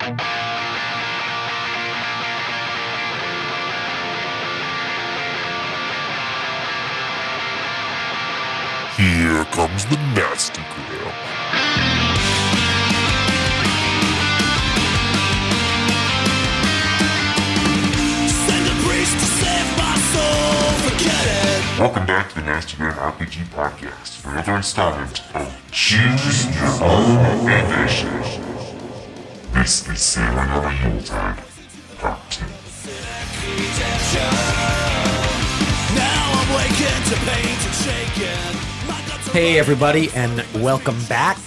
Here comes the nasty gram. Send a priest to save my soul, forget it. Welcome back to the Nasty Gram RPG Podcast for another installment of Choose Your Own Adventure. This is Sailing on a Yuletide, Part 2. Now I'm waking to paint and shaking. Hey everybody, and welcome back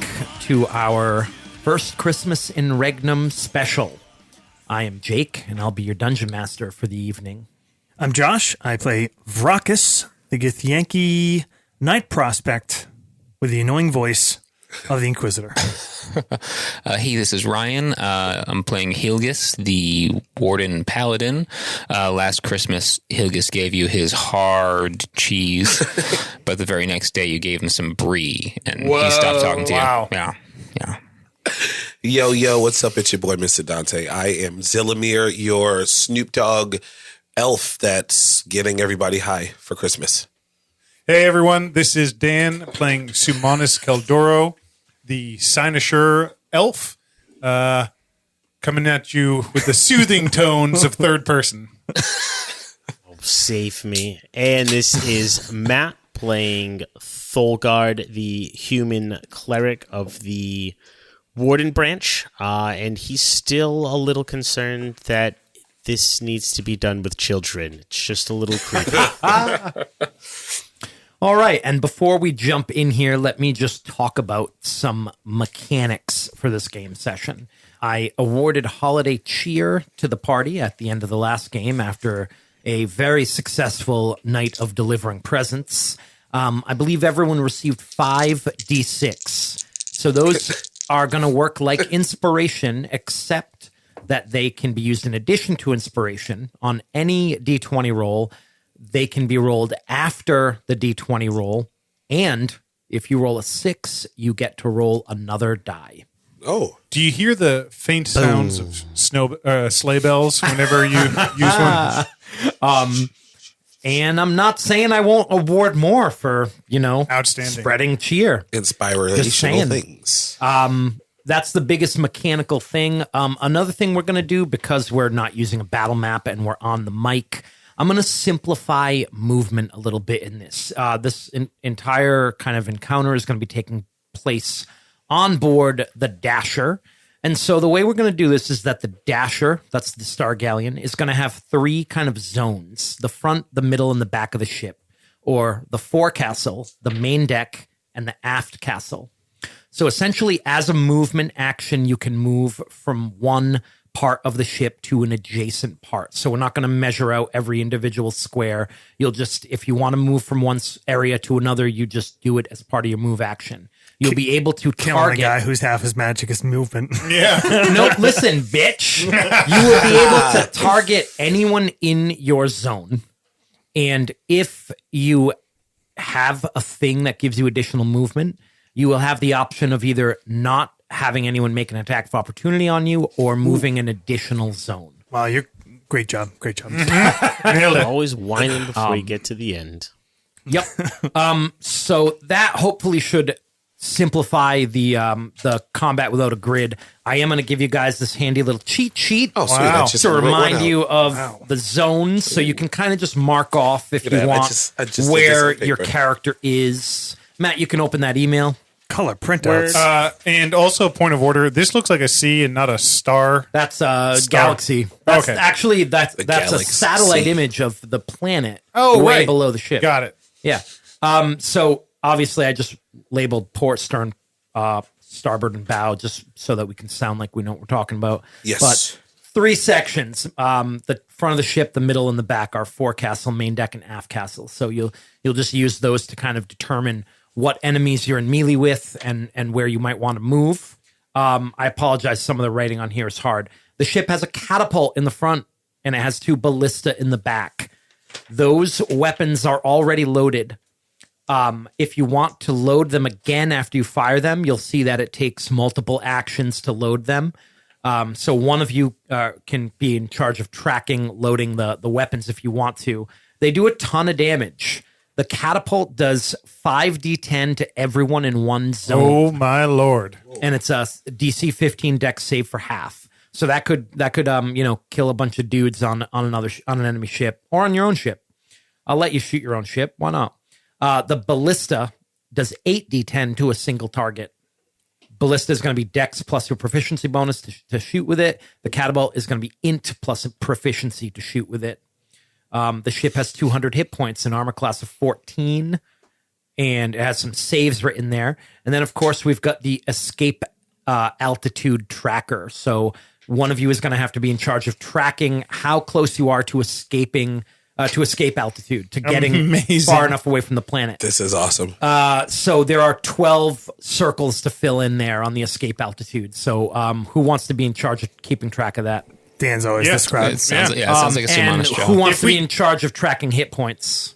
to our first Christmas in Regnum special. I am Jake, and I'll be your dungeon master for the evening. I'm Josh. I play Vrockus, the Githyanki Knight Prospect, with the annoying voice of the Inquisitor. Hey, this is Ryan. I'm playing Hilgis, the Warden Paladin. Last Christmas, Hilgis gave you his hard cheese, but the very next day you gave him some brie, and he stopped talking to you. Yeah. Yo, what's up? It's your boy, Mr. Dante. I am Zillamir, your Snoop Dogg elf that's getting everybody high for Christmas. Hey everyone, this is Dan playing Sumanis Keldoro, the Cynosure elf, coming at you with the soothing tones of third person. Save me. And this is Matt playing Tholgard, the human cleric of the Warden branch, and he's still a little concerned that this needs to be done with children. It's just a little creepy. All right, and before we jump in here, let me just talk about some mechanics for this game session. I awarded Holiday Cheer to the party at the end of the last game after a very successful night of delivering presents. I believe everyone received 5d6. So those are going to work like inspiration, except that they can be used in addition to inspiration on any d20 roll. They can be rolled after the d20 roll, and if you roll a 6, you get to roll another die. Oh. Do you hear the faint sounds of sleigh bells whenever you use one? And I'm not saying I won't award more for, Outstanding. spreading cheer. Inspirational things. That's the biggest mechanical thing. Another thing we're going to do, because we're not using a battle map and we're on the mic, I'm going to simplify movement a little bit in this. This entire kind of encounter is going to be taking place on board the Dasher. And so the way we're going to do this is that the Dasher, that's the Star Galleon, is going to have 3 kind of zones: the front, the middle, and the back of the ship, or the forecastle, the main deck, and the aft castle. So essentially, as a movement action, you can move from one part of the ship to an adjacent part. So we're not going to measure out every individual square. You'll just, if you want to move from one area to another, you just do it as part of your move action. You'll be able to Killing target a guy whose half his magic is movement. Yeah. No, listen, bitch. You will be able to target anyone in your zone. And if you have a thing that gives you additional movement, you will have the option of either not having anyone make an attack of opportunity on you or moving an additional zone. Wow, you're great job. Nailed it. Always whining before you get to the end. Yep. So that hopefully should simplify the combat without a grid. I am going to give you guys this handy little cheat sheet to remind you of the zones, so you can kind of just mark off if you want where your character is. Matt, you can open that email. Color printouts. And also, point of order, this looks like a C and not a star. That's a galaxy. That's Okay. Actually, that's galaxy. a satellite image of the planet Oh, way right. below the ship. Got it. Yeah. So obviously I just labeled port, stern, starboard, and bow just so that we can sound like we know what we're talking about. Yes. But 3 sections. The front of the ship, the middle, and the back are forecastle, main deck, and aft castle. So you'll just use those to kind of determine what enemies you're in melee with and where you might want to move. I apologize. Some of the writing on here is hard. The ship has a catapult in the front and it has 2 ballista in the back. Those weapons are already loaded. If you want to load them again after you fire them, you'll see that it takes multiple actions to load them. So one of you can be in charge of tracking, loading the weapons if you want to. They do a ton of damage. The catapult does 5d10 to everyone in one zone. Oh my lord! And it's a DC 15 dex save for half. So that could kill a bunch of dudes on an enemy ship or on your own ship. I'll let you shoot your own ship. Why not? The ballista does 8d10 to a single target. Ballista is going to be dex plus your proficiency bonus to shoot with it. The catapult is going to be int plus a proficiency to shoot with it. The ship has 200 hit points, an armor class of 14, and it has some saves written there. And then, of course, we've got the escape altitude tracker. So one of you is going to have to be in charge of tracking how close you are to escape altitude, to getting far enough away from the planet. This is awesome. So there are 12 circles to fill in there on the escape altitude. So who wants to be in charge of keeping track of that? Dan's always described. It sounds like a And Sumanis job. who wants to be in charge of tracking hit points?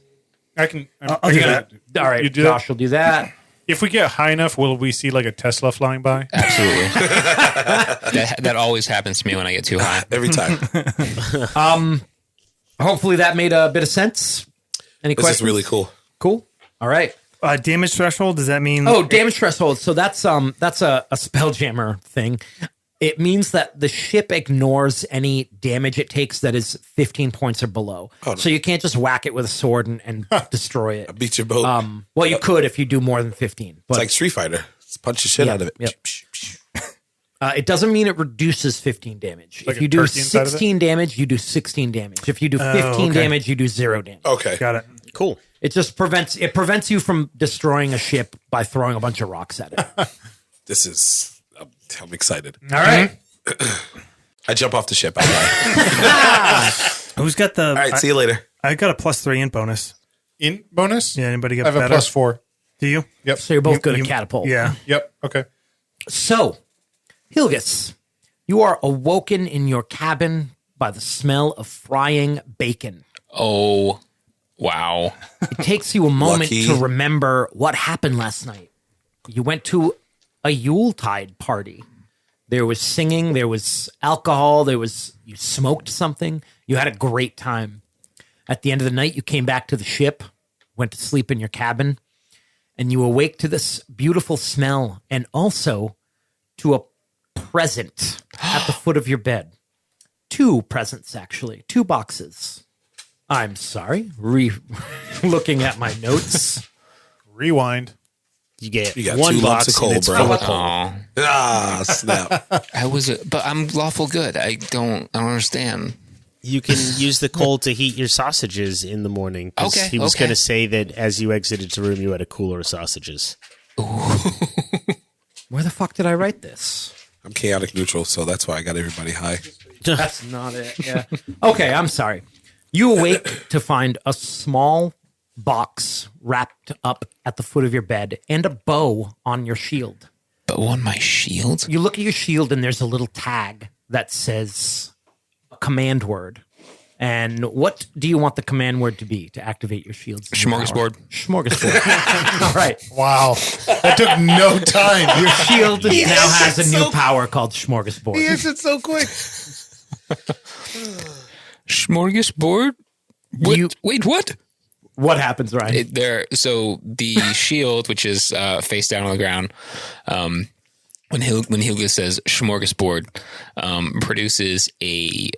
I can. I'll do that. All right, You do Josh will do that. If we get high enough, will we see like a Tesla flying by? Absolutely. that always happens to me when I get too high. Every time. Hopefully that made a bit of sense. Any This questions? is really cool. Cool. All right. Damage threshold, does that mean? Oh, damage threshold. So that's a spelljammer thing. It means that the ship ignores any damage it takes that is 15 points or below. Oh, no. So you can't just whack it with a sword and destroy it. Beat your boat. Well, you could if you do more than 15. But it's like Street Fighter. Just punch the shit out of it. Yep. It doesn't mean it reduces 15 damage. Like if a you do turkey inside of it? 16 damage, you do 16 damage. If you do 15 okay. damage, you do 0 damage. Okay. Got it. Cool. It just prevents you from destroying a ship by throwing a bunch of rocks at it. This is. I'm excited. All right. I jump off the ship. I die. Who's got the? All right. See you later. I got a +3 int bonus. In bonus? Yeah, anybody get I have better? a +4. Do you? Yep. So you're both good You- at catapult. Yeah. Yep. Okay. So, Hilgus, you are awoken in your cabin by the smell of frying bacon. Oh, wow. It takes you a moment Lucky. to remember what happened last night. You went to a Yuletide party. There was singing, there was alcohol, you smoked something. You had a great time. At the end of the night, you came back to the ship, went to sleep in your cabin, and you awake to this beautiful smell and also to a present at the foot of your bed. 2 presents, actually. 2 boxes. I'm sorry. Looking at my notes. Rewind. You get You got one 2 lumps box of coal, and it's bro. full of coal. Oh, Ah, snap. but I'm lawful good. I don't understand. You can use the coal to heat your sausages in the morning. 'cause Okay, He was okay. going to say that as you exited the room, you had a cooler of sausages. Where the fuck did I write this? I'm chaotic neutral, so that's why I got everybody high. That's not it. Yeah. Okay, I'm sorry. You awake to find a small box wrapped up at the foot of your bed and a bow on your shield. But on my shield? You look at your shield and there's a little tag that says a command word. And what do you want the command word to be to activate your shield's new power? Smorgasbord. Smorgasbord. All right. Wow. That took no time. Your shield now has a new power called Smorgasbord. answered so quick. Smorgasbord? What? Wait, what? What happens, Ryan? So the shield, which is face down on the ground, when Hilga says smorgasbord, produces a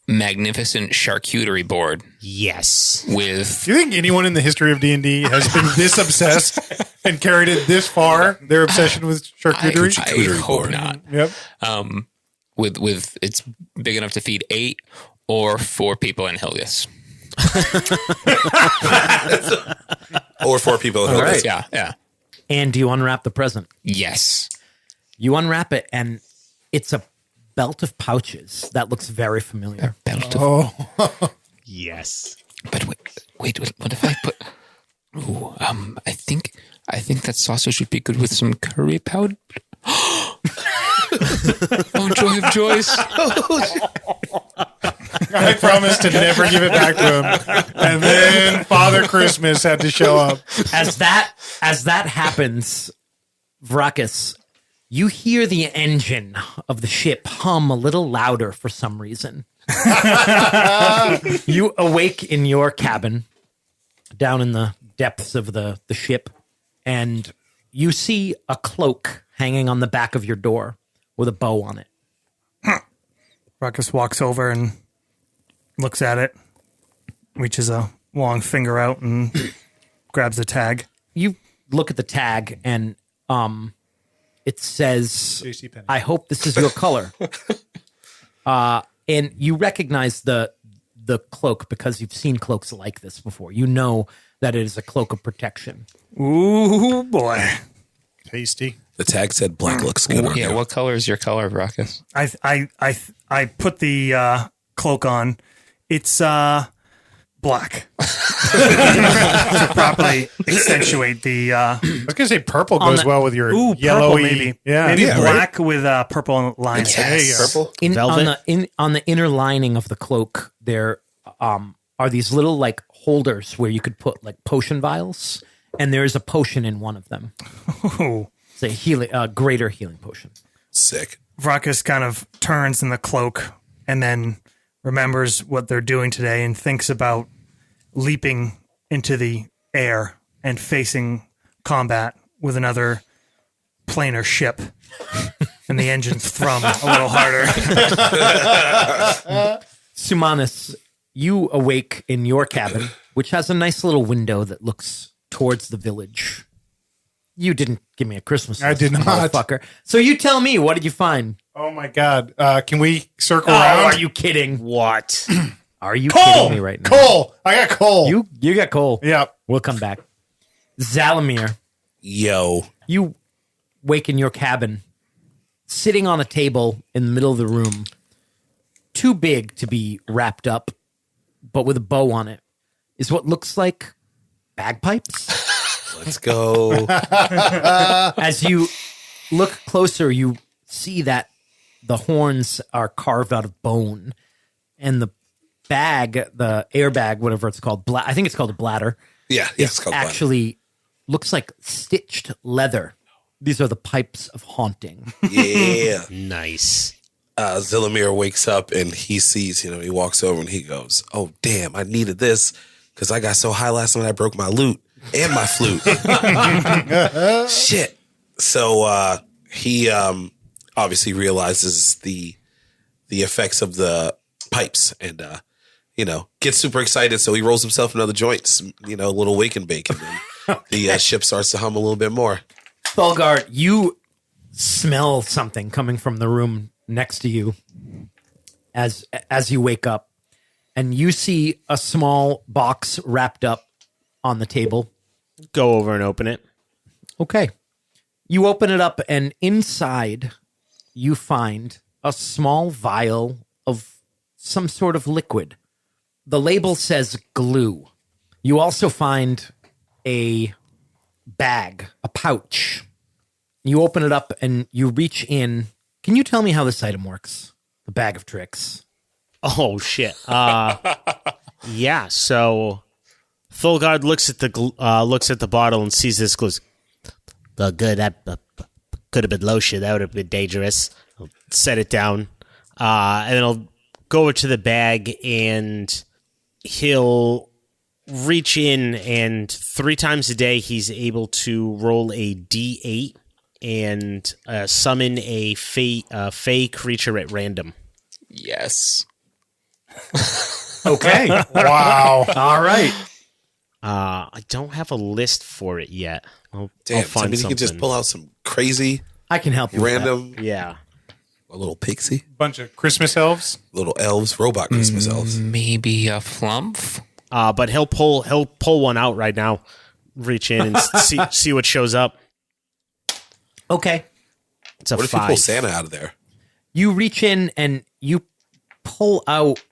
magnificent charcuterie board Yes. with Do you think anyone in the history of D&D has been this obsessed and carried it this far, their obsession with charcuterie? I hope not. Yep. With it's big enough to feed 8 or 4 people in Hilgus. Or 4 people. All right. Yeah. And do you unwrap the present? Yes. You unwrap it, and it's a belt of pouches that looks very familiar. Belt of, Yes. but wait, what if I put? Ooh, I think that sausage would be good with some curry powder. Oh, joy of joys! I promised to never give it back to him. And then Father Christmas had to show up. As that happens, Vracus, You hear the engine of the ship hum a little louder for some reason. You awake in your cabin down in the depths of the ship, and you see a cloak hanging on the back of your door with a bow on it. Ruckus walks over and looks at it, reaches a long finger out and grabs the tag. You look at the tag, and it says, JCPenney. I hope this is your color. And you recognize the cloak because you've seen cloaks like this before. You know that it is a cloak of protection. Ooh, boy. Tasty. The tag said black looks good on Yeah, you. what color is your color, Ruckus? I put the cloak on. It's black. To properly accentuate the I was going to say purple On goes the- well with your purple, yellowy. maybe. Yeah. Maybe Yeah, black with purple lines. Yes. There you go. Purple? On the inner lining of the cloak, there are these little like holders where you could put like potion vials, and there is a potion in one of them. Ooh. It's a greater healing potion. Sick. Ruckus kind of turns in the cloak and then remembers what they're doing today and thinks about leaping into the air and facing combat with another planar ship. And the engines thrum a little harder. Sumanis, you awake in your cabin, which has a nice little window that looks towards the village. You didn't give me a Christmas I list, did not. motherfucker. So you tell me, what did you find? Oh my God. Can we circle Oh, around? are you kidding? What? Are you Cole? kidding me right now? Cole. I got Cole. You got Cole. Yeah. We'll come back. Zalamir, Yo. you wake in your cabin, sitting on a table in the middle of the room, too big to be wrapped up, but with a bow on it, is what looks like bagpipes. Let's go. As you look closer, you see that the horns are carved out of bone, and the bag, the airbag, whatever it's called, I think it's called a bladder, Yeah, it's called black. actually looks like stitched leather. These are the pipes of haunting. Yeah. Nice. Zilamir wakes up and he sees, he walks over and he goes, "Oh, damn, I needed this because I got so high last night I broke my lute and my flute." Shit. So he obviously realizes the effects of the pipes and, gets super excited. So he rolls himself another joint, a little wake and bake. And then the ship starts to hum a little bit more. Thulgard, you smell something coming from the room next to you as you wake up, and you see a small box wrapped up on the table. Go over and open it. Okay. You open it up, and inside you find a small vial of some sort of liquid. The label says glue. You also find a bag, a pouch. You open it up and you reach in. Can you tell me how this item works? The bag of tricks. Oh shit. Yeah. So Thulgard looks at the bottle and sees this. Goes, "Well, good. That could have been lotion. That would have been dangerous." I'll set it down, and then I'll go over to the bag and he'll reach in, and 3 times a day he's able to roll a D8 and summon a fey creature at random. Yes. Okay. Wow. All right. I don't have a list for it yet. I'll Damn, find you something. can just pull out some crazy, I can help you with that. random, Yeah. a little pixie, Bunch of Christmas elves. little elves, robot Christmas elves. Maybe a flump? But he'll pull one out right now. Reach in and see what shows up. Okay. It's a What if you 5. pull Santa out of there? You reach in and you pull out,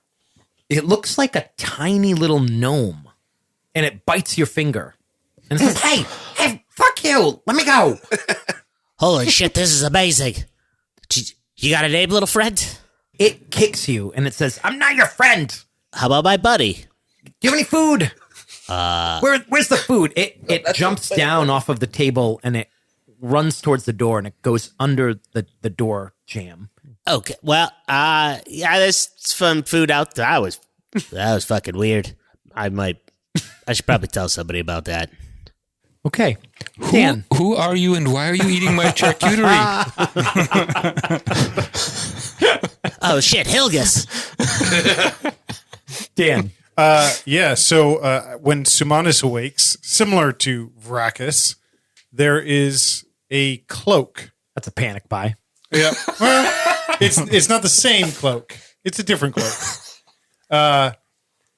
it looks like a tiny little gnome, and it bites your finger. And it says, hey, fuck you. Let me go. Holy shit, this is amazing. You got a name, little friend? It kicks you and it says, I'm not your friend. How about my buddy? Do you have any food? Where's the food? It jumps down off of the table and it runs towards the door and it goes under the door jamb. Okay. Well, yeah, there's some food out there. That was fucking weird. I should probably tell somebody about that. Okay. Dan. Who are you and why are you eating my charcuterie? Oh shit, Hilgus. Dan. So when Sumanis awakes, similar to Vracus, there is a cloak. That's a panic buy. Yeah. Well, it's not the same cloak. It's a different cloak.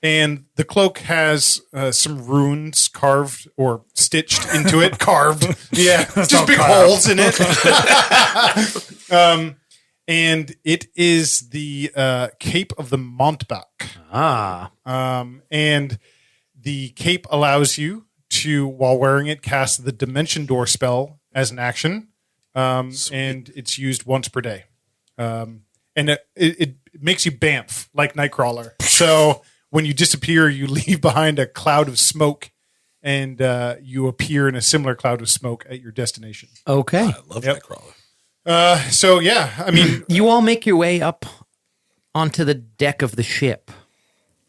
And the cloak has some runes carved or stitched into it. Carved. Yeah. Just big holes in it. And it is the Cape of the Montbach. And the cape allows you to, while wearing it, cast the Dimension Door spell as an action. And it's used once per day. And it makes you bamf like Nightcrawler. So when you disappear, you leave behind a cloud of smoke and you appear in a similar cloud of smoke at your destination. Okay. I love Nightcrawler. So yeah, I mean, you all make your way up onto the deck of the ship,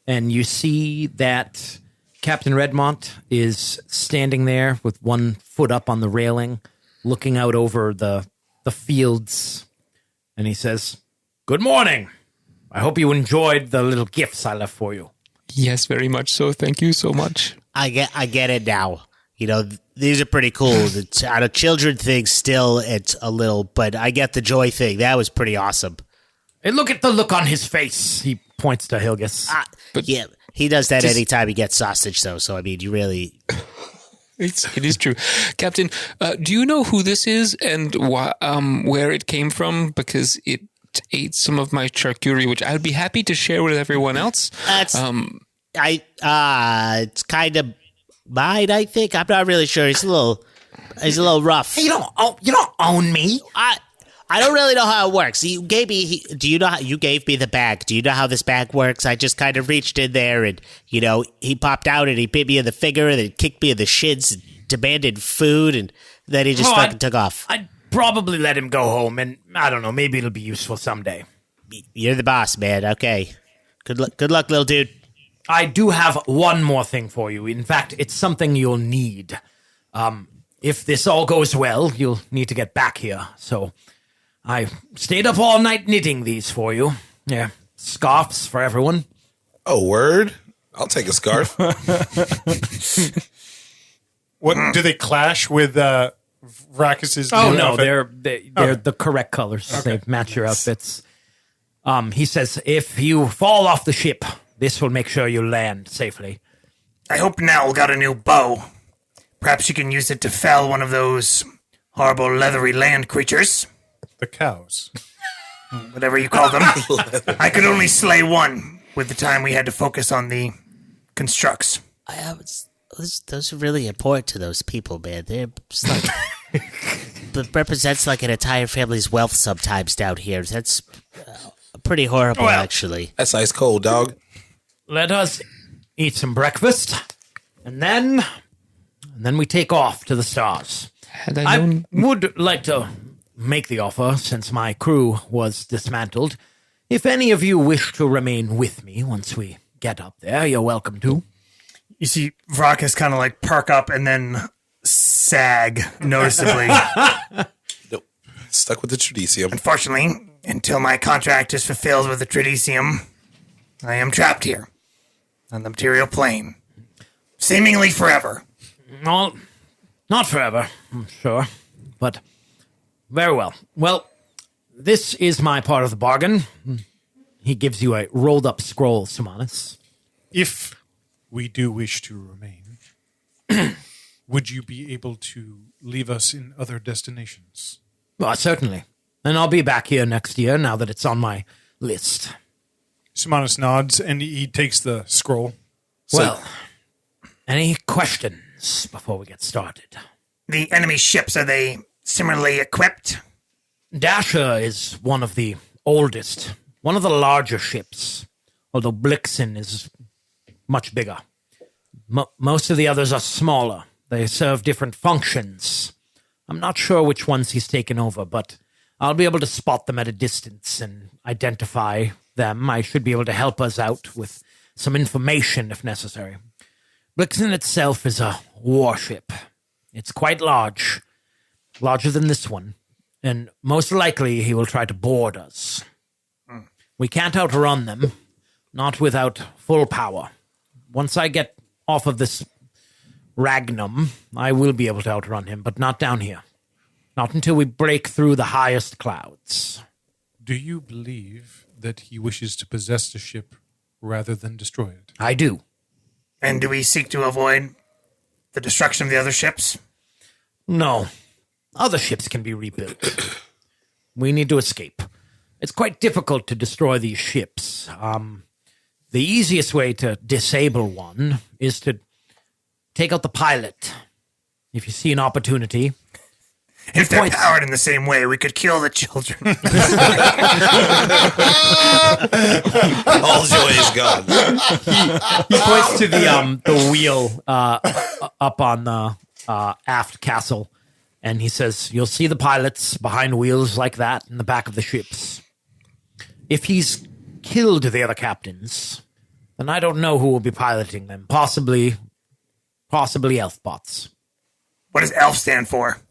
and you see that Captain Redmont is standing there with one foot up on the railing, looking out over the fields, and he says, "Good morning. I hope you enjoyed the little gifts I left for you." Yes, very much so. Thank you so much. I get it now. You know, these are pretty cool. The out of children thing, still, it's a little, but I get the joy thing. That was pretty awesome. Hey, look at the look on his face. He points to Hilgus. Yeah, he does that anytime he gets sausage, though. So, I mean, you really... It is true. Captain, do you know who this is and where it came from? Because it ate some of my charcuterie, which I would be happy to share with everyone else. It's kind of mine, I think. I'm not really sure. He's a little rough. Hey, you don't own me. I don't really know how it works. You gave me. Do you know how you gave me the bag? Do you know how this bag works? I just kind of reached in there, and he popped out and he bit me in the finger, and then kicked me in the shins, and demanded food, and then he just fucking took off. I'd probably let him go home, and I don't know. Maybe it'll be useful someday. You're the boss, man. Okay. Good luck, little dude. I do have one more thing for you. In fact, it's something you'll need. If this all goes well, you'll need to get back here. So I stayed up all night knitting these for you. Yeah, scarves for everyone. Oh, word? I'll take a scarf. what do they clash with Vracus's? Oh new no, outfit? they're the correct colors. Okay. They match your outfits. He says, if you fall off the ship, this will make sure you land safely. I hope Nell got a new bow. Perhaps you can use it to fell one of those horrible leathery land creatures. The cows. Whatever you call them. I could only slay one with the time we had to focus on the constructs. Those are really important to those people, man. They're just like... It represents like an entire family's wealth sometimes down here. That's pretty horrible, actually. That's ice cold, dog. Let us eat some breakfast, and then we take off to the stars. I would like to make the offer, since my crew was dismantled. If any of you wish to remain with me once we get up there, you're welcome to. You see Vracus kind of like perk up and then sag noticeably. Nope. Stuck with the Tradicium. Unfortunately, until my contract is fulfilled with the Tradicium, I am trapped here on the material plane. Seemingly forever. Well, not forever, I'm sure, but very well. Well, this is my part of the bargain. He gives you a rolled-up scroll, Sumanis. If we do wish to remain, would you be able to leave us in other destinations? Well, certainly. And I'll be back here next year now that it's on my list. Sumanis nods and he takes the scroll. Well, any questions before we get started? The enemy ships, are they similarly equipped? Dasher is one of the oldest, one of the larger ships, although Blixen is much bigger. Most of the others are smaller. They serve different functions. I'm not sure which ones he's taken over, but I'll be able to spot them at a distance and identify them. I should be able to help us out with some information if necessary. Blixen itself is a warship. It's quite large, larger than this one, and most likely he will try to board us. We can't outrun them, not without full power. Once I get off of this Regnum, I will be able to outrun him, but not down here. Not until we break through the highest clouds. Do you believe that he wishes to possess the ship rather than destroy it? I do. And do we seek to avoid the destruction of the other ships? No. Other ships can be rebuilt. We need to escape. It's quite difficult to destroy these ships. The easiest way to disable one is to take out the pilot. If you see an opportunity. If they're powered in the same way, we could kill the children. All joy is gone. He points to the wheel up on the aft castle, and he says, "You'll see the pilots behind wheels like that in the back of the ships. If he's killed the other captains, then I don't know who will be piloting them. Possibly Elfbots." What does ELF stand for?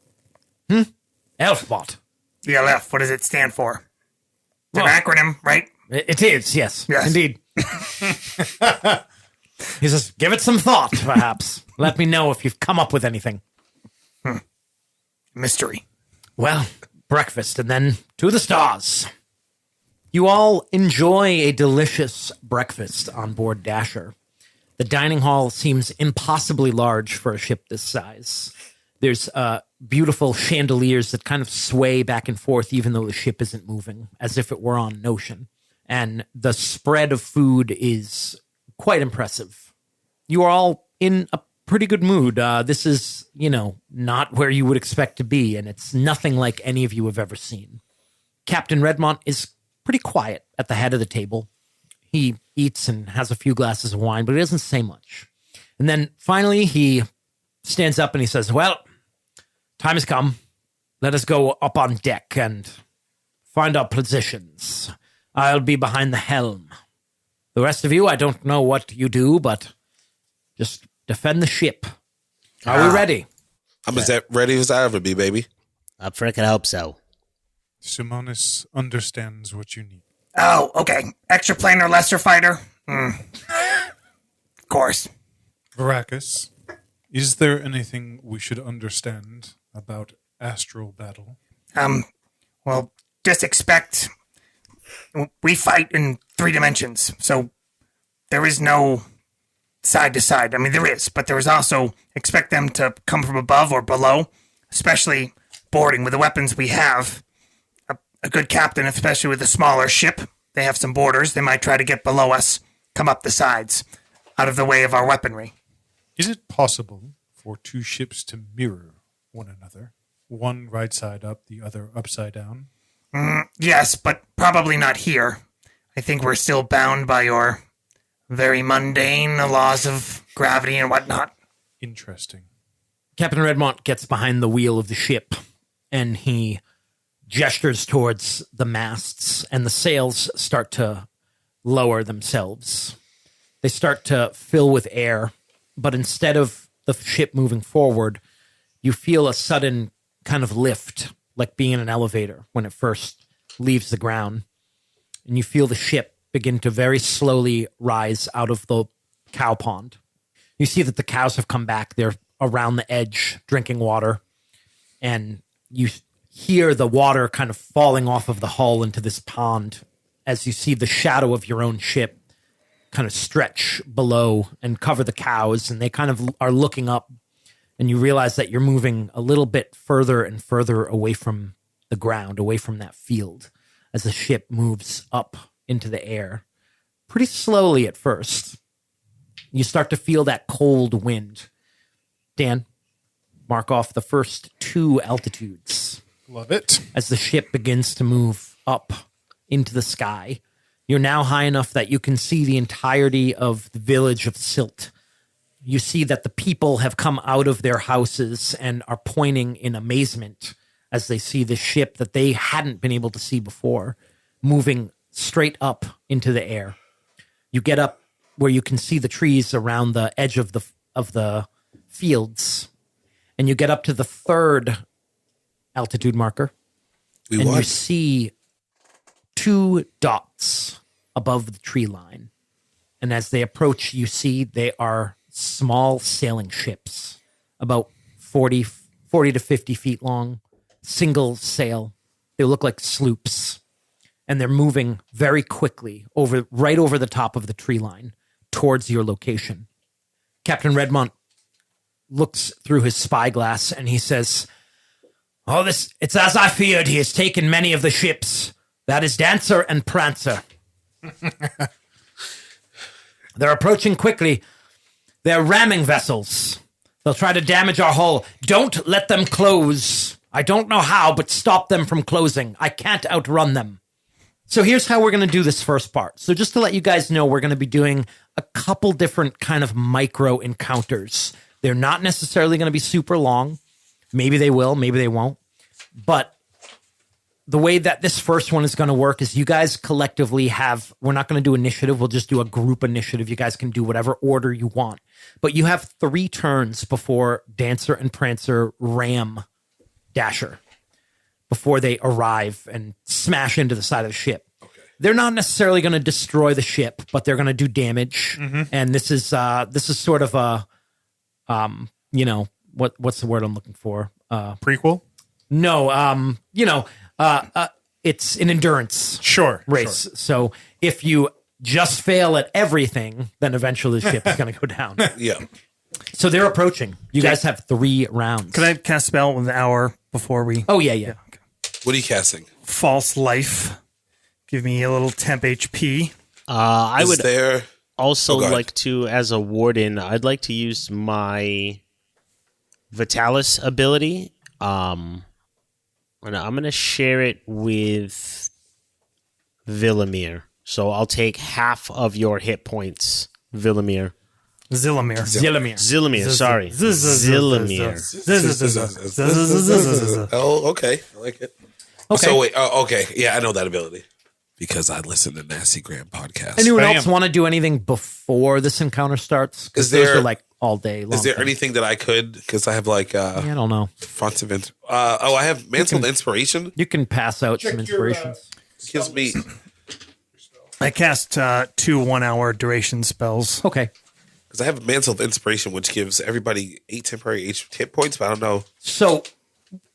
Elfbot. The LF, what does it stand for? It's an acronym, right? It is, yes. Yes. Indeed. He says, "Give it some thought, perhaps. Let me know if you've come up with anything." Mystery. Well, breakfast and then to the stars. You all enjoy a delicious breakfast on board Dasher. The dining hall seems impossibly large for a ship this size. There's beautiful chandeliers that kind of sway back and forth even though the ship isn't moving, as if it were on an ocean. And the spread of food is quite impressive. You are all in a pretty good mood. This is, not where you would expect to be, and it's nothing like any of you have ever seen. Captain Redmont is pretty quiet at the head of the table. He eats and has a few glasses of wine, but he doesn't say much. And then finally he stands up and he says, "Well, time has come. Let us go up on deck and find our positions. I'll be behind the helm. The rest of you, I don't know what you do, but just defend the ship. Are we ready?" I'm as ready as I ever be, baby. I frickin' hope so. Simonis understands what you need. Oh, okay. Extra planar lesser fighter? Of course. Varacus, is there anything we should understand about astral battle? Well, just expect we fight in 3 dimensions, so there is no side to side. I mean, there is, but there is also expect them to come from above or below, especially boarding with the weapons we have. A good captain, especially with a smaller ship, they have some borders. They might try to get below us, come up the sides, out of the way of our weaponry. Is it possible for 2 ships to mirror one another? One right side up, the other upside down? Yes, but probably not here. I think we're still bound by your very mundane laws of gravity and whatnot. Interesting. Captain Redmont gets behind the wheel of the ship, and he gestures towards the masts, and the sails start to lower themselves. They start to fill with air, but instead of the ship moving forward, you feel a sudden kind of lift, like being in an elevator when it first leaves the ground. And you feel the ship begin to very slowly rise out of the cow pond. You see that the cows have come back. They're around the edge drinking water, and you hear the water kind of falling off of the hull into this pond as you see the shadow of your own ship kind of stretch below and cover the cows, and they kind of are looking up, and you realize that you're moving a little bit further and further away from the ground, away from that field, as the ship moves up into the air. Pretty slowly at first. You start to feel that cold wind. Dan, mark off the first 2 altitudes. Love it. As the ship begins to move up into the sky, you're now high enough that you can see the entirety of the village of Silt you see that the people have come out of their houses and are pointing in amazement as they see the ship that they hadn't been able to see before moving straight up into the air. You get up where you can see the trees around the edge of the fields, and you get up to the third altitude marker, you see 2 dots above the tree line. And as they approach, you see they are small sailing ships, about 40 to 50 feet long, single sail. They look like sloops. And they're moving very quickly right over the top of the tree line towards your location. Captain Redmont looks through his spyglass and he says, "Oh, it's as I feared. He has taken many of the ships. That is Dancer and Prancer. They're approaching quickly. They're ramming vessels. They'll try to damage our hull. Don't let them close. I don't know how, but stop them from closing. I can't outrun them." So here's how we're going to do this first part. So just to let you guys know, we're going to be doing a couple different kind of micro encounters. They're not necessarily going to be super long. Maybe they will, maybe they won't. But the way that this first one is going to work is you guys collectively we're not going to do initiative. We'll just do a group initiative. You guys can do whatever order you want. But you have 3 turns before Dancer and Prancer ram Dasher, before they arrive and smash into the side of the ship. Okay. They're not necessarily going to destroy the ship, but they're going to do damage. Mm-hmm. And this is sort of a, what's the word I'm looking for? Prequel? No, it's an endurance race. Sure. So if you just fail at everything, then eventually the ship is going to go down. Yeah. So they're approaching. You guys have 3 rounds. Can I cast spell with an hour before we... Oh, yeah. Okay. What are you casting? False life. Give me a little temp HP. I would there... also like to, as a warden, I'd like to use my Vitalis ability. And I'm going to share it with Villamir. So I'll take half of your hit points, Villamir. Zillimir. Sorry. Zillimir. Oh, okay. I like it. Okay. So wait, okay. Yeah, I know that ability because I listen to Nasty Graham podcast. Anyone else want to do anything before this encounter starts? Because those are like all day long. Is there anything that I could? Because I have like I don't know. fonts of I have Mantled Inspiration. You can pass out some inspirations. Gives me. I cast 2 1-hour duration spells. Okay. Because I have Mantle of Inspiration, which gives everybody 8 temporary hit points, but I don't know. So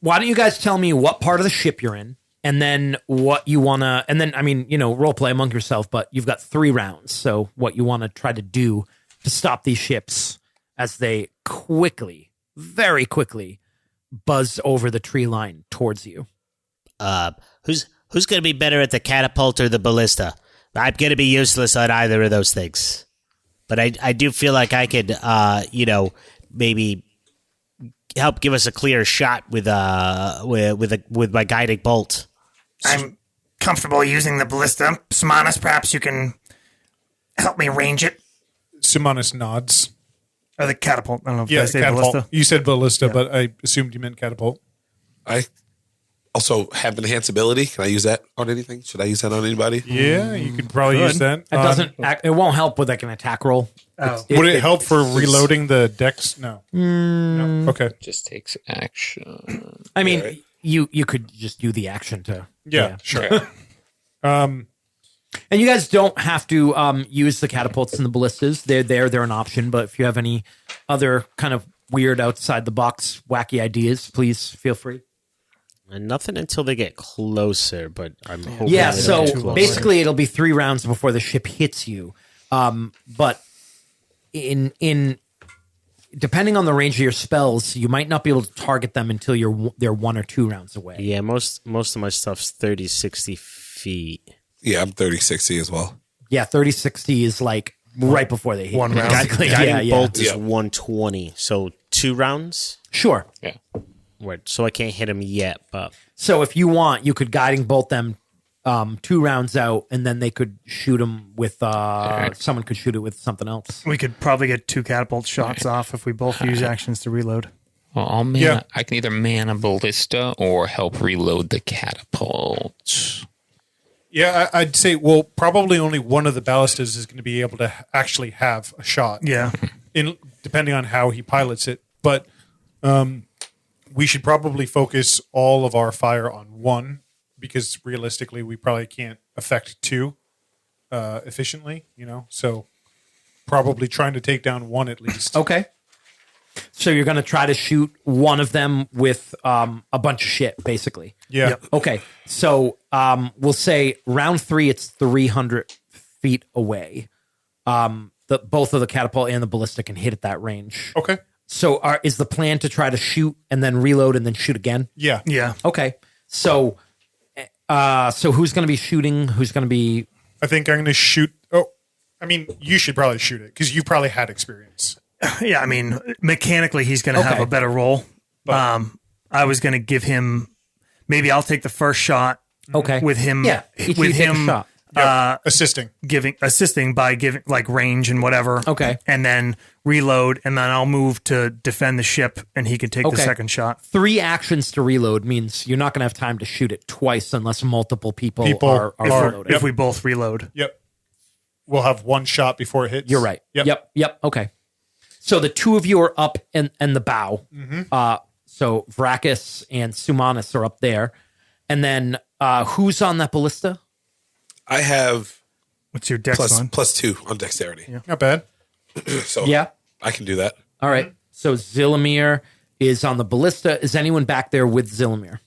why don't you guys tell me what part of the ship you're in, and then what you want to, and then, role play among yourself, but you've got 3 rounds. So what you want to try to do to stop these ships as they very quickly buzz over the tree line towards you. Who's going to be better at the catapult or the ballista? I'm going to be useless on either of those things. But I do feel like I could, maybe help give us a clear shot with my guiding bolt. I'm comfortable using the ballista. Simonis, perhaps you can help me range it. Simonis nods. Or the catapult. I don't know if I say catapult. ballista. You said ballista, but I assumed you meant catapult. I also have Enhance ability. Can I use that on anything? Should I use that on anybody? Yeah, you could probably use that. It doesn't. It won't help with like an attack roll. Oh. Would it help for reloading the decks? No. No. Okay. Just takes action. I mean, you could just do the action to. Yeah. Sure. And you guys don't have to use the catapults and the ballistas. They're an option. But if you have any other kind of weird outside the box wacky ideas, please feel free. And nothing until they get closer, but I'm hoping. Yeah, they don't so get too close. basically it'll be 3 rounds before the ship hits you. But in depending on the range of your spells, you might not be able to target them until they're 1 or 2 rounds away. Yeah, most of my stuff's 30, 60 feet. Yeah, I'm 30-60 as well. Yeah, 30-60 is like right before they hit. 1 round. Exactly. Guiding Yeah. bolt is 120, so 2 rounds. Sure. Yeah. Right, so I can't hit him yet, but So if you want, you could guiding bolt them 2 rounds out, and then they could shoot them with someone could shoot it with something else. We could probably get 2 catapult shots off if we both use actions to reload. Well, I can either man a ballista or help reload the catapult. Yeah, I'd say, well, probably only one of the ballistas is going to be able to actually have a shot. Yeah. Depending on how he pilots it. But we should probably focus all of our fire on 1, because realistically, we probably can't affect 2 efficiently, So probably trying to take down 1 at least. Okay. So you're going to try to shoot one of them with a bunch of shit, basically. Yeah. Yep. Okay. So we'll say round 3, it's 300 feet away. Both of the catapult and the ballista can hit at that range. Okay. So is the plan to try to shoot and then reload and then shoot again? Yeah. Yeah. Okay. So who's going to be shooting? Who's going to be... I think I'm going to shoot... Oh, I mean, you should probably shoot it, because you probably had experience. Yeah, I mean, mechanically, he's going to have Okay. a better roll. I was going to give him... Maybe I'll take the first shot Okay. with him. Yeah. Each of with you take a him shot. Assisting. assisting by giving like range and whatever. Okay. And then reload, and then I'll move to defend the ship, and he can take the Okay. second shot. 3 actions to reload means you're not going to have time to shoot it twice unless multiple people are reloading. If we both reload. Yep. We'll have 1 shot before it hits. You're right. Yep. Okay. So the 2 of you are up in the bow. So Vracus and Sumanis are up there. And then who's on that ballista? I have What's your dex on? +2 on dexterity. Yeah. Not bad. So Yeah. I can do that. All right. So Zilamir is on the ballista. Is anyone back there with Zilamir?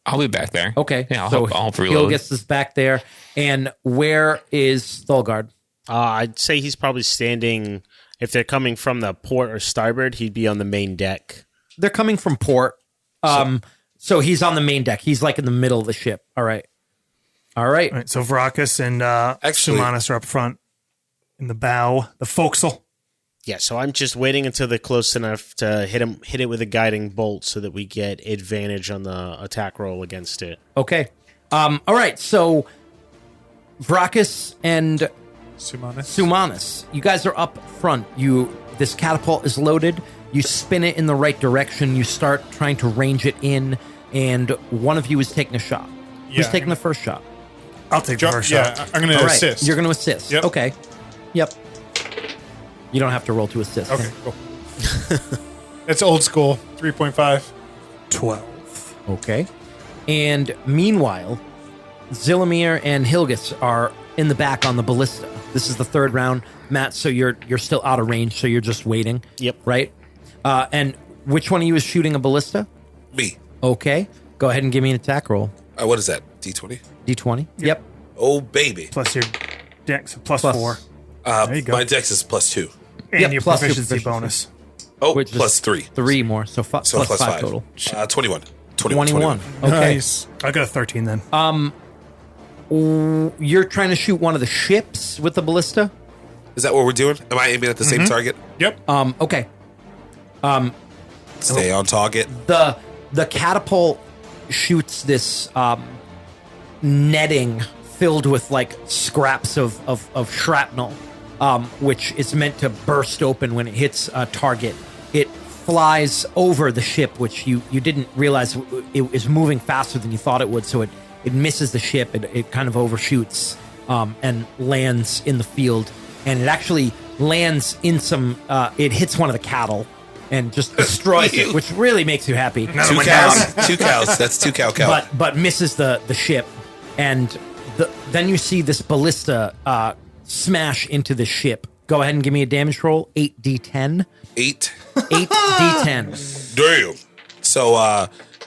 I'll be back there. Okay. Yeah, I'll so help reload. Hilgis is back there. And where is Thulgard? I'd say he's probably standing. If they're coming from the port or starboard, he'd be on the main deck. They're coming from port. So he's on the main deck. He's like in the middle of the ship. All right. All right, so Vracus and Sumanis are up front in the bow, the forecastle. Yeah, so I'm just waiting until they're close enough to hit it with a guiding bolt so that we get advantage on the attack roll against it. Okay. All right. So Vracus and Sumanis, you guys are up front. This catapult is loaded. You spin it in the right direction. You start trying to range it in, and one of you is taking a shot. Who's taking the first shot? I'll take the first shot. I'm going to All right. assist. You're going to assist. Yep. Okay. Yep. You don't have to roll to assist. Okay, cool. That's old school. 3.5. 12. Okay. And meanwhile, Zilamir and Hilgis are in the back on the ballista. This is the 3rd round, Matt. So you're still out of range. So you're just waiting. Yep. Right. And which one of you is shooting a ballista? Me. Okay. Go ahead and give me an attack roll. What is that? D20? D20. Yep. Oh, baby. Plus your dex, plus Plus- 4. There you go. My dex is +2. And Yep, your plus your proficiency proficiency. bonus. Oh, Which is +3. 3 more. So, So plus 5 +5 total. 21. 21. Okay. Nice. I got a 13 then. You're trying to shoot one of the ships with the ballista? Is that what we're doing? Am I aiming at the same target? Yep. Okay. Stay on target. The catapult shoots this netting filled with like scraps of shrapnel, which is meant to burst open when it hits a target. It flies over the ship, which you didn't realize it is moving faster than you thought it would, so it misses the ship. It kind of overshoots and lands in the field, and it actually lands in some it hits one of the cattle and just destroys it, which really makes you happy. 2 cows. 2 cows. That's 2 cow. But misses the ship, and then you see this ballista smash into the ship. Go ahead and give me a damage roll. 8d10. 8. 8d10. Damn. So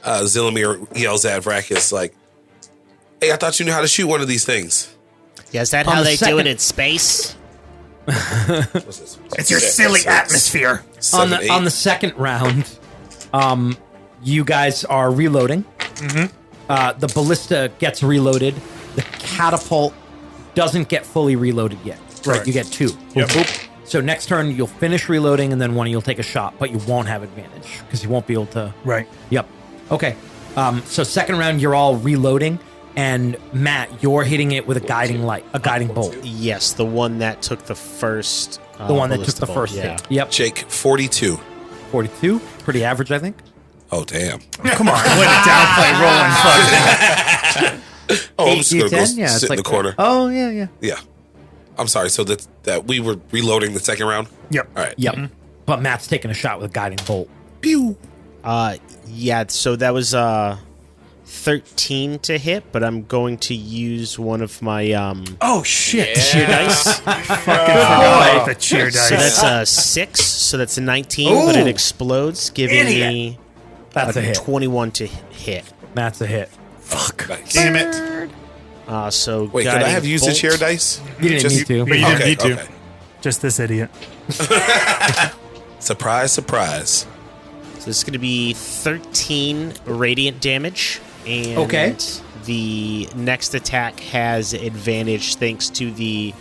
Zilamir yells at Vracus like, "Hey, I thought you knew how to shoot one of these things." Yeah, is that On how the they do second- it in space? What's this? It's your silly atmosphere. On the second round, you guys are reloading. The ballista gets reloaded. The catapult doesn't get fully reloaded yet. Right, you get 2. Yep. Boop. So next turn you'll finish reloading, and then one of you'll take a shot, but you won't have advantage because you won't be able to. Right. Yep. Okay. So second round you're all reloading, and Matt, you're hitting it with a guiding bolt. Yes, the one that took the first. The one that took ballista the bolt, first yeah. hit. Yep. Jake, 42. 42. Pretty average, I think. Oh, damn. Come on, way to downplay rolling. Oh, I'm just going to go 8d10? Yeah, it's sit in the corner. Oh, yeah. Yeah. I'm sorry. So that we were reloading the second round? Yep. All right. Yep. But Matt's taking a shot with a guiding bolt. Pew. Yeah, so that was 13 to hit, but I'm going to use one of my Oh shit! cheer dice. Fucking forgot about the cheer So dice. that's a 6, so that's a 19, but it explodes, giving me That's a hit. 21 to hit. Matt's a hit. Nice. Damn it. So Wait, could I guiding have used the bolt. chair dice? You didn't need to. But you didn't need to. Okay. Just this idiot. Surprise, surprise. So this is going to be 13 radiant damage. And Okay. the next attack has advantage thanks to the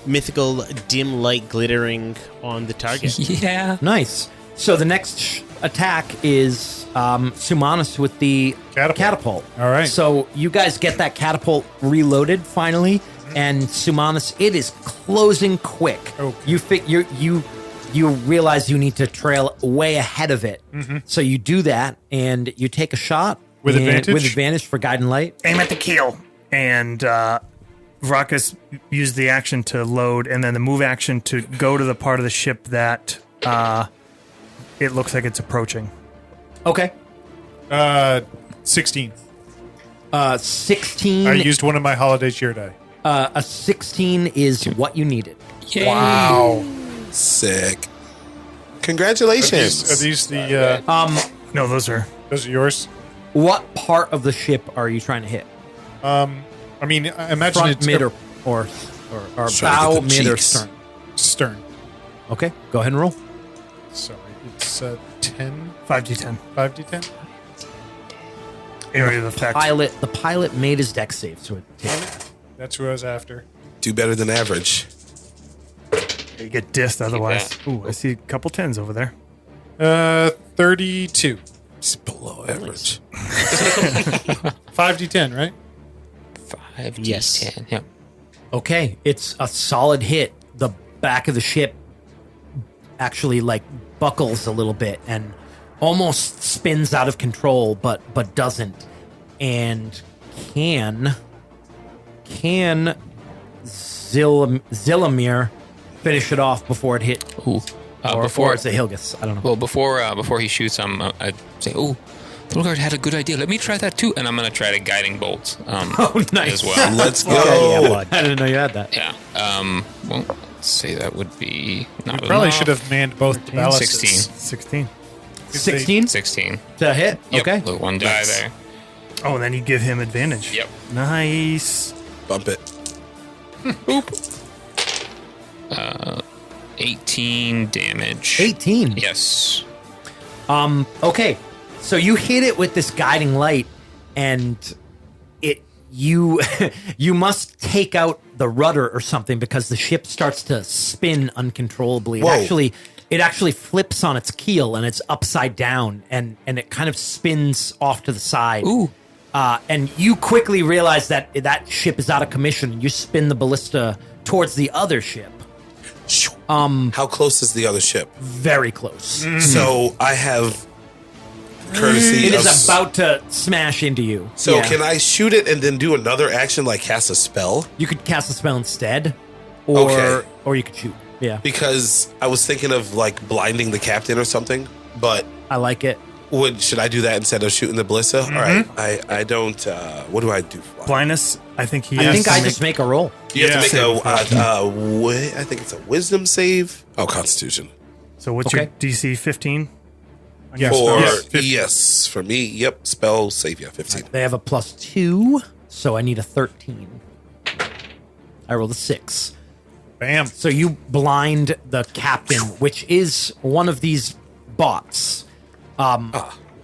mythical dim light glittering on the target. Yeah. Nice. So the next attack is Sumanis with the Catapult. All right. So you guys get that catapult reloaded finally, and Sumanis, it is closing quick. Okay. You realize you need to trail way ahead of it. So you do that, and you take a shot With and- advantage? With advantage for guiding light. Aim at the keel. And Vrakas used the action to load, and then the move action to go to the part of the ship that it looks like it's approaching. Okay. 16. 16. I used one of my holiday cheer die. A 16 is what you needed. Wow. Sick. Congratulations. Are these the No, those are. those are yours? What part of the ship are you trying to hit? I mean, I imagine Front, it's mid, or Trying to bow, get the mid, or cheeks. stern? stern. Okay, go ahead and roll. Sorry, it's 10, 5d10. 5d10. Area of effect. The pilot made his deck save, so it That's who I was after. Do better than average. You get dissed otherwise. Ooh, I see a couple 10s over there. 32. It's below average. 5d10, right? 5 to Yes. 10. Yep. Okay, it's a solid hit. The back of the ship actually like buckles a little bit and almost spins out of control, but doesn't. And can Zilamir finish it off before it hit? Ooh. Or Before it's a Hilgus. I don't know. Well, before he shoots, I say, "Oh, Thulgard had a good idea. Let me try that too." And I'm going to try to guiding bolt. Oh, nice. As well. Let's go. Yeah, bud. I didn't know you had that. Yeah. Well, let's say that would be not Probably enough. should have manned both the ballasts. 16. 16. 16 16. to hit. Yep. Okay. The one die Nice. there. Oh, and then you give him advantage. Yep. Nice. Bump it. 18 damage. 18. Yes. Okay, so you hit it with this guiding light, and you must take out the rudder or something because the ship starts to spin uncontrollably. Whoa. It actually flips on its keel and it's upside down, and it kind of spins off to the side. Ooh. And you quickly realize that ship is out of commission. You spin the ballista towards the other ship. How close is the other ship? Very close. So I have courtesy. It of, is about to smash into you. So Yeah. can I shoot it and then do another action like cast a spell? You could cast a spell instead, or Okay. or you could shoot. Yeah, Because I was thinking of like blinding the captain or something. But I like it. should I do that instead of shooting the ballista? All right. I don't. What do I do? Blindness, I think he I has think to I make- just make a roll. You have to make Save. I think it's a wisdom save. Oh, Constitution. So what's Okay. your DC 15? Yes. For Yes. yes, for me, yep. Spell save, yeah, 15. They have a +2, so I need a 13. I rolled a 6. Bam. So you blind the captain, which is one of these bots. All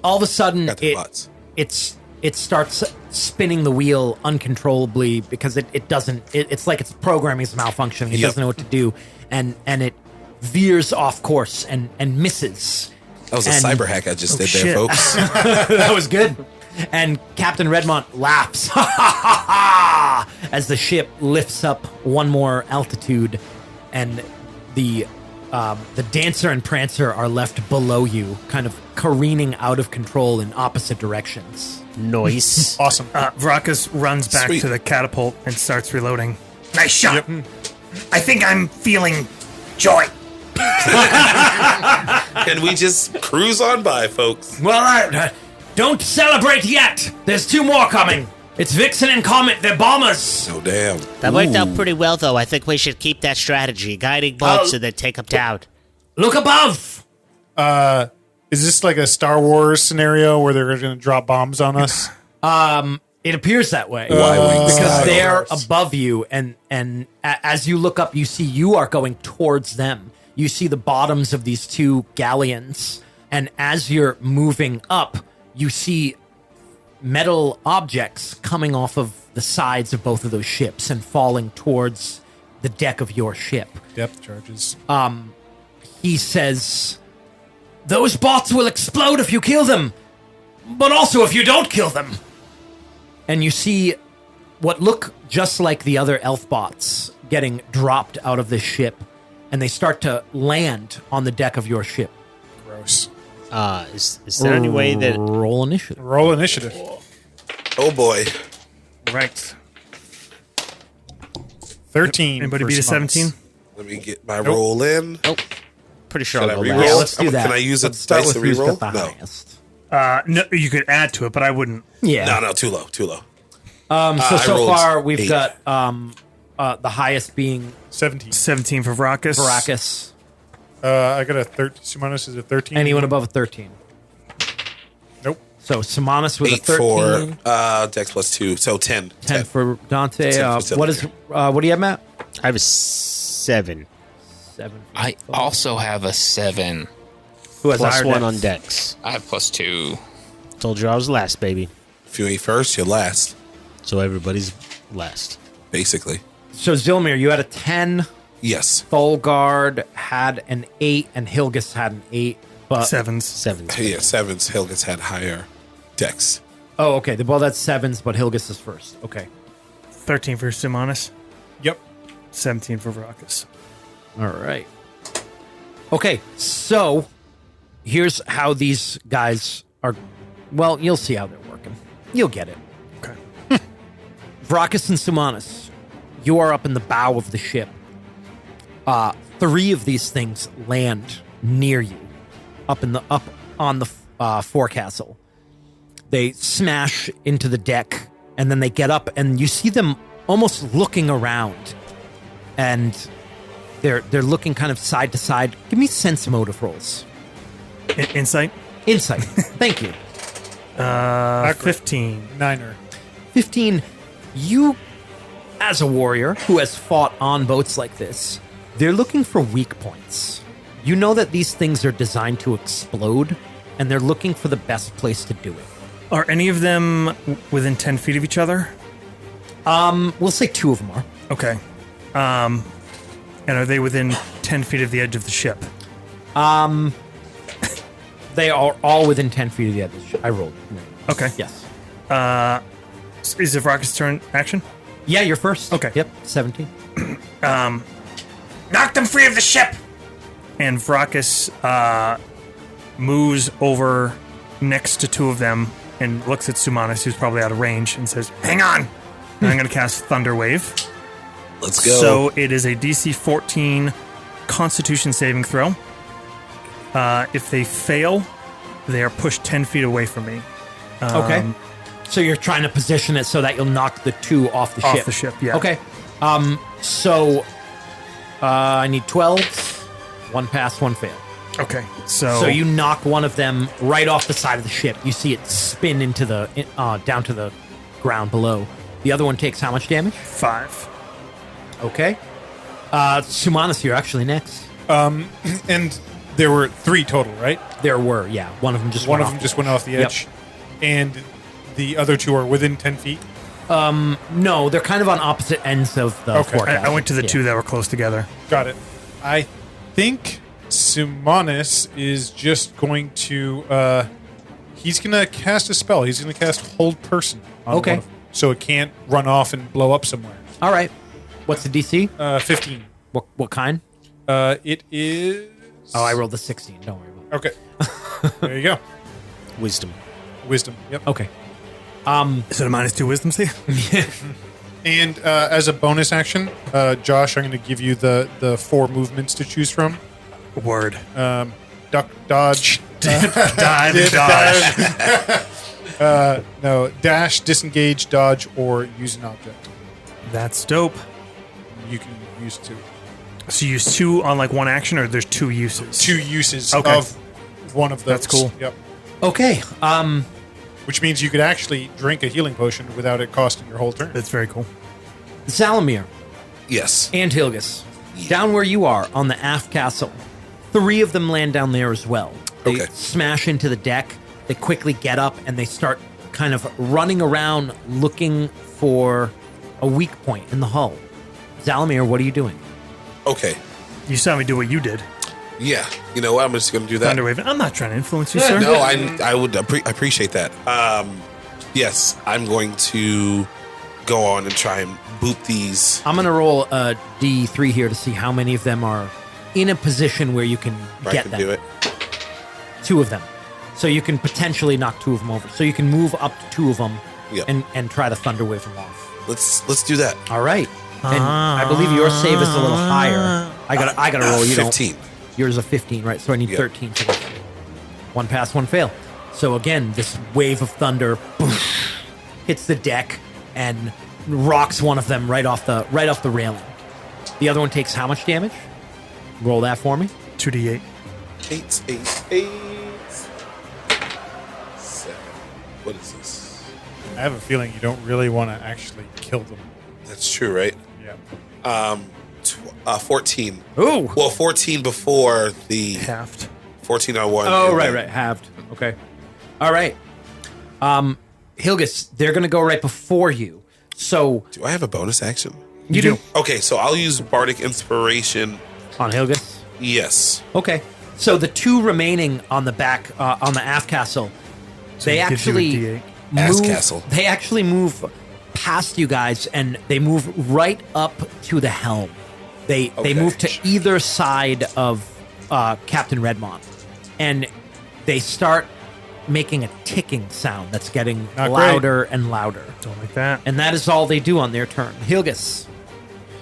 of a sudden, Got the bots. it starts spinning the wheel uncontrollably because it doesn't. It's like its programming is malfunctioning. It Yep. doesn't know what to do, and it veers off course and misses. That was a And- cyber hack I just did shit. there, folks. That was good. And Captain Redmont laughs as the ship lifts up one more altitude, and the Dancer and Prancer are left below you, kind of careening out of control in opposite directions. Noise. Awesome. Vracus runs back Sweet. to the catapult and starts reloading. Nice shot. I think I'm feeling joy. And we just cruise on by, folks. Well, don't celebrate yet. There's 2 more coming. It's Vixen and Comet. They're bombers. Oh, damn. That worked out pretty well, though. I think we should keep that strategy. Guiding bolts and then take them down. Look above. Is this like a Star Wars scenario where they're going to drop bombs on us? It appears that way. Y-wings. Because they're course. above you, and as you look up, you see you are going towards them. You see the bottoms of these 2 galleons, and as you're moving up, you see metal objects coming off of the sides of both of those ships and falling towards the deck of your ship. Depth charges. He says, "Those bots will explode if you kill them, but also if you don't kill them." And you see what look just like the other elf bots getting dropped out of this ship, and they start to land on the deck of your ship. Gross. Is there any way that Roll initiative. Roll initiative. Oh, boy. Right. 13. Anybody for beat a Simonis. 17? Let me get my roll in. pretty sure Should I'll I go reroll? last. Yeah, let's do that. Can I use a Let's start dice with to who's reroll? got the No. highest. No, you could add to it, but I wouldn't. Yeah. No, too low. So I rolled far we've 8. got the highest being 17. 17 for Vracus. Baracus. I got a 13. Sumanus is a 13. Anyone above a 13. Nope. So Simonis with 8 a 13. for Dex plus 2, so 10. 10 for Dante. 10 for What do you have, Matt? I have a 7 7. I also have a 7. Who has plus higher 1 dex? on Dex. I have plus 2. Told you I was last, baby. If you ain't first, you're last, So everybody's last. basically. So Zilmir, you had a 10. Yes. Tholgard had an 8, and Hilgis had an 8. But Sevens. 7. Yeah, 7s. Hilgis had higher Dex. oh, okay. Well, that's 7s, but Hilgis is first. Okay. 13 for Simonis. Yep. 17 for Vracus. All right. Okay, so here's how these guys are. Well, you'll see how they're working. You'll get it. Okay. Vracus and Sumanis, you are up in the bow of the ship. 3 of these things land near you, up on the forecastle. They smash into the deck, and then they get up, and you see them almost looking around, and they're looking kind of side to side. Give me sense motive rolls. Insight. Insight. Thank you. 15. Niner. 15. You, as a warrior who has fought on boats like this, they're looking for weak points. You know that these things are designed to explode, and they're looking for the best place to do it. Are any of them within 10 feet of each other? We'll say 2 of them are. Okay. And are they within 10 feet of the edge of the ship? They are all within 10 feet of the edge. I rolled. Okay. Yes. Is it Vracus' turn action? Yeah, you're first. Okay. Yep, 17. Knock them free of the ship! And Vracus moves over next to 2 of them and looks at Sumanis, who's probably out of range, and says, "Hang on!" And I'm going to cast Thunder Wave. Let's go. So it is a DC 14 Constitution saving throw. If they fail, they are pushed 10 feet away from me. Okay. So you're trying to position it so that you'll knock the 2 off the ship. Off the ship, yeah. Okay. So I need 12s. 1 pass, 1 fail. Okay. So So you knock one of them right off the side of the ship. You see it spin into the down to the ground below. The other one takes how much damage? 5. Okay. Sumanis, you're actually next. And there were 3 total, right? There were, yeah. One of them just One went of off them the just edge. went off the Yep. edge. And the other 2 are within 10 feet. No, they're kind of on opposite ends of the Okay. forecast. I went to the Yeah. 2 that were close together. Got it. I think Simonis is just going to He's going to cast a spell. He's going to cast Hold Person. On Okay. one of them, so it can't run off and blow up somewhere. All right. What's the DC? 15. What kind? It is... Oh, I rolled a 16. Don't worry about Okay. There you go. Wisdom. Wisdom. Yep. it. Okay. Is it a -2 wisdom save? And as a bonus action, Josh, I'm going to give you the 4 movements to choose from. Word. Duck, dodge. Dive and dodge. No, dash, disengage, dodge, or use an object. That's dope. You can use 2. So you use 2 on like one action, or there's 2 uses? 2 uses Okay. of one of those. That's cool. Yep. Okay. Which means you could actually drink a healing potion without it costing your whole turn. That's very cool. Zalamir Yes. and Hilgus, down where you are on the aft castle, 3 of them land down there as well. They Okay. smash into the deck. They quickly get up and they start kind of running around looking for a weak point in the hull. Zalamir, what are you doing? Okay. You saw me do what you did. Yeah. You know what? I'm just going to do that. Thunderwave. I'm not trying to influence you, sir. No, I would appreciate that. Yes, I'm going to go on and try and boot these. I'm going to roll a D3 here to see how many of them are in a position where you can If I get can them. do it. 2 of them. So you can potentially knock 2 of them over. So you can move up to 2 of them Yep. and try to Thunderwave them off. Let's do that. All right. And I believe your save is a little higher. I got to roll. You 15. don't. Yours is a 15, right? So I need Yep. 13 for this. 1 pass, 1 fail. So again, this wave of thunder boom, hits the deck and rocks one of them right off the railing. The other one takes how much damage? Roll that for me. 2d8. 8. 7. What is this? I have a feeling you don't really want to actually kill them. That's true, right? Yeah. 14. Ooh. Well, 14 before the Halved. 14 on 1. Oh, and right, then- right. Halved. Okay. All right. Hilgus, they're going to go right before you. So Do I have a bonus action? you do. Okay, so I'll use Bardic Inspiration. On Hilgus? Yes. Okay. So the 2 remaining on the back, on the aft castle, they it gives you a actually D8. Ass move. castle. They actually move past you guys, and they move right up to the helm. They Okay. move to either side of Captain Redmond, and they start making a ticking sound that's getting Not louder and louder. Don't like that. And that is all they do on their turn. Hilgus.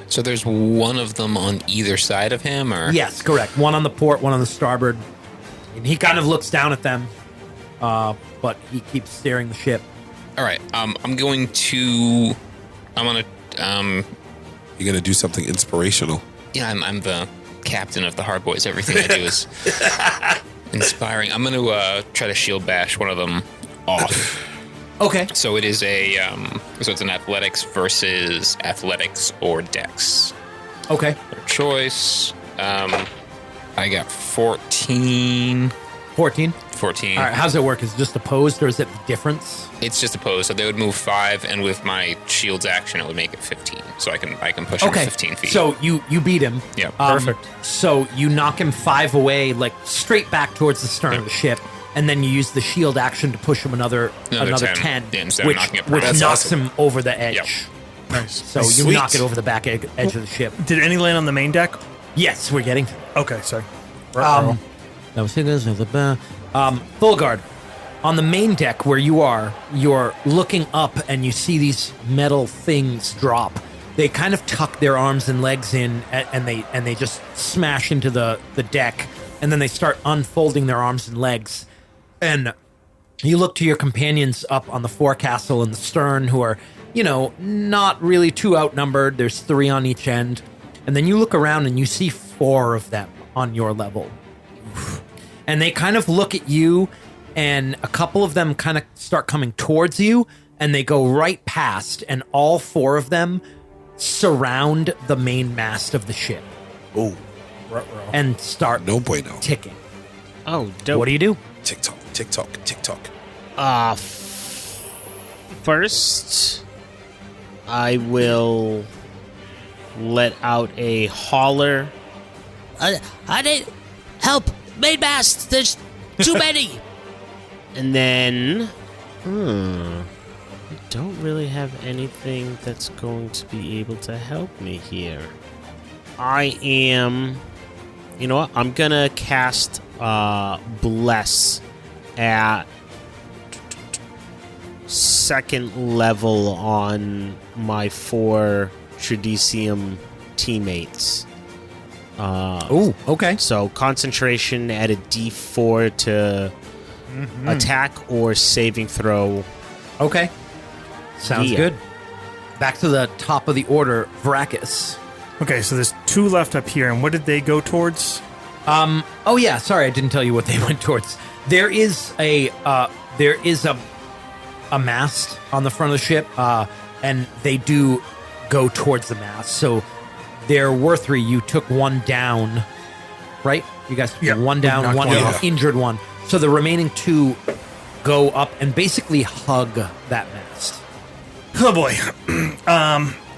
So there's one of them on either side of him, or Yes, correct. One on the port, one on the starboard. And he kind of looks down at them, but he keeps steering the ship. All right. I'm gonna. You're going to do something inspirational. Yeah, I'm the captain of the Hard Boyz. Everything I do is inspiring. I'm gonna try to shield bash one of them off. Okay. So it is so it's an athletics versus athletics or dex. Okay. Their choice. I got 14. 14. 14. All right. How's it work? Is it just opposed, or is it the difference? It's just opposed, so they would move 5, and with my shield's action, it would make it 15. So I can push him Okay. 15 feet. So you beat him. Yeah, perfect. So you knock him 5 away, like straight back towards the stern of the ship, and then you use the shield action to push him another 10, 10. Yeah, instead of which, knocking it which perfect. knocks That's awesome. him over the edge. Yep. Nice. So you Sweet. knock it over the back edge of the ship. Did any land on the main deck? Yes, we're getting. Okay, sorry. That was Fulgard. On the main deck where you are, you're looking up and you see these metal things drop. They kind of tuck their arms and legs in, and they just smash into the deck, and then they start unfolding their arms and legs. And you look to your companions up on the forecastle and the stern, who are, not really too outnumbered. There's 3 on each end. And then you look around and you see 4 of them on your level. And they kind of look at you, and a couple of them kind of start coming towards you, and they go right past, and all 4 of them surround the main mast of the ship Oh, and start no bueno. ticking. Oh, dope. What do you do? TikTok, TikTok, TikTok. First, I will let out a holler. I need help. Main mast. There's too many. And then, I don't really have anything that's going to be able to help me here. I am, you know what? I'm gonna cast Bless at second level on my 4 Tradicium teammates. Oh, okay. So concentration at a D4 to attack or saving throw. Okay. Sounds Yeah. good. Back to the top of the order, Vracus. Okay, so there's 2 left up here, and what did they go towards? Oh yeah, sorry, I didn't tell you what they went towards. There is a mast on the front of the ship, and they do go towards the mast. So there were 3. You took 1 down, right? You guys took Yep. 1 down, Knocked 1 one down, off. injured 1. So the remaining 2 go up and basically hug that mast. Oh boy.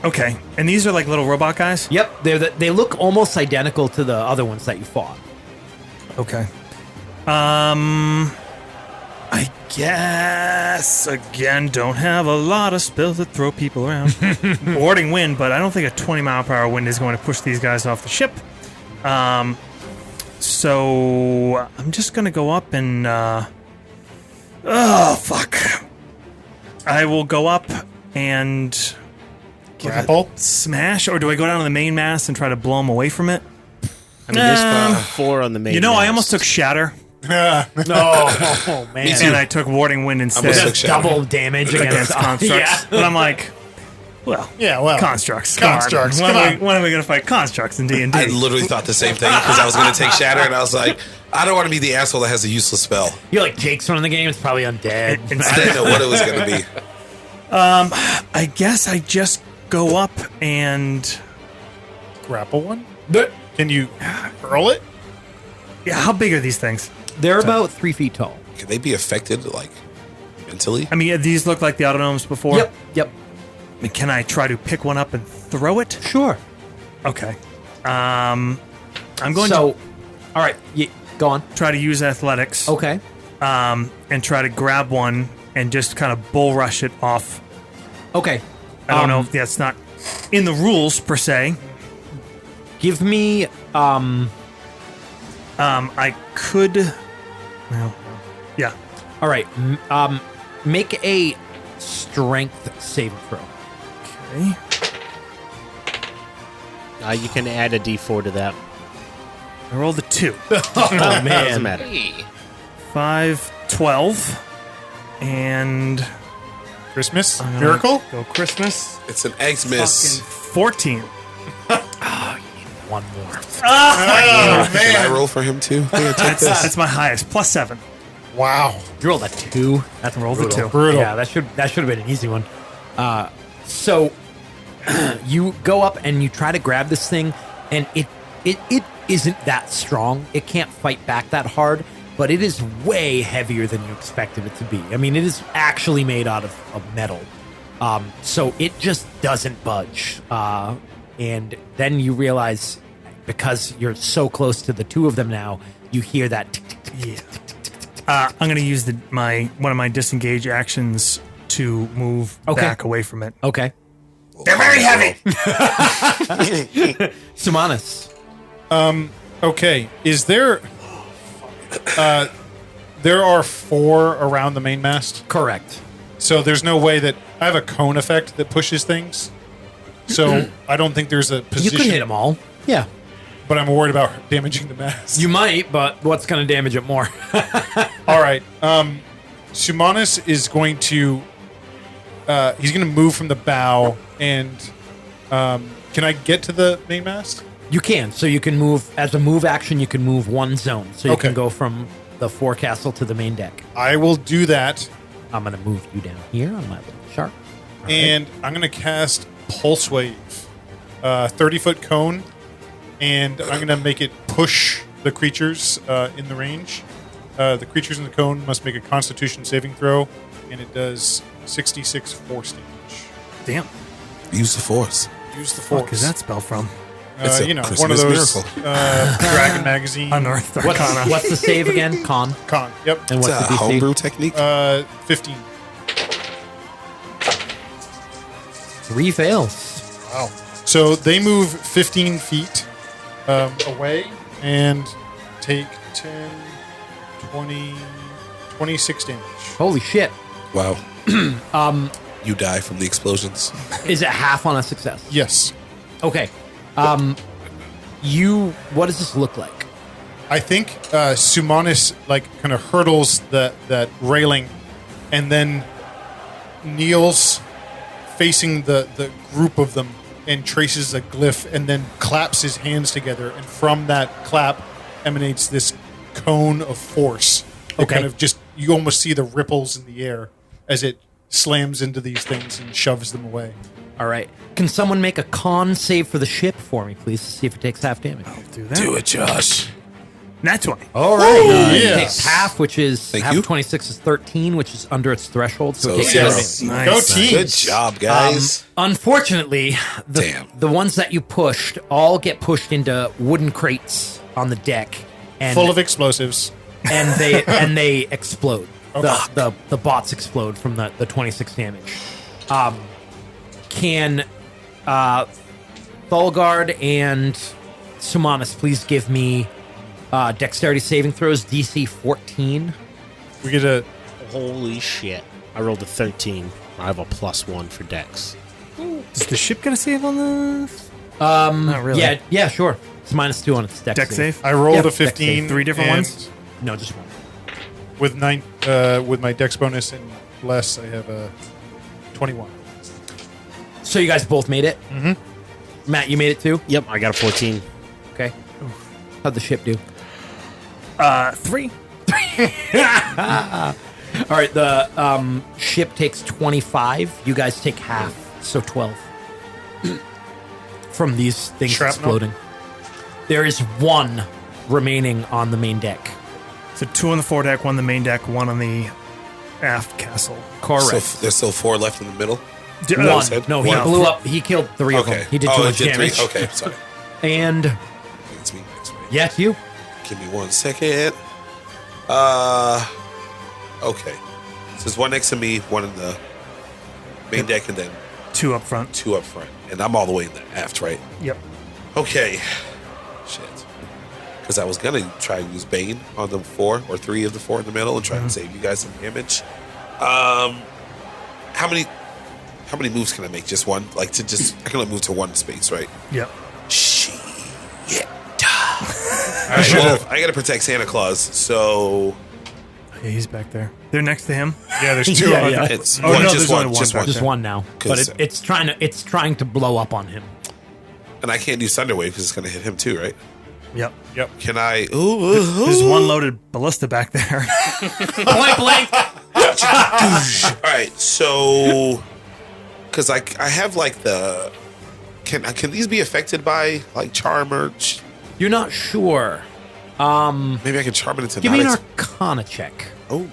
Okay, and these are like little robot guys? Yep, they look almost identical to the other ones that you fought. Okay. I guess, again, don't have a lot of spells that throw people around. Warding wind, but I don't think a 20-mile-per-hour wind is going to push these guys off the ship. So I'm just going to go up and... oh, fuck. I will go up and... Grapple? Smash? Or do I go down to the main mast and try to blow them away from it? I mean, there's 4 on the main. You know, I mast. almost took Shatter. Oh man, And I took Warding Wind instead. almost that's took Shatter. double damage Against constructs. Yeah. But I'm like, well, Yeah, well. constructs. Constructs, Come on. come on. When are we going to fight constructs in D&D? I literally thought the same thing because I was going to take Shatter, and I was like, I don't want to be the asshole that has a useless spell. You're like Jake's running the game. It's probably undead. I didn't know what it was going to be. I guess I just go up and... Grapple one? Can you hurl it? Yeah, how big are these things? They're about 3 feet tall. Can they be affected, like, mentally? I mean, these look like the autonomes before. Yep. I mean, can I try to pick one up and throw it? Sure. Okay. I'm going So, all right, go on. to try to use athletics. Okay. And try to grab one and just kind of bull rush it off. Okay. I don't know if that's not in the rules per se. Give me. I could. Well, yeah. All right. Make a strength saving throw. Okay. You can add a D4 to that. I rolled a 2. Oh Doesn't man. matter. 5, 12, and Christmas? I'm gonna Miracle? Go Christmas. It's an eggs miss. Fucking 14. One more. Can I roll for him too? Here, take this. That's my highest. Plus 7. Wow. You rolled a 2. That's Rolled a 2. Brutal. Yeah, that should have been an easy one. So you go up and you try to grab this thing, and it isn't that strong. It can't fight back that hard, but it is way heavier than you expected it to be. I mean, it is actually made out of metal. So it just doesn't budge. And then you realize, because you're so close to the 2 of them now, you hear that tick, tick, tick, tick, tick, tick, tick, tick. I'm going to use one of my disengage actions to move back away from it. Okay. They're very heavy. Sumanis. Okay. Is there... there are 4 around the main mast? Correct. So there's no way that... I have a cone effect that pushes things. So I don't think there's a You position... could hit them all. Yeah. But I'm worried about damaging the mast. You might, but what's going to damage it more? All right. Sumanis is going to... he's going to move from the bow and... can I get to the main mast? You can. So you can move, as a move action, you can move one zone. So you Okay. can go from the forecastle to the main deck. I will do that. I'm going to move you down here on my little shark. And I'm going to cast Pulse Wave. 30-foot cone. And I'm going to make it push the creatures in the range. The creatures in the cone must make a Constitution saving throw. And it does 66 force damage. Damn. Use the force. Use the Fuck force. is that spell from? It's a one of Christmas those miracle. Dragon magazine. Unearthed Arcana. What's the save again? Con. Con. Yep. And what's It's a the DC? homebrew technique. 15. 3 fails. Wow. So they move 15 feet away and take 10, 20, 26 damage. Holy shit. Wow. You die from the explosions. Is it half on a success? Yes. Okay. What does this look like? I think Sumanis kind of hurdles that railing and then kneels facing the group of them and traces a glyph and then claps his hands together, and from that clap emanates this cone of force. It Okay. kind of you almost see the ripples in the air as it slams into these things and shoves them away. All right. Can someone make a con save for the ship for me, please, to see if it takes half damage? Do that. Do it, Josh. Nat 20. All right. It yes. takes half, which is Thank half you. of 26 is 13, which is under its threshold. So, So it takes zero. half damage. Nice. Go team. Good job, guys. Unfortunately, Damn. the ones that you pushed all get pushed into wooden crates on the deck, and Full of explosives. and they explode. The bots explode from the 26 damage. Can Thulgard and Sumanis please give me dexterity saving throws, DC 14? We get a Holy shit. I rolled a 13. I have a +1 for dex. Does the ship get a save on this? Not really. Yeah, sure. It's -2 on its dex Dex save? I rolled Yep, a dex save. 15. 3 different and ones? No, just one. With with my dex bonus and less, I have a 21. So you guys both made it? Mm-hmm. Matt, you made it too? Yep, I got a 14. Okay. How'd the ship do? 3. All right, the ship takes 25. You guys take half, so 12. From these things Shrapnel? exploding. There is 1 remaining on the main deck. So 2 on the foredeck, 1 on the main deck, 1 on the aft castle. Correct. So there's still 4 left in the middle. One. said? No, he One. blew up. He killed 3 of Okay. them. He did too it much did 3. damage. Okay, sorry. And It's me next week. yeah, it's you. Give me 1 second. Okay. So there's 1 next to me, 1 in the main deck, and then 2 up front. 2 up front. And I'm all the way in the aft, right? Yep. Okay. Shit. Because I was going to try and use Bane on the 4 or 3 of the 4 in the middle and try and save you guys some damage. How many moves can I make? Just 1? I can only move to 1 space, right? Yep. Shit. All right, well, I got to protect Santa Claus, so Yeah, he's back there. They're next to him. Yeah, there's 2 Yeah, on yeah. that. it's Oh, one, no, just there's one, only one just back one. Just 1 now. But 'Cause- it's trying to blow up on him. And I can't do Thunderwave because it's going to hit him too, right? Yep. Yep. Can I? There's 1 loaded ballista back there. Blank, blank. All right, so because I have the can these be affected by charm or You're not sure. maybe I can charm it into Give me an not Arcana check. oh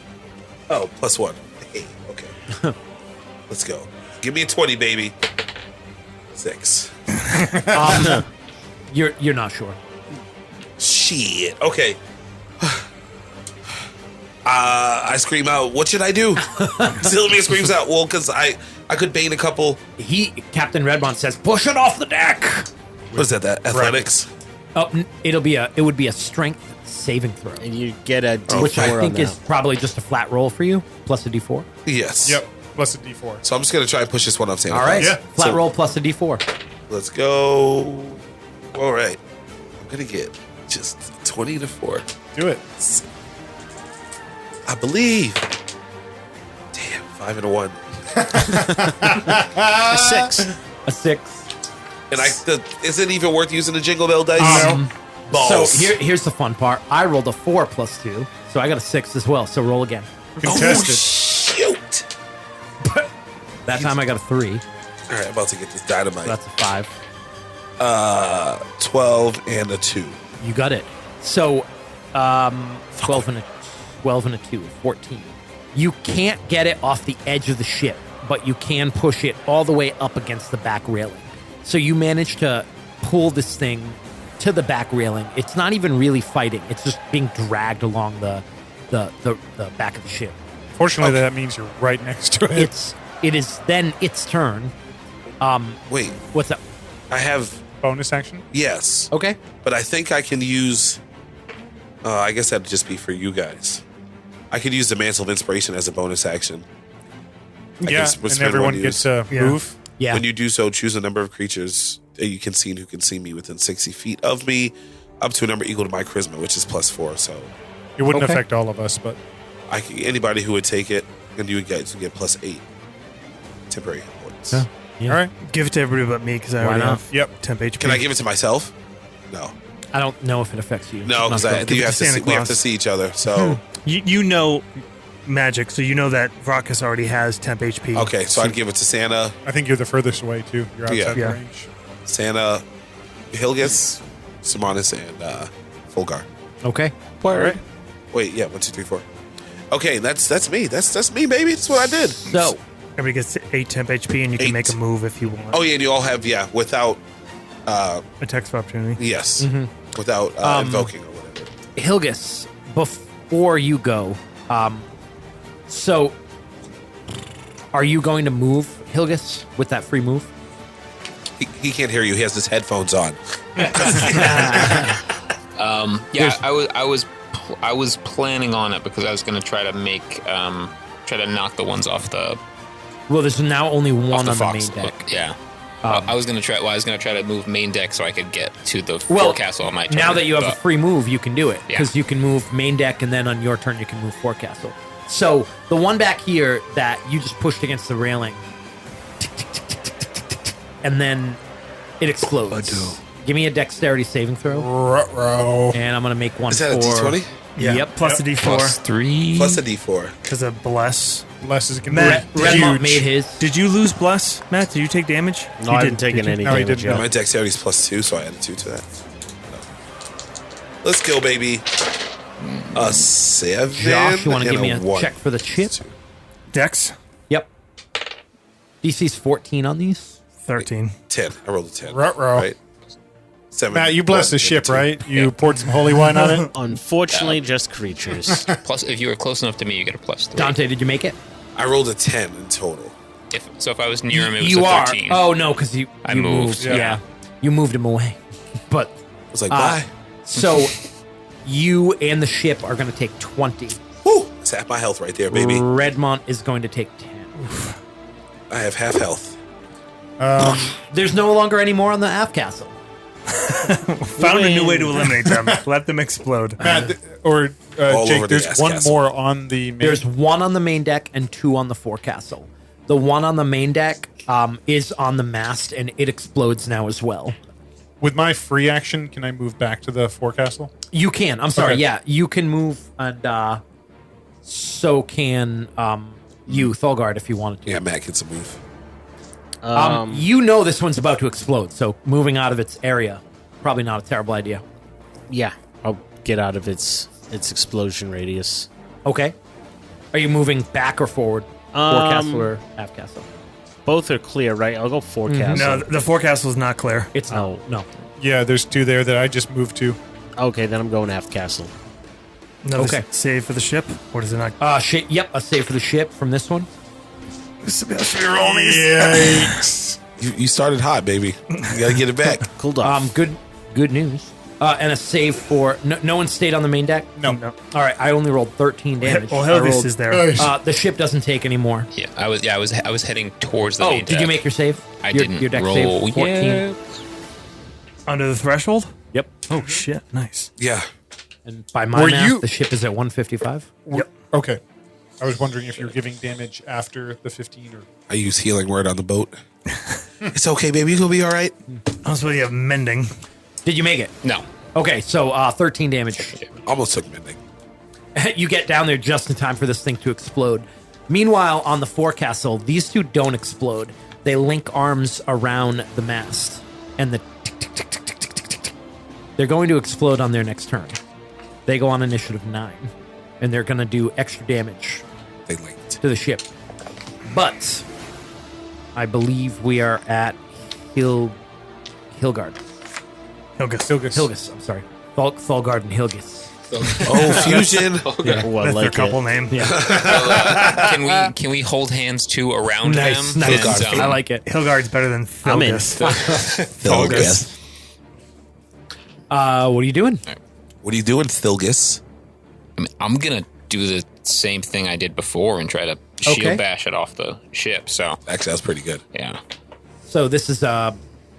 +1. Hey, okay, let's go. Give me a 20, baby. 6. You're not sure. Shit. Okay. I scream out. What should I do? Sylvia screams out. Well, because I could bane a couple. Captain Redmond says, "Push it off the deck." What is that? That athletics. Oh, it would be a strength saving throw, And you get a D4 which I think on is that. probably just a flat roll for you, plus a D4. Yes. Yep. Plus a D4. So I'm just gonna try and push this one up. Santa All right, Claus. Yeah. flat So- roll plus a D4. Let's go. All right. I'm gonna get just 20 to 4. Do it. I believe. Damn, 5 and a 1. A 6. A 6. And is it even worth using the Jingle Bell dice? Balls. So here's the fun part. I rolled a 4 plus 2, so I got a 6 as well. So roll again. Contested. Shoot. That time I got a 3. All right, I'm about to get this dynamite. So that's a 5. 12 and a 2. You got it. So 12 and a 2, 14. You can't get it off the edge of the ship, but you can push it all the way up against the back railing. So you manage to pull this thing to the back railing. It's not even really fighting. It's just being dragged along the back of the ship. Fortunately, that means you're right next to it. It is then its turn. Wait, What's up? I have Bonus action. yes, Okay. but I think I can use. I guess that'd just be for you guys. I could use the Mantle of Inspiration as a bonus action. I Yeah, can and spend everyone one gets use. a move. Yeah. When you do so, choose a number of creatures that you can see and who can see me within 60 feet of me, up to a number equal to my charisma, which is +4. So It wouldn't Okay. affect all of us, but anybody who would take it, and you guys would get +8 temporary hit points. Yeah. all right. Give it to everybody but me because I already not? have Yep. temp HP. Can I give it to myself? No, I don't know if it affects you. no, because Not I sure. think you it have to to. Santa We have Claus. to see each other. So You know magic, so you know that Vrakas already has temp HP. okay, so I'd give it to Santa, I think you're the furthest away too. You're outside Yeah. the range. Santa, Hilgis, Simonis, and Fulgar. Okay. All right. Wait, yeah, 1, 2, 3, 4. Okay, that's me. That's me, baby. That's what I did. So Everybody gets 8 temp HP, and you can 8. make a move if you want. Oh yeah, and you all have without Attacks of opportunity. yes, without invoking or whatever. Hilgis, before you go, so are you going to move, Hilgis, with that free move? He can't hear you. He has his headphones on. I was planning on it because I was going to try to try to knock the ones off the Well, there's now only one on the fox. main deck. Yeah. I was going to try. Well, I was going to try to move main deck so I could get to the Well, forecastle on my turn. now that you have a but- free move, you can do it Yeah. because you can move main deck, and then on your turn you can move forecastle. So the one back here that you just pushed against the railing, and then it explodes. Give me a dexterity saving throw, Ruh-roh. and I'm gonna make one Is that a for D20? Yeah. Yep. Plus a D4. +3. Plus a D4. Because of Bless. Less is going Matt, to be Redmont huge. made his. Did you lose Bless, Matt? Did you take damage? No, you I haven't taken did you? any No, he damage didn't. yet. My dexterity's +2, so I added 2 to that. Let's go, baby. A 7. Josh, you want to and give me a 1. check for the chip? Dex? Yep. DC's 14 on these. 13. 10. I rolled a 10. Ruh-roh. Right. 7. Matt, you blessed the 1, ship, 2. right? You poured some holy wine on it. Unfortunately, just creatures. Plus, if you were close enough to me, you get a +3. Dante, did you make it? I rolled a 10 in total. If I was near him, it was You a are. 13. Oh no, because you I you moved, Yeah. yeah. You moved him away. But I was like, bye. so you and the ship are going to take 20. Woo! That's half my health right there, baby. Redmont is going to take 10. I have half health. There's no longer any more on the aft castle. Found a new way to eliminate them. Let them explode. Matt, or All Jake, over the there's ass one castle. more on the main. There's one on the main deck and 2 on the forecastle. The one on the main deck is on the mast, and it explodes now as well. With my free action, can I move back to the forecastle? You can. I'm sorry. Okay. Yeah, you can move, and so can you, Thulgard, if you wanted to. Yeah, Matt gets a move. You know this one's about to explode, so moving out of its area, probably not a terrible idea. Yeah, I'll get out of its explosion radius. Okay. Are you moving back or forward? Forecastle or half castle? Both are clear, right? I'll go forecast. No, the forecastle is not clear. It's Oh. no. Yeah, there's 2 there that I just moved to. Okay, then I'm going half castle. Another Okay. save for the ship? Or does it not? Yep, a save for the ship from this one. Yikes. You started hot, baby. You got to get it back. Cooled off. Good news. And a save for no one stayed on the main deck. No. No. All right, I only rolled 13 damage. Well, I Helvis rolled- is there. The ship doesn't take any more. Yeah, I was heading towards the Oh, main did you deck. make your save? I your, didn't Your deck roll save 14. yet. Under the threshold? Yep. Oh, shit. Nice. Yeah. And by my Were math, you- the ship is at 155. Yep. Okay. I was wondering if you're giving damage after the 15 or. I use healing word on the boat. It's okay, baby. You're going to be all right. Also, you have mending. Did you make it? No. Okay, so 13 damage. Almost took mending. You get down there just in time for this thing to explode. Meanwhile, on the forecastle, these 2 don't explode. They link arms around the mast, and the tick, tick, tick, tick, tick, tick, tick, tick. They're going to explode on their next turn. They go on initiative 9, and they're going to do extra damage They linked. to the ship. But I believe we are at Hilgard. Hilgis. I'm sorry. Thulgard and Hilgis. Oh, fusion. Oh, I That's their like couple it. name. Can we hold hands too around Nice. them? Hilgard. I like it. Hilgard's better than I'm in. Thilgus. What are you doing? What are you doing, Thilgus? I'm gonna do the same thing I did before and try to shield bash it off the ship. So Actually, that's pretty good. yeah, So this is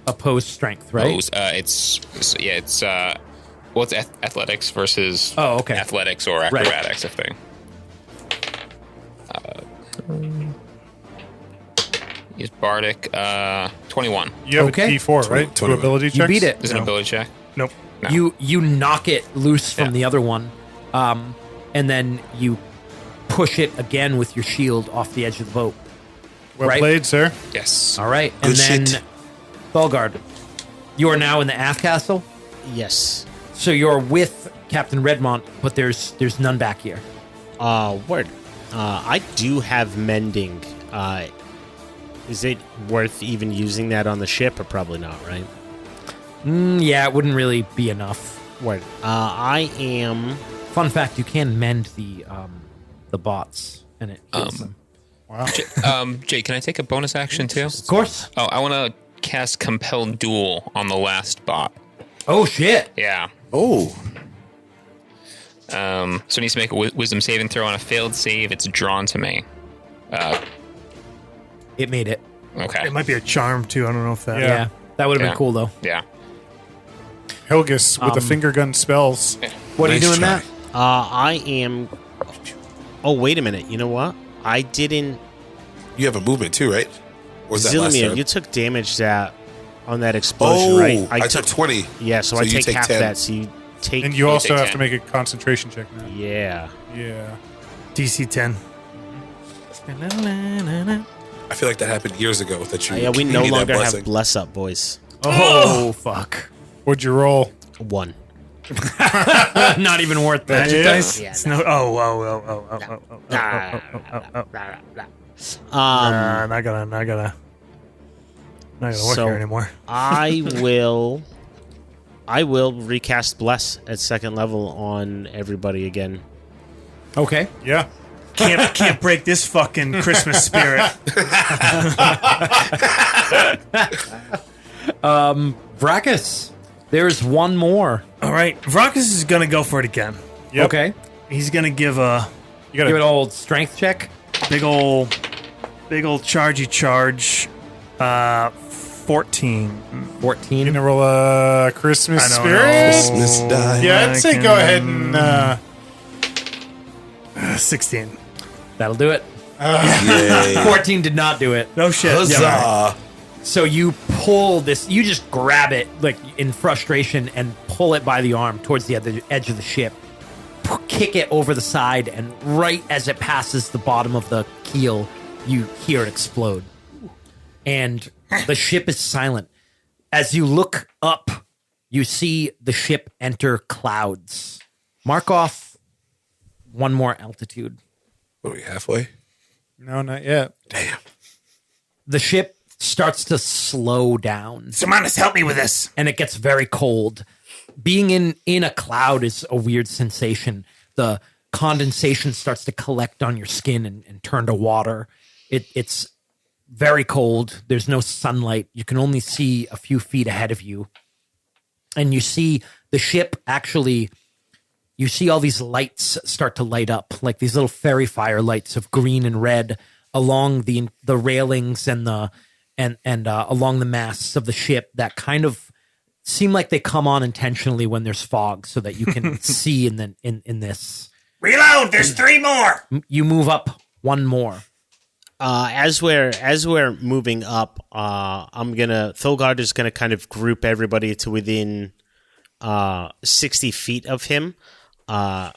opposed strength, right? it's athletics versus athletics or Right. acrobatics, I think. Use bardic 21. You have Okay. a D4, right? Two ability checks. You beat it. Is it an ability check? Nope. No. You knock it loose from Yeah. the other one, and then you push it again with your shield off the edge of the boat. Well Right. played, sir. Yes. All right, Good and then shit. Thulgard, you are now in the aft castle. Yes. So you're with Captain Redmont, but there's none back here. Word. I do have mending. Is it worth even using that on the ship, or probably not, right? Yeah, it wouldn't really be enough. Word. I am. Fun fact: you can mend the bots, and it heals them. Jay, can I take a bonus action too? Of course. Oh, I want to cast Compel Duel on the last bot. Oh shit! Yeah. Oh, So it needs to make a wisdom saving throw. On a failed save, it's drawn to me. It made it. Okay. It might be a charm, too. I don't know if that... Yeah, that would have Yeah. been cool though. Yeah. Hilgis with the finger gun spells. What are you Nice doing, try. Matt? I am. Oh, wait a minute. You know what? I didn't. you have a movement too, right? Or was that last Zilimir, time? you took damage on that explosion, Oh, right? I took 20. Yeah, so So I you take take half 10. that. So you take. And you also take have 10. to make a concentration check now. Yeah. Yeah. DC 10. I feel like that happened years ago that you. Yeah, we gave no me that longer blessing. have bless up, boys. Oh fuck! What'd you roll? 1. Not even worth that. Magic dice? Yeah, It's no... Not gonna work So- here anymore. I will recast bless at second level on everybody again. Okay. Yeah. Can't break this fucking Christmas spirit. Vracus, there's one more. All right, Vracus is gonna go for it again. Yep. Okay. He's gonna give a You gotta Give it an old strength check. big old chargy charge. 14. 14. gonna roll a Christmas I don't spirit. know. Christmas die. Yeah, I'd say go ahead and 16. That'll do it. Yay. 14 did not do it. No shit. Huzzah. So you pull this, you just grab it like in frustration and pull it by the arm towards the other edge of the ship. Kick it over the side, and right as it passes the bottom of the keel, you hear it explode. And the ship is silent. As you look up, you see the ship enter clouds. Mark off one more altitude. What are we halfway? no, not yet. Damn. The ship starts to slow down. Simonis, help me with this. And it gets very cold. Being in a cloud is a weird sensation. The condensation starts to collect on your skin and turn to water. It's very cold. There's no sunlight. You can only see a few feet ahead of you. And you see the ship actually, you see all these lights start to light up, like these little fairy fire lights of green and red along the railings and along the masts of the ship that kind of seem like they come on intentionally when there's fog so that you can see in this. Reload. There's 3 more. You move up one more. As we're moving up, Thulgard is gonna kind of group everybody to within 60 feet of him, and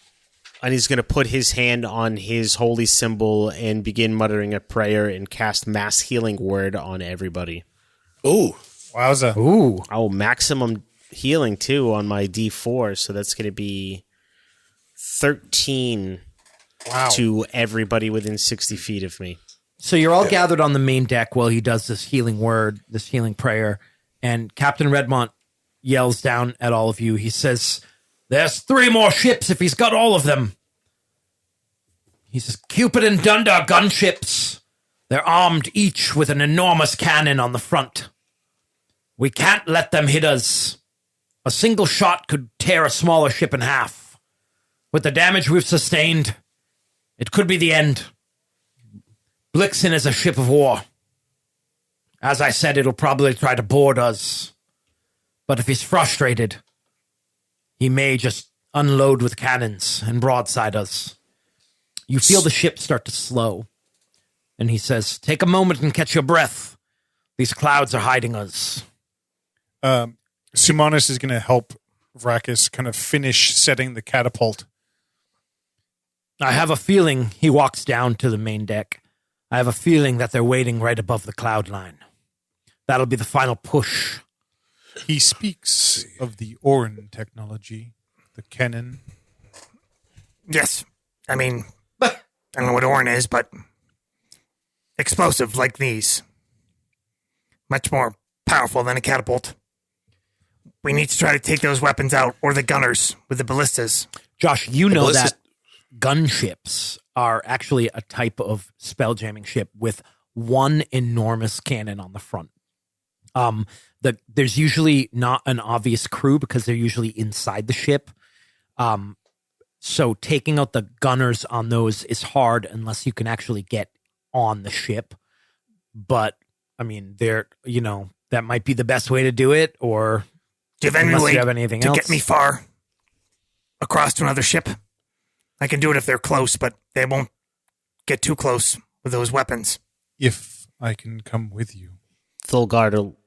he's gonna put his hand on his holy symbol and begin muttering a prayer and cast mass healing word on everybody. Ooh. Wowza. Ooh. Oh, maximum healing too on my D4, so that's gonna be 13 to everybody within 60 feet of me. So you're all gathered on the main deck while he does this healing word, this healing prayer, and Captain Redmont, yells down at all of you. He says, "There's 3 more ships if he's got all of them." He says, "Cupid and Dunda gunships. They're armed each with an enormous cannon on the front. We can't let them hit us. A single shot could tear a smaller ship in half. With the damage we've sustained, it could be the end. Blixen is a ship of war. As I said, it'll probably try to board us. But if he's frustrated, he may just unload with cannons and broadside us." You feel the ship start to slow. And he says, "Take a moment and catch your breath. These clouds are hiding us." Sumanis is going to help Vracus kind of finish setting the catapult. I have a feeling, he walks down to the main deck. I have a feeling that they're waiting right above the cloud line. That'll be the final push. He speaks of the Orin technology, the cannon. Yes. I mean, I don't know what Orin is, but explosive like these. Much more powerful than a catapult. We need to try to take those weapons out, or the gunners with the ballistas. Josh, you know ballistas- that gunships are actually a type of spelljamming ship with one enormous cannon on the front. There's usually not an obvious crew because they're usually inside the ship. So taking out the gunners on those is hard unless you can actually get on the ship. But I mean, that might be the best way to do it. Or Do you have any unless way you have anything to else. get me far across to another ship? I can do it if they're close, but they won't get too close with those weapons. If I can come with you. Thulgard will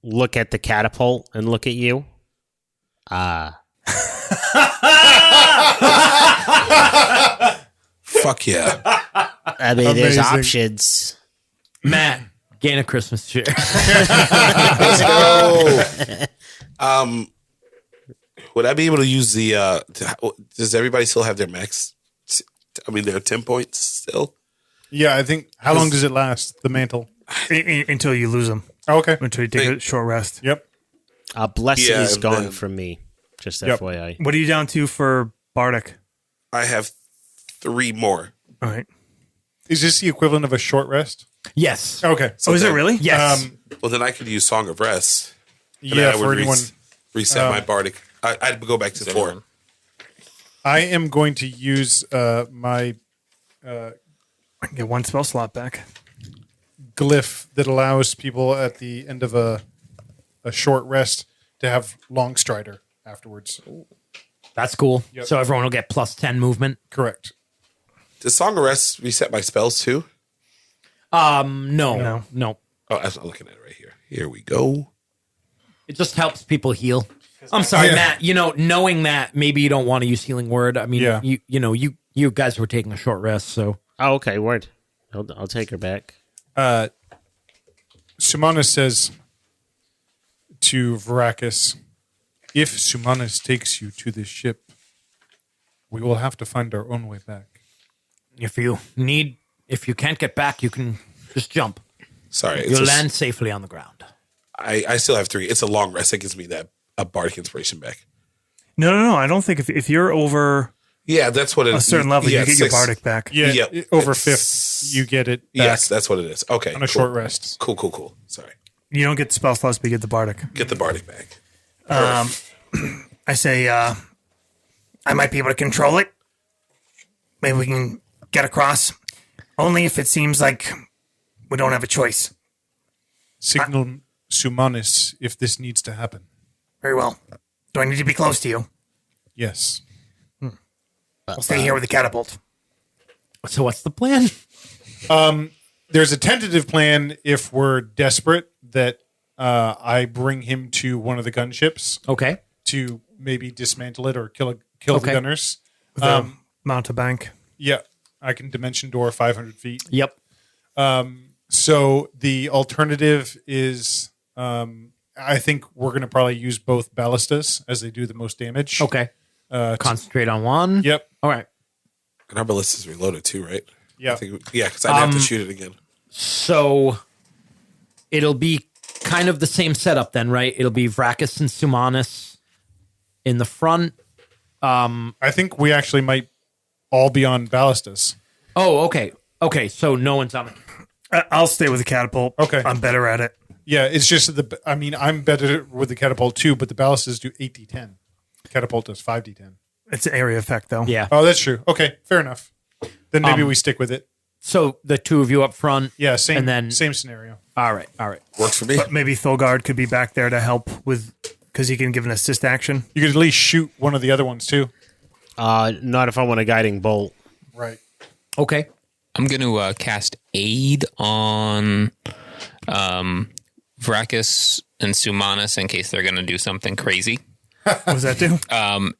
look at the catapult and look at you. Fuck yeah. I mean, there's Amazing. options. Matt, gain a Christmas cheer. Let's go. Would I be able to use the? Does everybody still have their max? I mean, their 10 points still. Yeah, I think. How long does it last, the mantle? Until you lose them. Oh, okay. Until you take a short rest. Yep. Bless Yeah, is gone then- from me. Just Yep. FYI. What are you down to for Bardic? I have 3 more. All right. Is this the equivalent of a short rest? Yes. Okay. So Is it then- really? Yes. Well, then I could use Song of Rest. And Yeah, then I for would anyone. reset my bardic. I'd go back to 4. I am going to use my I can get 1 spell slot back. glyph that allows people at the end of a short rest to have long strider afterwards. That's cool. Yep. So everyone will get plus 10 movement. Correct. Does Song of Rest reset my spells too? No. Oh, I'm looking at it right here. Here we go. It just helps people heal. I'm sorry, Matt. Knowing that maybe you don't want to use healing word. I mean, Yeah. you guys were taking a short rest, so Oh, okay, word. I'll take her back. Sumanis says to Vracus, if Sumanis takes you to this ship, we will have to find our own way back. if you can't get back, you can just jump. Sorry. You'll land safely on the ground. I still have 3. It's a long rest. That gives me a bardic inspiration back. No. I don't think if you're over Yeah, that's what it a is. certain level, Yeah, you get your 6. Bardic back. Yeah, Yep. over It's- 5th, you get it back Yes, that's what it is. Okay. on a short rest. Cool. Sorry. You don't get the spell slots, but you get the Bardic. Get the bardic back. I say I might be able to control it. Maybe we can get across. Only if it seems like we don't have a choice. Signal Sumanis if this needs to happen. Very well. Do I need to be close to you? Yes. I'll stay here with the catapult. So what's the plan? There's a tentative plan if we're desperate that I bring him to one of the gunships Okay. to maybe dismantle it or kill the Okay. gunners. Mountebank. Yeah, I can dimension door 500 feet. Yep. So the alternative is, I think we're going to probably use both ballistas as they do the most damage. Okay. Concentrate on one. Yep. All right. And our ballista is reloaded too, right? Yeah. Because I'd have to shoot it again. So it'll be kind of the same setup then, right? It'll be Vracus and Sumanis in the front. I think we actually might all be on ballistas. Oh, okay. Okay, so no one's on it. I'll stay with the catapult. Okay. I'm better at it. Yeah, it's just I'm better with the catapult too, but the ballistas do 8d10. Catapult does 5d10. It's an area effect, though. Yeah. Oh, that's true. Okay, fair enough. Then maybe we stick with it. So the two of you up front. Yeah, same. And then same scenario. All right. Works for me. But maybe Thulgard could be back there to help with, because he can give an assist action. You could at least shoot one of the other ones too. Not if I want a guiding bolt. Right. Okay. I'm going to cast Aid on Vracus and Sumanis in case they're going to do something crazy. What does that do?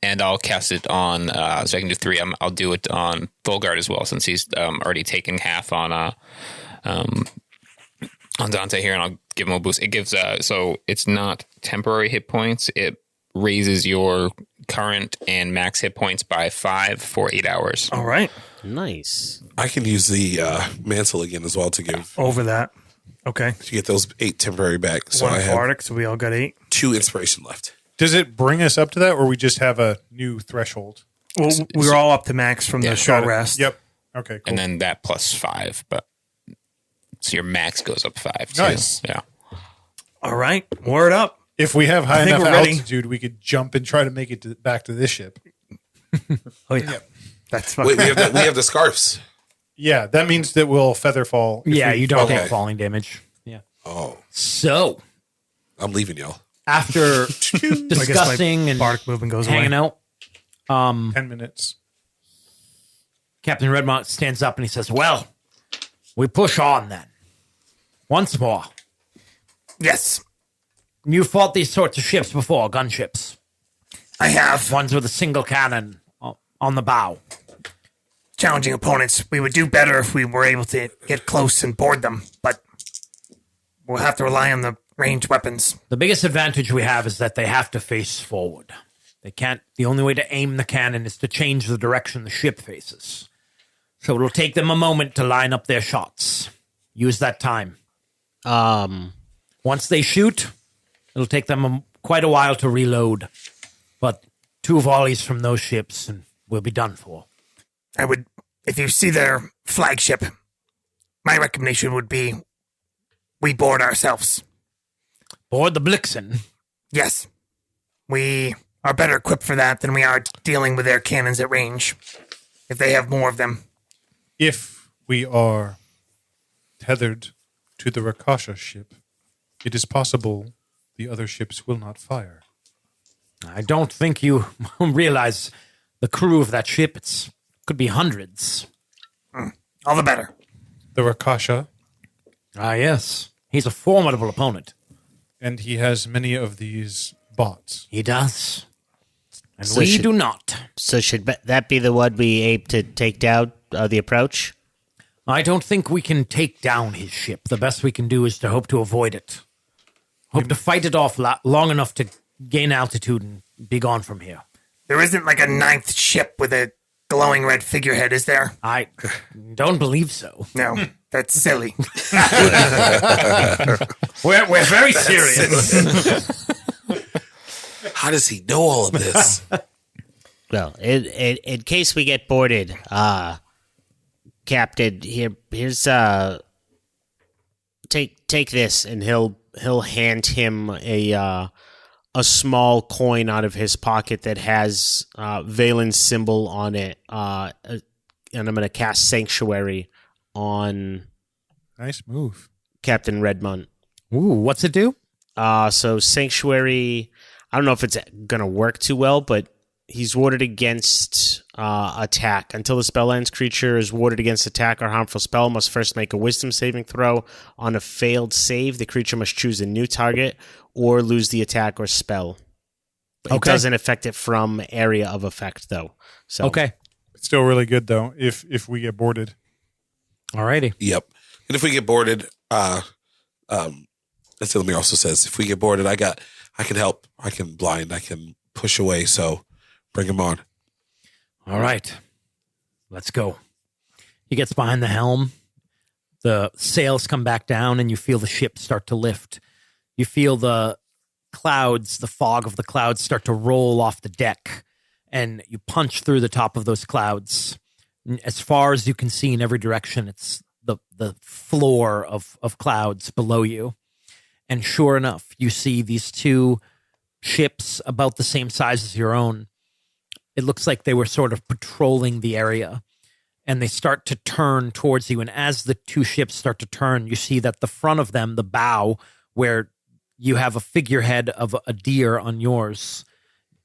And I'll cast it on, so I can do 3. I'll do it on Thulgard as well, since he's already taken half on Dante here, and I'll give him a boost. It gives, so it's not temporary hit points. It raises your current and max hit points by 5 for 8 hours. All right. Nice. I can use the mantle again as well to give Over that. Okay. to get those 8 temporary back. So One I have Bardic, so we all got 8. 2 inspiration left. Does it bring us up to that, or we just have a new threshold? Well, we were all up to max from the short Got it. rest. Yep. Okay. Cool. And then that plus 5, but so your max goes up 5 too. Nice. Yeah. All right. Word up. If we have high I think enough we're ready. altitude, we could jump and try to make it back to this ship. Oh, yeah. That's Wait, fine. we have the scarves. Yeah, that means that we'll feather fall. if Yeah, we you don't fall. take Okay. falling damage. Yeah. Oh, So I'm leaving y'all. after I guess my discussing and Bardic movement goes hanging away. out, 10 minutes. Captain Redmont stands up and he says, "Well, we push on then. Once more. Yes, You fought these sorts of ships before, gunships. I have. Ones with a single cannon on the bow. Challenging opponents. We would do better if we were able to get close and board them, but we'll have to rely on the ranged weapons. The biggest advantage we have is that they have to face forward. They can't. The only way to aim the cannon is to change the direction the ship faces. So it'll take them a moment to line up their shots. Use that time. Once they shoot, it'll take them quite a while to reload. But 2 volleys from those ships and we'll be done for. I would, if you see their flagship, my recommendation would be we board ourselves. Board the Blixen. Yes, we are better equipped for that than we are dealing with their cannons at range, if they have more of them. If we are tethered to the Rakasha ship, it is possible the other ships will not fire. I don't think you realize the crew of that ship. Could be hundreds. All the better. The Rakasha, Ah, yes. He's a formidable opponent. and he has many of these bots. He does. And So we should- do not. So should that be the one we aim to take down the approach? I don't think we can take down his ship. The best we can do is to hope to avoid it. Hope to fight it off long enough to gain altitude and be gone from here. There isn't like a 9th ship with a glowing red figurehead, is there? I don't believe so. No, that's silly. We're very serious. How does he know all of this? Well, in case we get boarded, Captain, here's take this, and he'll hand him a small coin out of his pocket that has Valen's symbol on it, and I'm going to cast Sanctuary on Nice move. Captain Redmond. Ooh, what's it do? So Sanctuary, I don't know if it's going to work too well, but he's warded against attack. Until the spell ends, creature is warded against attack or harmful spell must first make a wisdom saving throw. On a failed save, the creature must choose a new target or lose the attack or spell. It Okay. doesn't affect it from area of effect, though. So Okay. It's still really good though. If we get boarded, Alrighty. Yep. And if we get boarded, as Ilmir also says, if we get boarded, I can help. I can blind. I can push away. So bring him on. All right. Let's go. He gets behind the helm. The sails come back down and you feel the ship start to lift. You feel the clouds, the fog of the clouds start to roll off the deck, and you punch through the top of those clouds. As far as you can see in every direction, it's the floor of clouds below you. And sure enough, you see these two ships about the same size as your own. It looks like they were sort of patrolling the area, and they start to turn towards you. And as the two ships start to turn, you see that the front of them, the bow, where you have a figurehead of a deer on yours,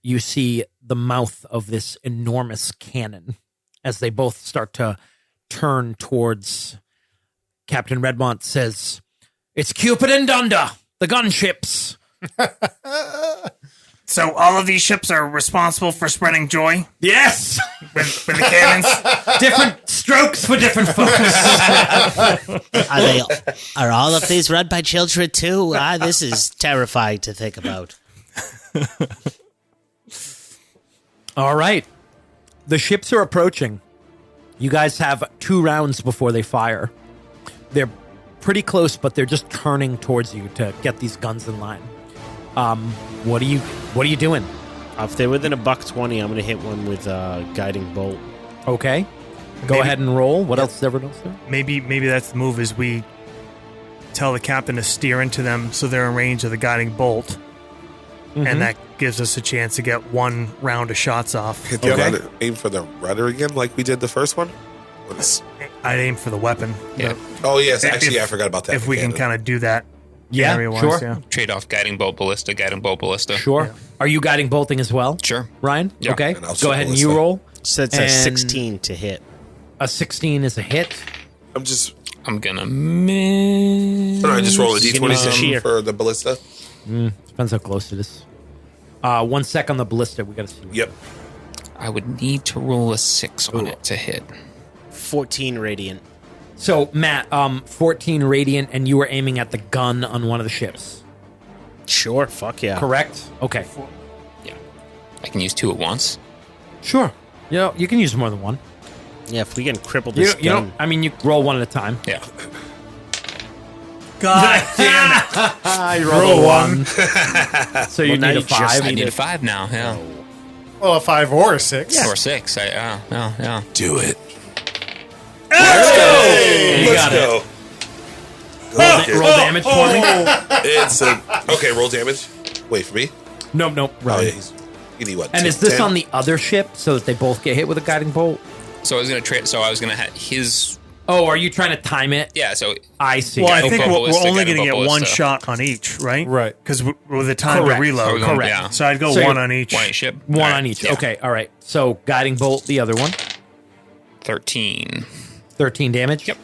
you see the mouth of this enormous cannon as they both start to turn towards. Captain Redmont says, "It's Cupid and Dunda, the gunships." So all of these ships are responsible for spreading joy Yes! with the cannons. Different strokes for different folks. Are all of these run by children too? This is terrifying to think about. All right. The ships are approaching. You guys have 2 rounds before they fire. They're pretty close, but they're just turning towards you to get these guns in line. What are you doing? If they're within $120, I'm going to hit one with guiding bolt. Okay. Go ahead and roll. What else is everyone else doing? Maybe that's the move is we tell the captain to steer into them so they're in range of the guiding bolt. And that gives us a chance to get 1 round of shots off. Hit the rudder, aim for the rudder again, like we did the first one. I'd aim for the weapon. Yeah. Oh yes, actually, I forgot about that. If we can kind of do that, Yeah, area-wise, sure. yeah. Trade off guiding bolt ballista, guiding bolt ballista. Sure. Yeah. Are you guiding bolting as well? Sure. Ryan? Yeah. Okay. And I'll Go ahead and shoot you roll. So it's a 16 to hit. A 16 is a hit. I'm gonna miss. I just roll a d20 cheer. for the ballista. Depends how close it is. 1 sec on the ballista. We got to see. Yep. I would need to roll a 6 on it to hit. 14 radiant. So, Matt, 14 radiant, and you were aiming at the gun on one of the ships. Sure, fuck yeah. Correct? Okay. Yeah. I can use 2 at once. Sure. You can use more than one. Yeah, if we can cripple this You gun. don't, I mean, you roll one at a time. Yeah. God damn it. You roll one. So you Well, now need a you just 5. I need a 5 now, yeah. Well, a 5 or a 6. Or 6. Yeah. Do it. You got it. Roll damage for me. It's okay. Roll damage. Wait for me. Nope. Oh, Right. yeah, you need what? And is this on the other ship so that they both get hit with a guiding bolt? So I was gonna trade. So I was gonna have his. Oh, are you trying to time it? Yeah. So I see. Well, I Guiding think bolt we're ballista, only guiding going to bolt get 1 ballista. shot on each, right? Right. Because with the time Correct. to reload. Correct. Correct. Yeah. So I'd go So 1 you're- on each. One each ship. One All on right, each. yeah. Okay, all right. So guiding bolt, the other one. 13. 13 damage. Yep.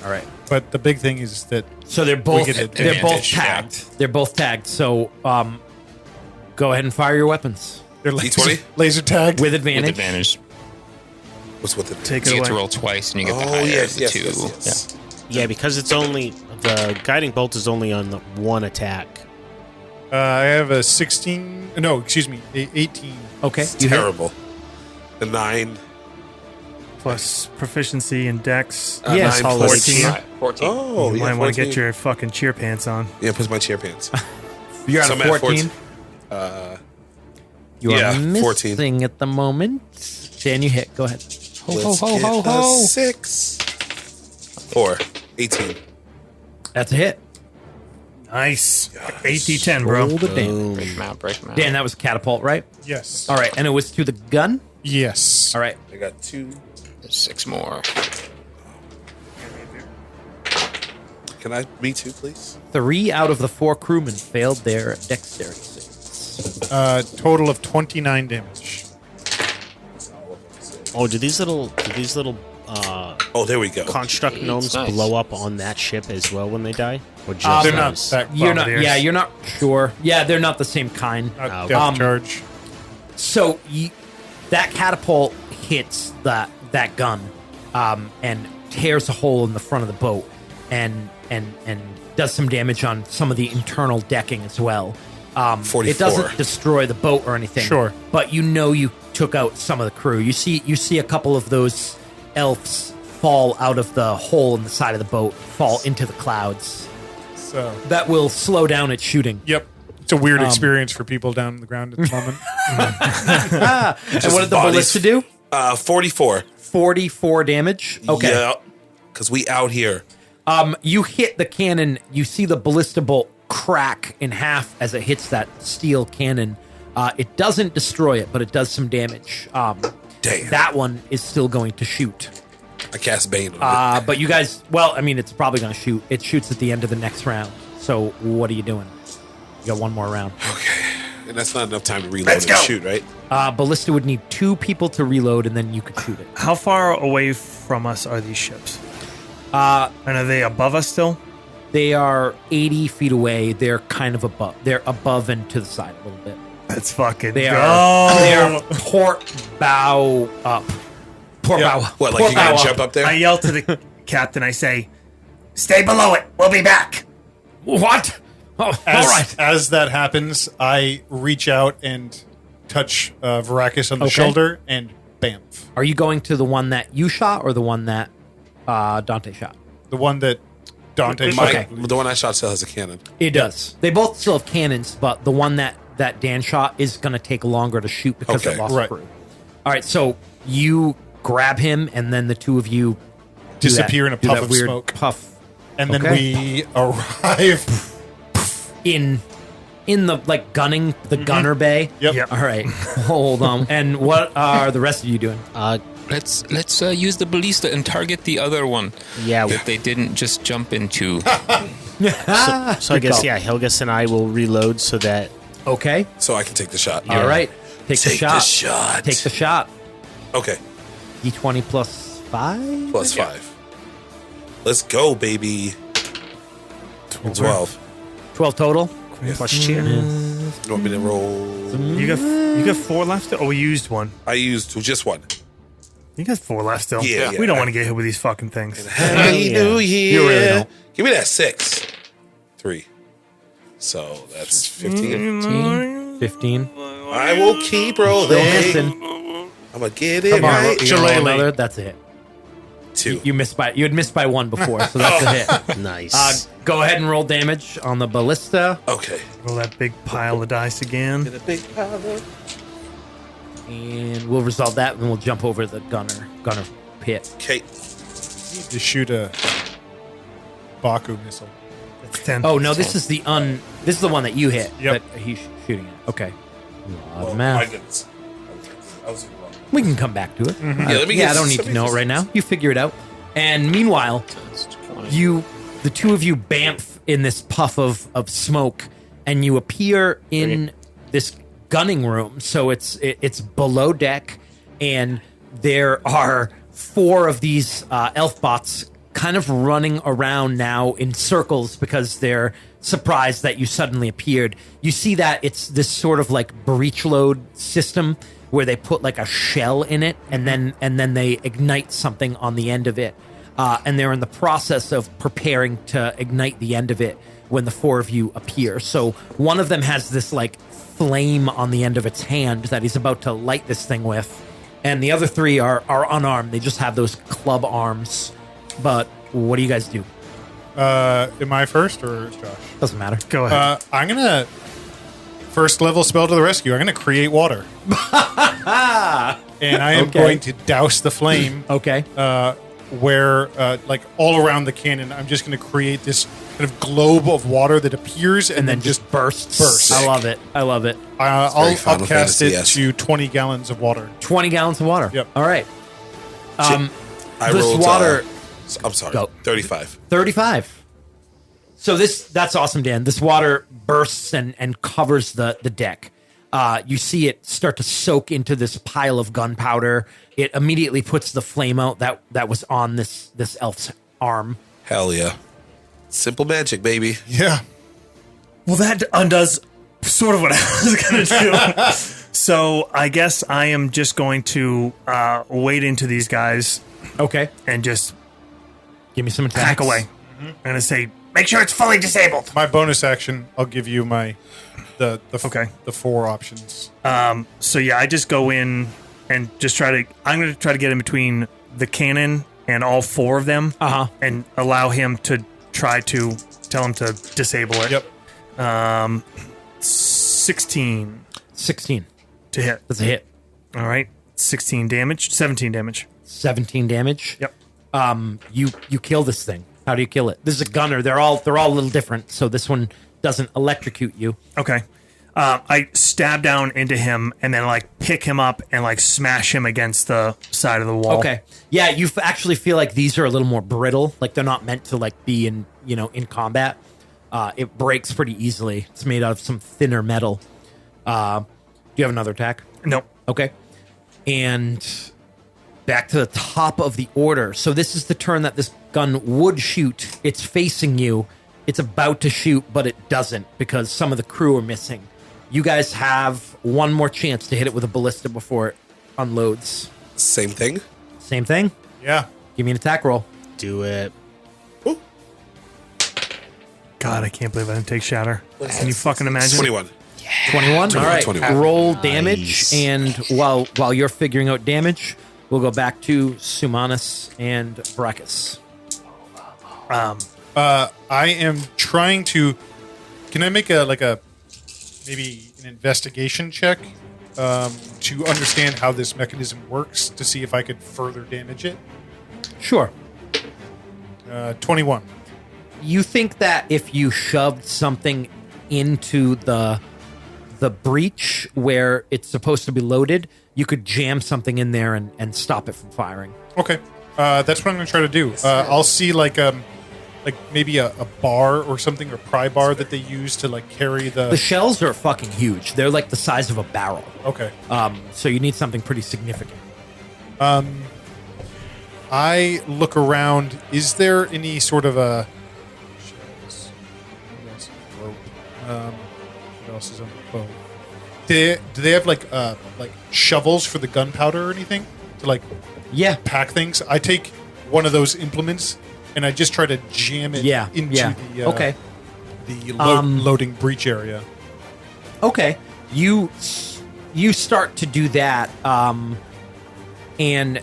All right. But the big thing is that So they're both get they're both advantage, tagged. They're both tagged. So go ahead and fire your weapons they're D20? laser tagged. with With advantage. advantage. What's with the? Take You it get to away. roll twice, and you get the Oh higher yes, of the yes, 2. yes. Yeah, because it's only the guiding bolt is only on the 1 attack. I have a 16. No, excuse me, a 18. Okay. It's You hit. terrible. The 9. Plus proficiency in dex. Yes, 9 plus 14. 14. Oh, You yeah, might want to 14. get your fucking cheer pants on. Yeah, put my chair pants. You're at So a I'm at 14. 14. You are yeah, missing 14. at the moment. Dan, you hit. Go ahead. Let's get a 6. Or 18. That's a hit. Nice. 8d10, bro. Roll the damage. Break him out, break him out. Dan, that was catapult, right? Yes. All right, and it was to the gun. Yes. All right. I got 2. There's 6 more. Can I? Me too, please. 3 out of the 4 crewmen failed their dexterity saves. Total of 29 damage. Oh, do these little Oh, there we go. construct gnomes Nice. blow up on that ship as well when they die? Or just They're They're not those? that You're not. Bombardiers. Yeah, you're not sure. Yeah, they're not the same kind. Not Oh, death charge. So that catapult hits that gun and tears a hole in the front of the boat and does some damage on some of the internal decking as well. 44. It doesn't destroy the boat or anything. Sure. But you took out some of the crew. You see a couple of those elves fall out of the hole in the side of the boat, fall into the clouds. So, that will slow down its shooting. yep. It's a weird experience for people down on the ground at the moment. And what did the ballista do? 44. 44 damage. Okay. Yeah, because we out here. You hit the cannon. You see the ballista bolt crack in half as it hits that steel cannon. It doesn't destroy it, but it does some damage. Damn. That one is still going to shoot. I cast Bane on it. But you guys, well, I mean, it's probably going to shoot. It shoots at the end of the next round. So what are you doing? You got one more round. And that's not enough time to reload and shoot, right? Ballista would need 2 people to reload, and then you could shoot it. How far away from us are these ships? And are they above us still? They are 80 feet away. They're kind of above. They're above and to the side a little bit. Let's fucking They go. are port bow up. Port bow. What, like port you gotta bow jump up there? I yell to the captain. I say, "Stay below it. We'll be back." What? Oh, all right. As that happens, I reach out and touch Varacus on the Okay. shoulder and bamf. Are you going to the one that you shot or the one that Dante shot? The one that Dante shot. The one I shot still has a cannon. It does. They both still have cannons, but the one that Dan shot is going to take longer to shoot because Okay. it lost Right. crew. All right, so you grab him, and then the two of you do Disappear in a do puff that of weird smoke. Puff And then Okay. we arrive. in the like gunning the gunner bay. Yep. All right, hold on. And what are the rest of you doing? Let's use the ballista and target the other one. Yeah. That they didn't just jump into. So I guess, call. Helgas and I will reload so that Okay. So I can take the shot. All right. Take the shot. shot. Take the shot. Okay. D20 plus 5. Plus 5. Let's go, baby. 12. 12 total. plus cheer. You want me to roll? You got 4 left, or we used one? I used just one. You got 4 left still. Yeah. We don't want to get hit with these fucking things. Happy New Year. You really don't. Give me that 6. 3. So that's 15. 15. I will keep rolling. Still missing. I'm gonna get it Come on, right. you roll Shillelagh. another. That's a hit. 2. You had missed by 1 before, so that's a hit. Nice. Go ahead and roll damage on the ballista, Okay. Roll that big pile of dice again. Get a big pile up. and we'll resolve that, and we'll jump over the gunner pit. Okay. To shoot a Baku missile. That's 10. Oh no, this is the one that you hit. Yep. That he's shooting at. Okay. Oh, math. my goodness. I was wrong. We can come back to it. Yeah, let me I get don't need to know it right now. You figure it out. And meanwhile, the two of you bamf in this puff of smoke, and you appear in this gunning room. So it's below deck, and there are 4 of these elf bots kind of running around now in circles because they're surprised that you suddenly appeared. You see that it's this sort of like breech load system where they put like a shell in it and then they ignite something on the end of it. And they're in the process of preparing to ignite the end of it when the 4 of you appear. So one of them has this like flame on the end of its hand that he's about to light this thing with. And the other 3 are unarmed. They just have those club arms. But what do you guys do? Am I first or Josh? Doesn't matter. Go ahead. I'm gonna first level spell to the rescue. I'm gonna create water, and I am Okay. going to douse the flame. Okay. Where like all around the cannon, I'm just going to create this kind of globe of water that appears and, And then just bursts. I love it. I'll very Final upcast Fantasy, it yes. to 20 gallons of water. 20 gallons of water. Yep. All right. I This rolled, water... I'm sorry. Go. 35. 35. So that's awesome, Dan. This water bursts and covers the deck. You see it start to soak into this pile of gunpowder. It immediately puts the flame out that was on this elf's arm. Hell yeah. Simple magic, baby. Yeah. Well, that undoes sort of what I was going to do. So I guess I am just going to wade into these guys Okay. and just Give me some attacks. hack away. I'm going to say, make sure it's fully disabled. My bonus action, I'll give you the Okay. 4 options. So yeah, I just go in and just I'm going to try to get in between the cannon and all 4 of them Uh-huh. and allow him to try to tell him to disable it. Yep. 16 16. to hit. That's a hit. All right. 16 damage. 17 damage. 17 damage. Yep. You kill this thing. How do you kill it? This is a gunner. They're all a little different. So this one doesn't electrocute you. Okay. I stab down into him and then like pick him up and like smash him against the side of the wall. Okay. Yeah, you actually feel like these are a little more brittle. Like they're not meant to like be in combat. It breaks pretty easily. It's made out of some thinner metal. Do you have another attack? No. Okay. And back to the top of the order. So this is the turn that this gun would shoot. It's facing you. It's about to shoot, but it doesn't because some of the crew are missing. You guys have one more chance to hit it with a ballista before it unloads. Same thing. Same thing. Yeah. Give me an attack roll. Do it. God, I can't believe I didn't take shatter. Can you fucking imagine? 21. 21. All right. 21. Roll damage, and while you're figuring out damage, we'll go back to Sumanis and Brachus. I am trying to. Can I make maybe an investigation check to understand how this mechanism works to see if I could further damage it? Sure. 21. You think that if you shoved something into the breach where it's supposed to be loaded, you could jam something in there and stop it from firing. Okay. That's what I'm going to try to do. I'll see like maybe a bar or something, or pry bar that they use to like carry The shells are fucking huge. They're like the size of a barrel. Okay. So you need something pretty significant. I look around. Is there any sort of a... What else is on the boat? Do they have like shovels for the gunpowder or anything to like pack things? I take one of those implements and I just try to jam it into the loading breach area. Okay. You start to do that, and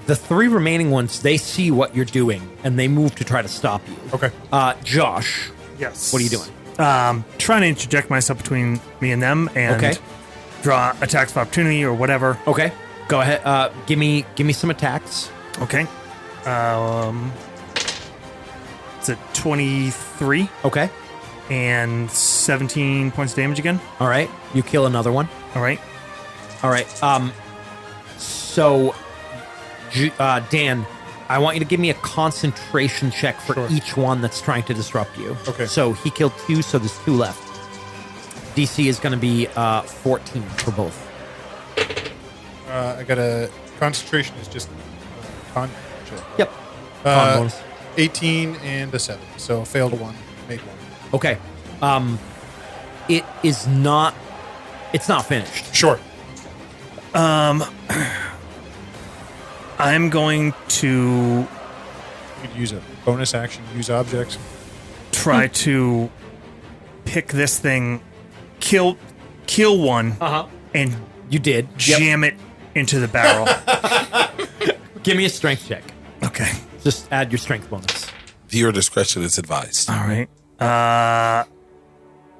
the three remaining ones, they see what you're doing and they move to try to stop you. Okay. Josh, Yes. what are you doing? Trying to interject myself between me and them and draw attacks of opportunity or whatever. Okay. Go ahead. Give me some attacks. Okay. It's a 23 Okay. and 17 points of damage again. All right. You kill another one. All right. All right. So, Dan, I want you to give me a concentration check for each one that's trying to disrupt you. Okay. So he killed 2, so there's 2 left. DC is going to be 14 for both. I got a concentration is just con check. Yep. Con bonus. 18 and a 7. So failed 1, made 1. Okay. It is not. It's not finished. Sure. I'm going to You could use a bonus action, use objects. try to pick this thing, kill one, and You did. jam it into the barrel. Give me a strength check. Okay. Just add your strength bonus. Viewer discretion is advised. All right.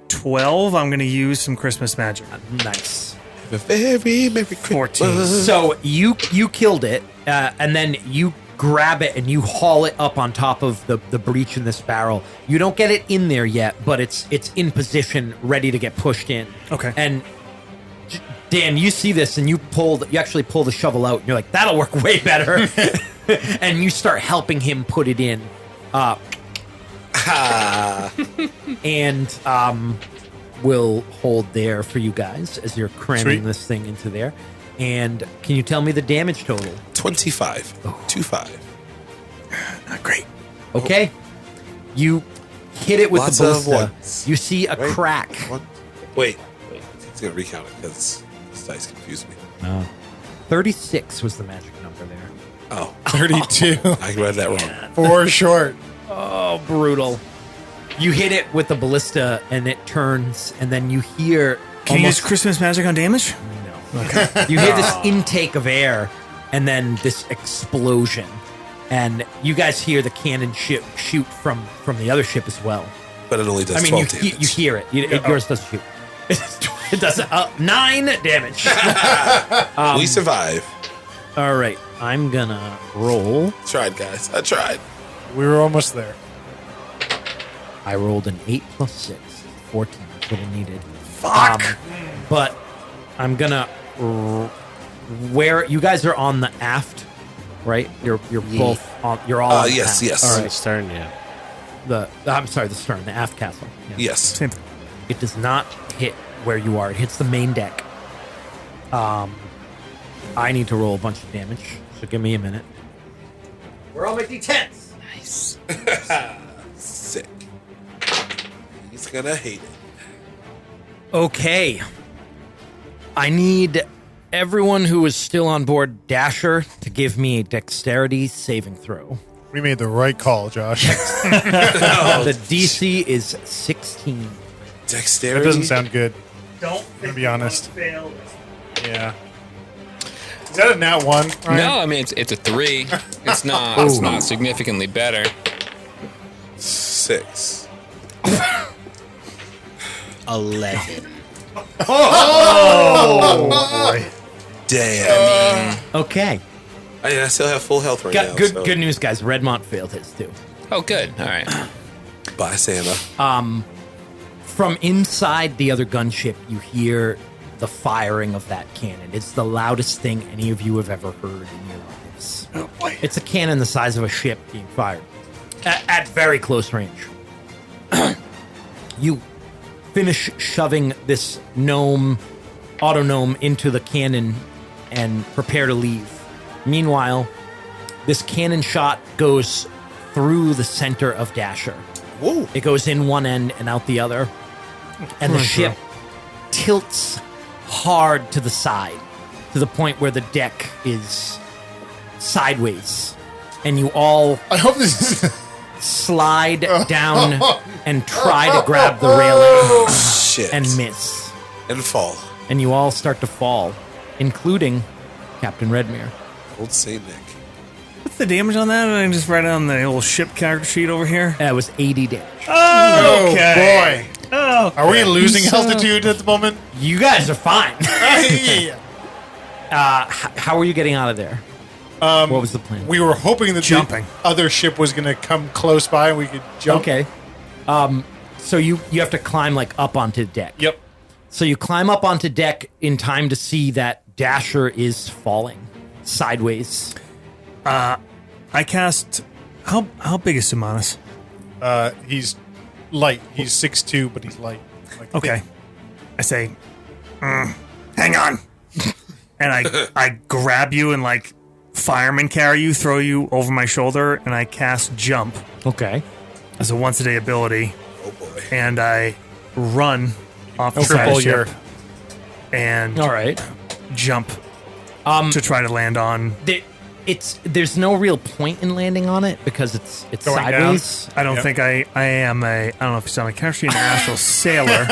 12. I'm going to use some Christmas magic. Nice. A very Merry Christmas. 14. So you killed it, and then you grab it and you haul it up on top of the breach in this barrel. You don't get it in there yet, but it's in position, ready to get pushed in. Okay. And Dan, you see this, and you actually pull the shovel out, and you're like, "That'll work way better." And you start helping him put it in. And we'll hold there for you guys as you're cramming Sweet. this thing into there. And can you tell me the damage total? 25. 25. Great. Okay. You hit it with Lots the of ballista. ones. You see a Right. crack. One. Wait. He's going to recount it because this dice confused me. 36 was the magic number there. Oh, 32. I read that wrong. 4 short. Oh, brutal. You hit it with the ballista, and it turns, and then you hear Can you use Christmas magic on damage? You hear this intake of air and then this explosion. And you guys hear the cannon shoot from the other ship as well. But it only does I mean, 12 damage. you hear it. Yours doesn't shoot. It does 9 damage. We survive. All right, I'm gonna roll. Tried, guys. I tried. We were almost there. I rolled an 8 plus 6, 14. That's what I needed. Fuck. But I'm gonna. Where you guys are on the aft, right? You're both on. You're all. On the yes, aft. yes. All On right. the stern, yeah. I'm sorry, the stern, the aft castle. Yeah. Yes. Same thing. It does not hit where you are. It hits the main deck. I need to roll a bunch of damage, so give me a minute. We're all my d10s. Nice. Sick. He's gonna hate it. Okay. I need everyone who is still on board Dasher to give me a dexterity saving throw. We made the right call, Josh. The DC is 16. Dexterity. That doesn't sound good. Don't To be honest. fail. Yeah. Is that a nat 1? Ryan? No, I mean it's a 3. It's not significantly better. 6. 11. Damn. Okay. I still have full health right now. Good so. good news, guys. Redmont failed his too. Oh, good. All right. Bye, Santa. From inside the other gunship, you hear the firing of that cannon. It's the loudest thing any of you have ever heard in your lives. It's a cannon the size of a ship being fired at very close range. You finish shoving this auto gnome into the cannon and prepare to leave. Meanwhile, this cannon shot goes through the center of Dasher. Whoa. It goes in one end and out the other. And the ship tilts hard to the side, to the point where the deck is sideways. And you all I hope this is. slide down and try to grab the railing Shit. and miss. And fall. And you all start to fall, including Captain Redmere. Old Saint Nick. What's the damage on that? I just write it on the old ship character sheet over here. That was 80 damage. Oh, boy. Oh, Are we losing altitude at the moment? You guys are fine. Yeah. How are you getting out of there? What was the plan? We were hoping that Jumping. the other ship was going to come close by and we could jump. Okay. So you have to climb like up onto the deck. Yep. So you climb up onto deck in time to see that Dasher is falling sideways. I cast. How big is Sumanis? He's light. He's 6'2", but he's light. Like Okay. I say, hang on. And I grab you and like fireman carry you, throw you over my shoulder, and I cast jump Okay. as a once a day ability. Oh boy. And I run off the side triple of the your. ship and All right. jump to try to land on. There's no real point in landing on it because it's Going sideways. I don't Yep. think I am I don't know if it's on my character sheet, an actual sailor.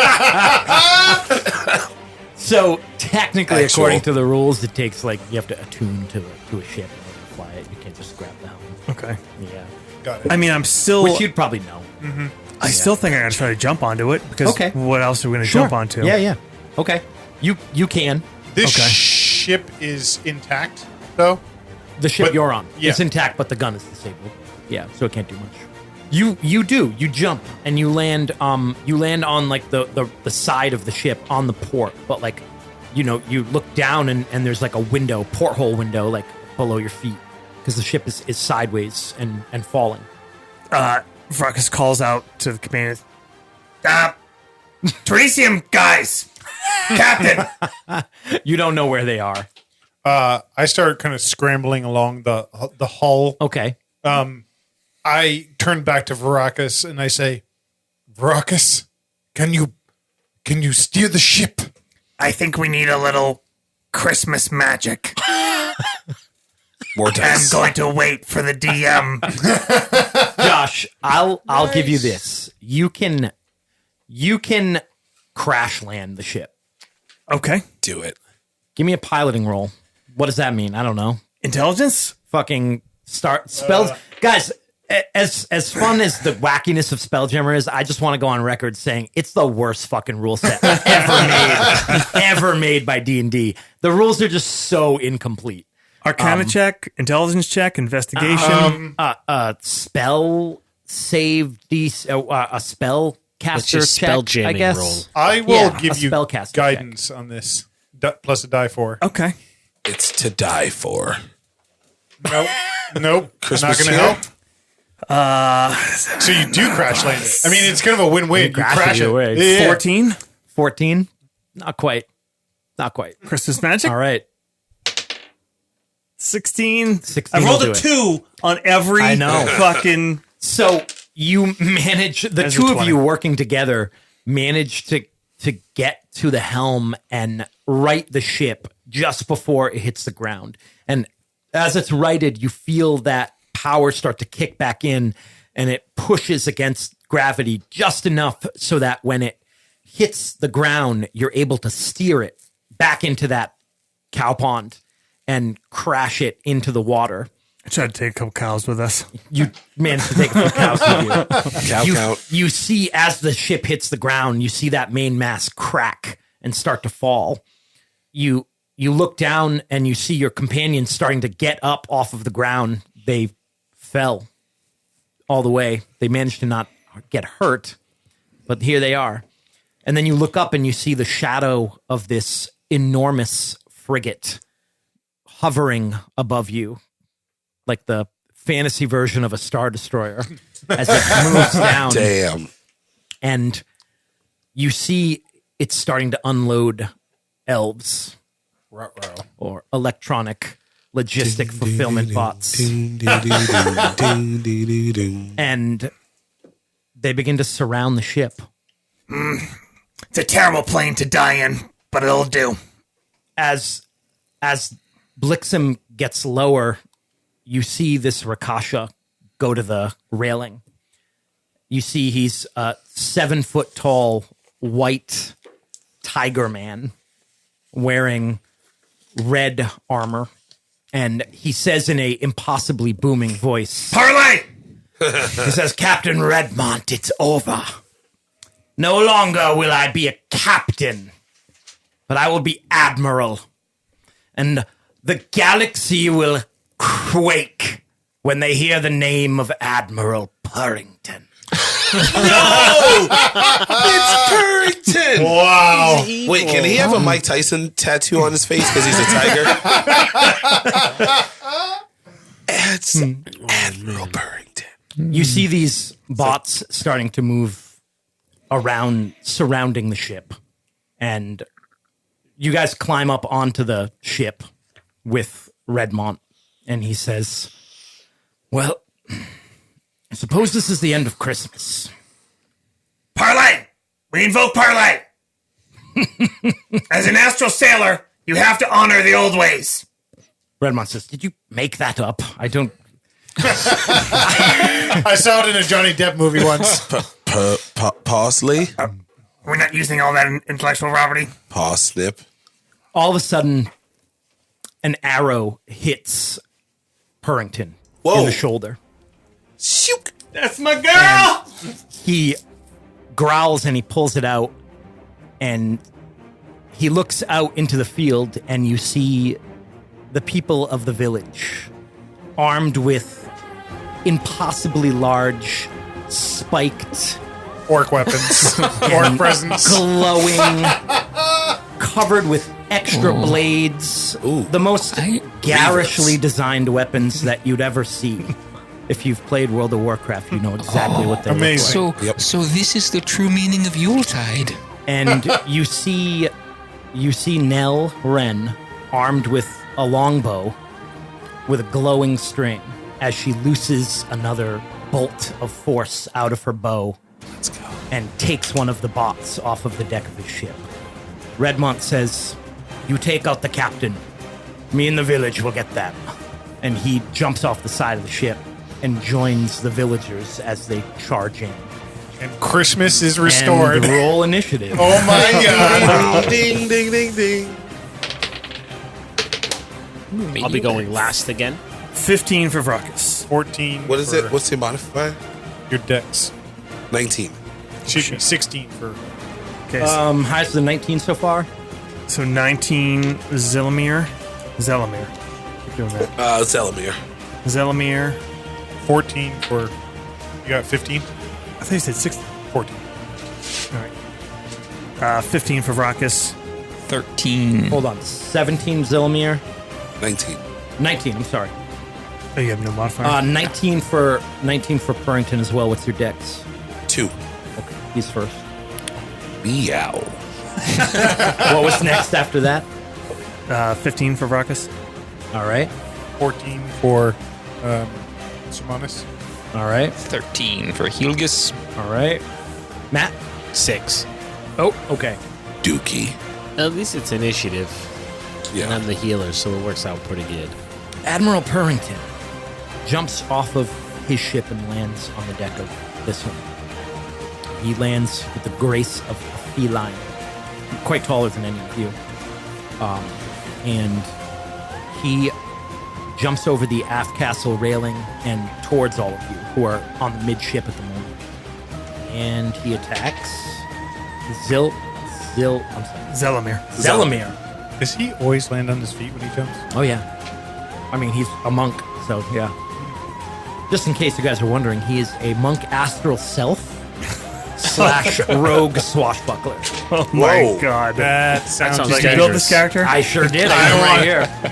So technically, Actual. according to the rules, it takes like you have to attune to a ship in order to fly it. You can't just grab the helm. Okay. Yeah. Got it. I mean, I'm still. Which you'd probably know. I still think I gotta try to jump onto it because Okay. what else are we gonna jump onto? Yeah. Okay. You can. This Okay. ship is intact, though. The ship But- you're on yeah. is intact, but the gun is disabled. Yeah, so it can't do much. You jump and you land on like the side of the ship on the port, but like you look down and there's like a window, porthole window, like below your feet because the ship is sideways and falling. Vracus calls out to the companions. Teresium guys, Captain. You don't know where they are. I start kind of scrambling along the hull. Okay. I turn back to Varacus and I say, Varacus, can you steer the ship? I think we need a little Christmas magic. More I'm dice. going to wait for the DM. Josh, I'll give you this. You can crash land the ship. Okay. Do it. Give me a piloting roll. What does that mean? I don't know. Intelligence? Fucking Start spells, guys. As fun as the wackiness of Spelljammer is, I just want to go on record saying it's the worst fucking rule set ever made by D&D. The rules are just so incomplete. Arcana check, intelligence check, investigation. Spell save, a spell caster just check, spell I jamming guess. roll. I will Yeah, give a you spellcaster guidance on this, plus a die for. Okay. It's to die for. Nope. Nope. Christmas Not going to here? help. So you do crash land it. I mean, it's kind of a win-win. You crash crash it it. either way. Yeah. 14. 14? Not quite. Not quite. Christmas magic. All right. 16. 16 I rolled will a do 2 on every I know. fucking. So you manage, the There's a two of 20. you working together manage to get to the helm and right the ship just before it hits the ground. And as it's righted, you feel that power start to kick back in, and it pushes against gravity just enough so that when it hits the ground, you're able to steer it back into that cow pond and crash it into the water. I tried to take a couple cows with us. You managed to take a few cows with you. Cow count. You see, as the ship hits the ground, you see that main mast crack and start to fall. You look down and you see your companions starting to get up off of the ground. They fell all the way. They managed to not get hurt, but here they are. And then you look up and you see the shadow of this enormous frigate hovering above you, like the fantasy version of a Star Destroyer, as it moves down. Damn. And you see it's starting to unload elves or electronic logistic fulfillment bots. And they begin to surround the ship. It's a terrible plane to die in, but it'll do. As Blixen gets lower, you see this Rakasha go to the railing. You see he's a 7 foot tall white tiger man wearing red armor. And he says in a impossibly booming voice, Parlay! he says, Captain Redmont, it's over. No longer will I be a captain, but I will be admiral. And the galaxy will quake when they hear the name of Admiral Purrington. It's Purrington. Wow. Wait, can he have a Mike Tyson tattoo on his face because he's a tiger? It's Admiral Purrington. You see these bots starting to move around, surrounding the ship. And you guys climb up onto the ship with Redmont. And he says, well, I suppose this is the end of Christmas. Parlay! We invoke Parlay! As an astral sailor, you have to honor the old ways. Redmont says, did you make that up? I don't... I saw it in a Johnny Depp movie once. Parsley? We're not using all that intellectual property. Parsnip? All of a sudden, an arrow hits Purrington in the shoulder. Shook. That's my girl! He growls and he pulls it out, and he looks out into the field, and you see the people of the village armed with impossibly large, spiked, Orc weapons. Orc presents. glowing, covered with extra blades, the most garishly designed weapons that you'd ever see. If you've played World of Warcraft, you know exactly what they amazing. look like. So this is the true meaning of Yuletide. And you see Nell Wren armed with a longbow with a glowing string as she looses another bolt of force out of her bow. Let's go. And takes one of the bots off of the deck of his ship. Redmont says, you take out the captain. Me and the village will get them. And he jumps off the side of the ship and joins the villagers as they charge in. And Christmas is restored. And roll initiative. Oh my god. Ding, ding, ding, ding. I'll be going last again. 15 for Vrockus. 14. What is for it? What's the modifier? your dex? 19. Should be 16 for. Okay, so, Highest of the 19 so far. so 19 Zelamir. Keep doing that. Zelamir. Zelamir. 14 for. You got 15? I thought you said 16. 14. All right. 15 for Vrockus. 13. Hold on. 17 Zillimir. 19. 19. I'm sorry. Oh, you have no modifier? 19 for Purrington as well. What's your dex? 2. Okay, he's first. Meow. What was next after that? 15 for Vrockus. All right. 14 for Simonis. All right. 13 for Helgus. All right. Matt. 6. Oh, okay. Dookie. At least it's initiative. And Yeah. I'm the healer, so it works out pretty good. Admiral Purrington jumps off of his ship and lands on the deck of this one. He lands with the grace of a feline, quite taller than any of you. And he jumps over the aft castle railing and towards all of you who are on the midship at the moment. And he attacks Zelamir. Zelamir. Does he always land on his feet when he jumps? Oh, yeah. I mean, he's a monk, so yeah. Just in case you guys are wondering, he is a monk astral self / rogue swashbuckler. Oh my Whoa. god. That sounds, sounds Did like you build this character? I sure did. I I am right want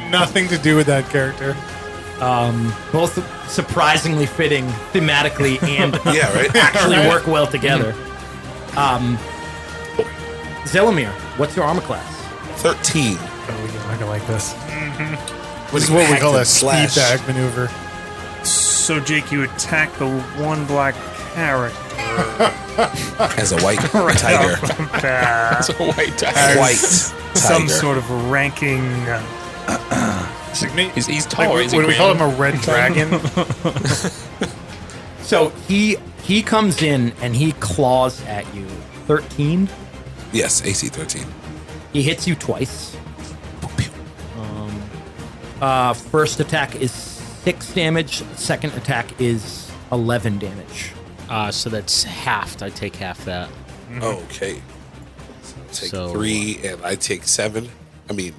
here. nothing to do with that character. Both surprisingly fitting thematically and Yeah, right? actually work well together. Zelamir, what's your armor class? 13. Oh, you're not gonna like this. This is what we call a Slash. speed bag maneuver. So, Jake, you attack the one black character. As a white tiger. That's a white tiger. White Some tiger. sort of ranking. He's taller. Like, what do we call him? A red dragon? So he comes in and he claws at you. 13. Yes, AC 13. He hits you twice. First attack is 6 damage. Second attack is 11 damage. So that's halved. I take half that. Okay. Take So- 3 and I take 7. I mean,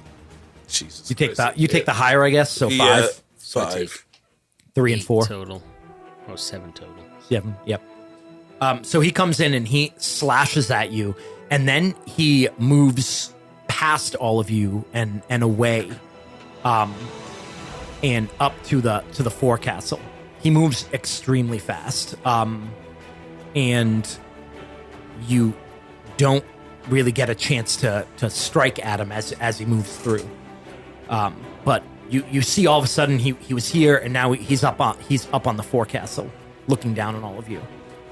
Jesus. You take Christ. the higher, I guess. So 5, Yeah, So I 5. 3, and 4. total. Oh, 7 total. 7. Yep. So he comes in and he slashes at you, and then he moves past all of you and away, and up to the forecastle. He moves extremely fast, and you don't really get a chance to strike at him as he moves through. But you see all of a sudden he was here, and now he's up on the forecastle, looking down on all of you.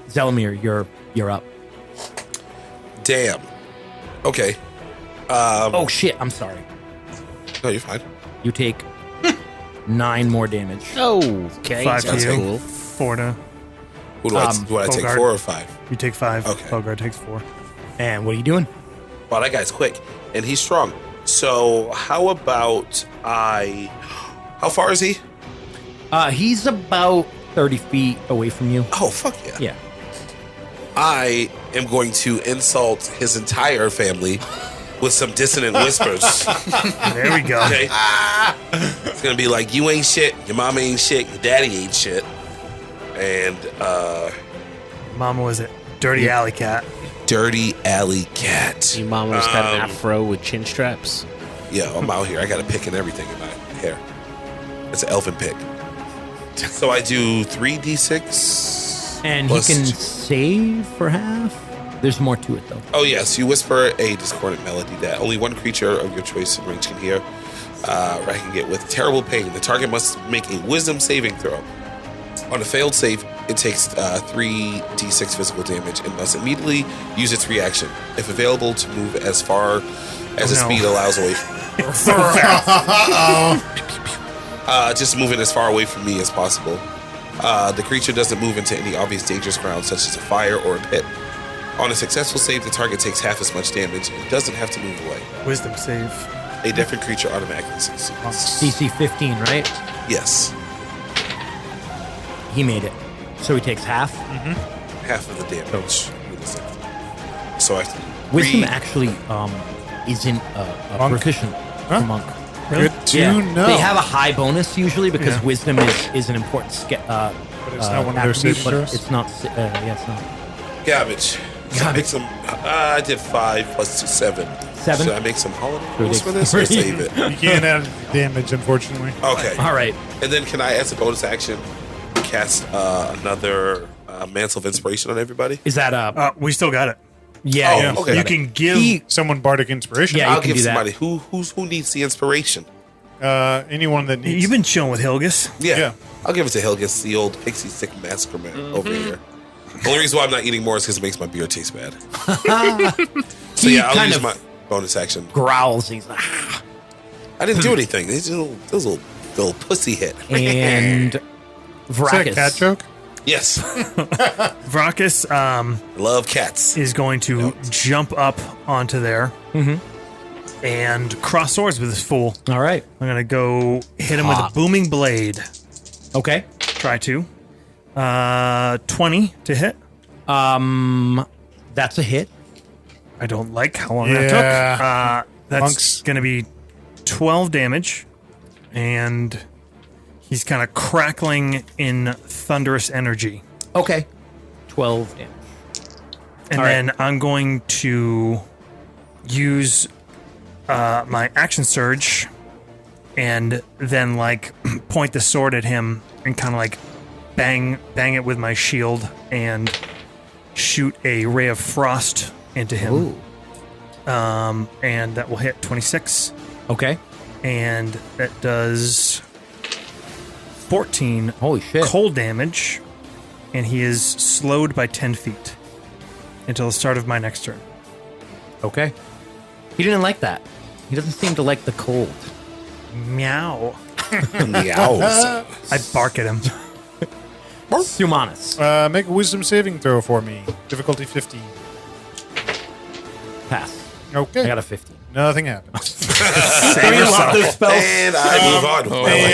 Zelamir, you're up. Damn. Okay. Oh shit! I'm sorry. No, you're fine. You take 9 more damage. Oh, okay. 5 to That's you. cool. 4 to. Who do I take? Bogart. 4 or 5? You take 5. Okay. Bogart takes 4. And what are you doing? Well, that guy's quick and he's strong. So how about how far is he? He's about 30 feet away from you. Oh, fuck yeah. Yeah. I am going to insult his entire family with some dissonant whispers. There we go. Okay? It's going to be like, you ain't shit, your mama ain't shit, your daddy ain't shit. And, Mama was it? Dirty alley cat. dirty alley cat. Your mom was got an afro with chin straps. Yeah, I'm out here. I got a pick and everything in my hair. It's an elfin pick. So I do 3d6. And plus he can 2. save for half. There's more to it though. Oh, yes. You whisper a discordant melody that only one creature of your choice in range can hear. Racking it with terrible pain. The target must make a wisdom saving throw. On a failed save, it takes 3d6 physical damage and must immediately use its reaction, if available, to move as far as its speed allows away from me. Just moving as far away from me as possible. The creature doesn't move into any obvious dangerous ground, such as a fire or a pit. On a successful save, the target takes half as much damage and doesn't have to move away. Wisdom save. A different creature automatically succeeds. DC 15, right? Yes. he made it. So he takes half. Half of the damage. So I have to Wisdom read. actually isn't a Monk? proficient for monk. Good to know. They have a high bonus usually because Yeah. wisdom is an important But it's not one of their attribute, saving but throws? it's not. It's not. Garbage. So I make some. I did 5 plus 2, 7. 7? Should I make some holiday Three rolls days. for this or Three. save it? You can't add damage, unfortunately. Okay. All right. And then can I, as a bonus action, cast another Mantle of Inspiration on everybody? Is that a? We still got it. Yeah. Oh, yeah. okay. You can give. He- Someone bardic inspiration. Yeah, you I'll can give do that. somebody who needs the inspiration. Anyone that needs. You've been chilling with Hilgus. Yeah. Yeah. I'll give it to Helgus, the old pixie stick massacre man over here. The only reason why I'm not eating more is because it makes my beer taste bad. So He yeah, I'll kind use of my bonus action. growls. He's like, "Ah." I didn't do anything. These little pussy hit. And Is that a Vracus. cat joke? Yes, Vracus love cats. is going to jump up onto there and cross swords with this fool. All right. I'm going to go hit him with a booming blade. Okay. Try to. 20 to hit. That's a hit. I don't like how long that Yeah. took. That's Monks. going to be 12 damage. And he's kind of crackling in thunderous energy. Okay. 12 damage. And All right. then I'm going to use my action surge and then like point the sword at him and kind of like bang it with my shield and shoot a ray of frost into him. Ooh. And that will hit 26. Okay. And that does 14 Holy shit. cold damage. And he is slowed by 10 feet until the start of my next turn. Okay. He didn't like that. He doesn't seem to like the cold. Meow. Meows. I bark at him. Sumanis. Make a wisdom saving throw for me. Difficulty 15. Pass. Okay. I got a 15. Nothing happens. Save yourself. And I move on with my life.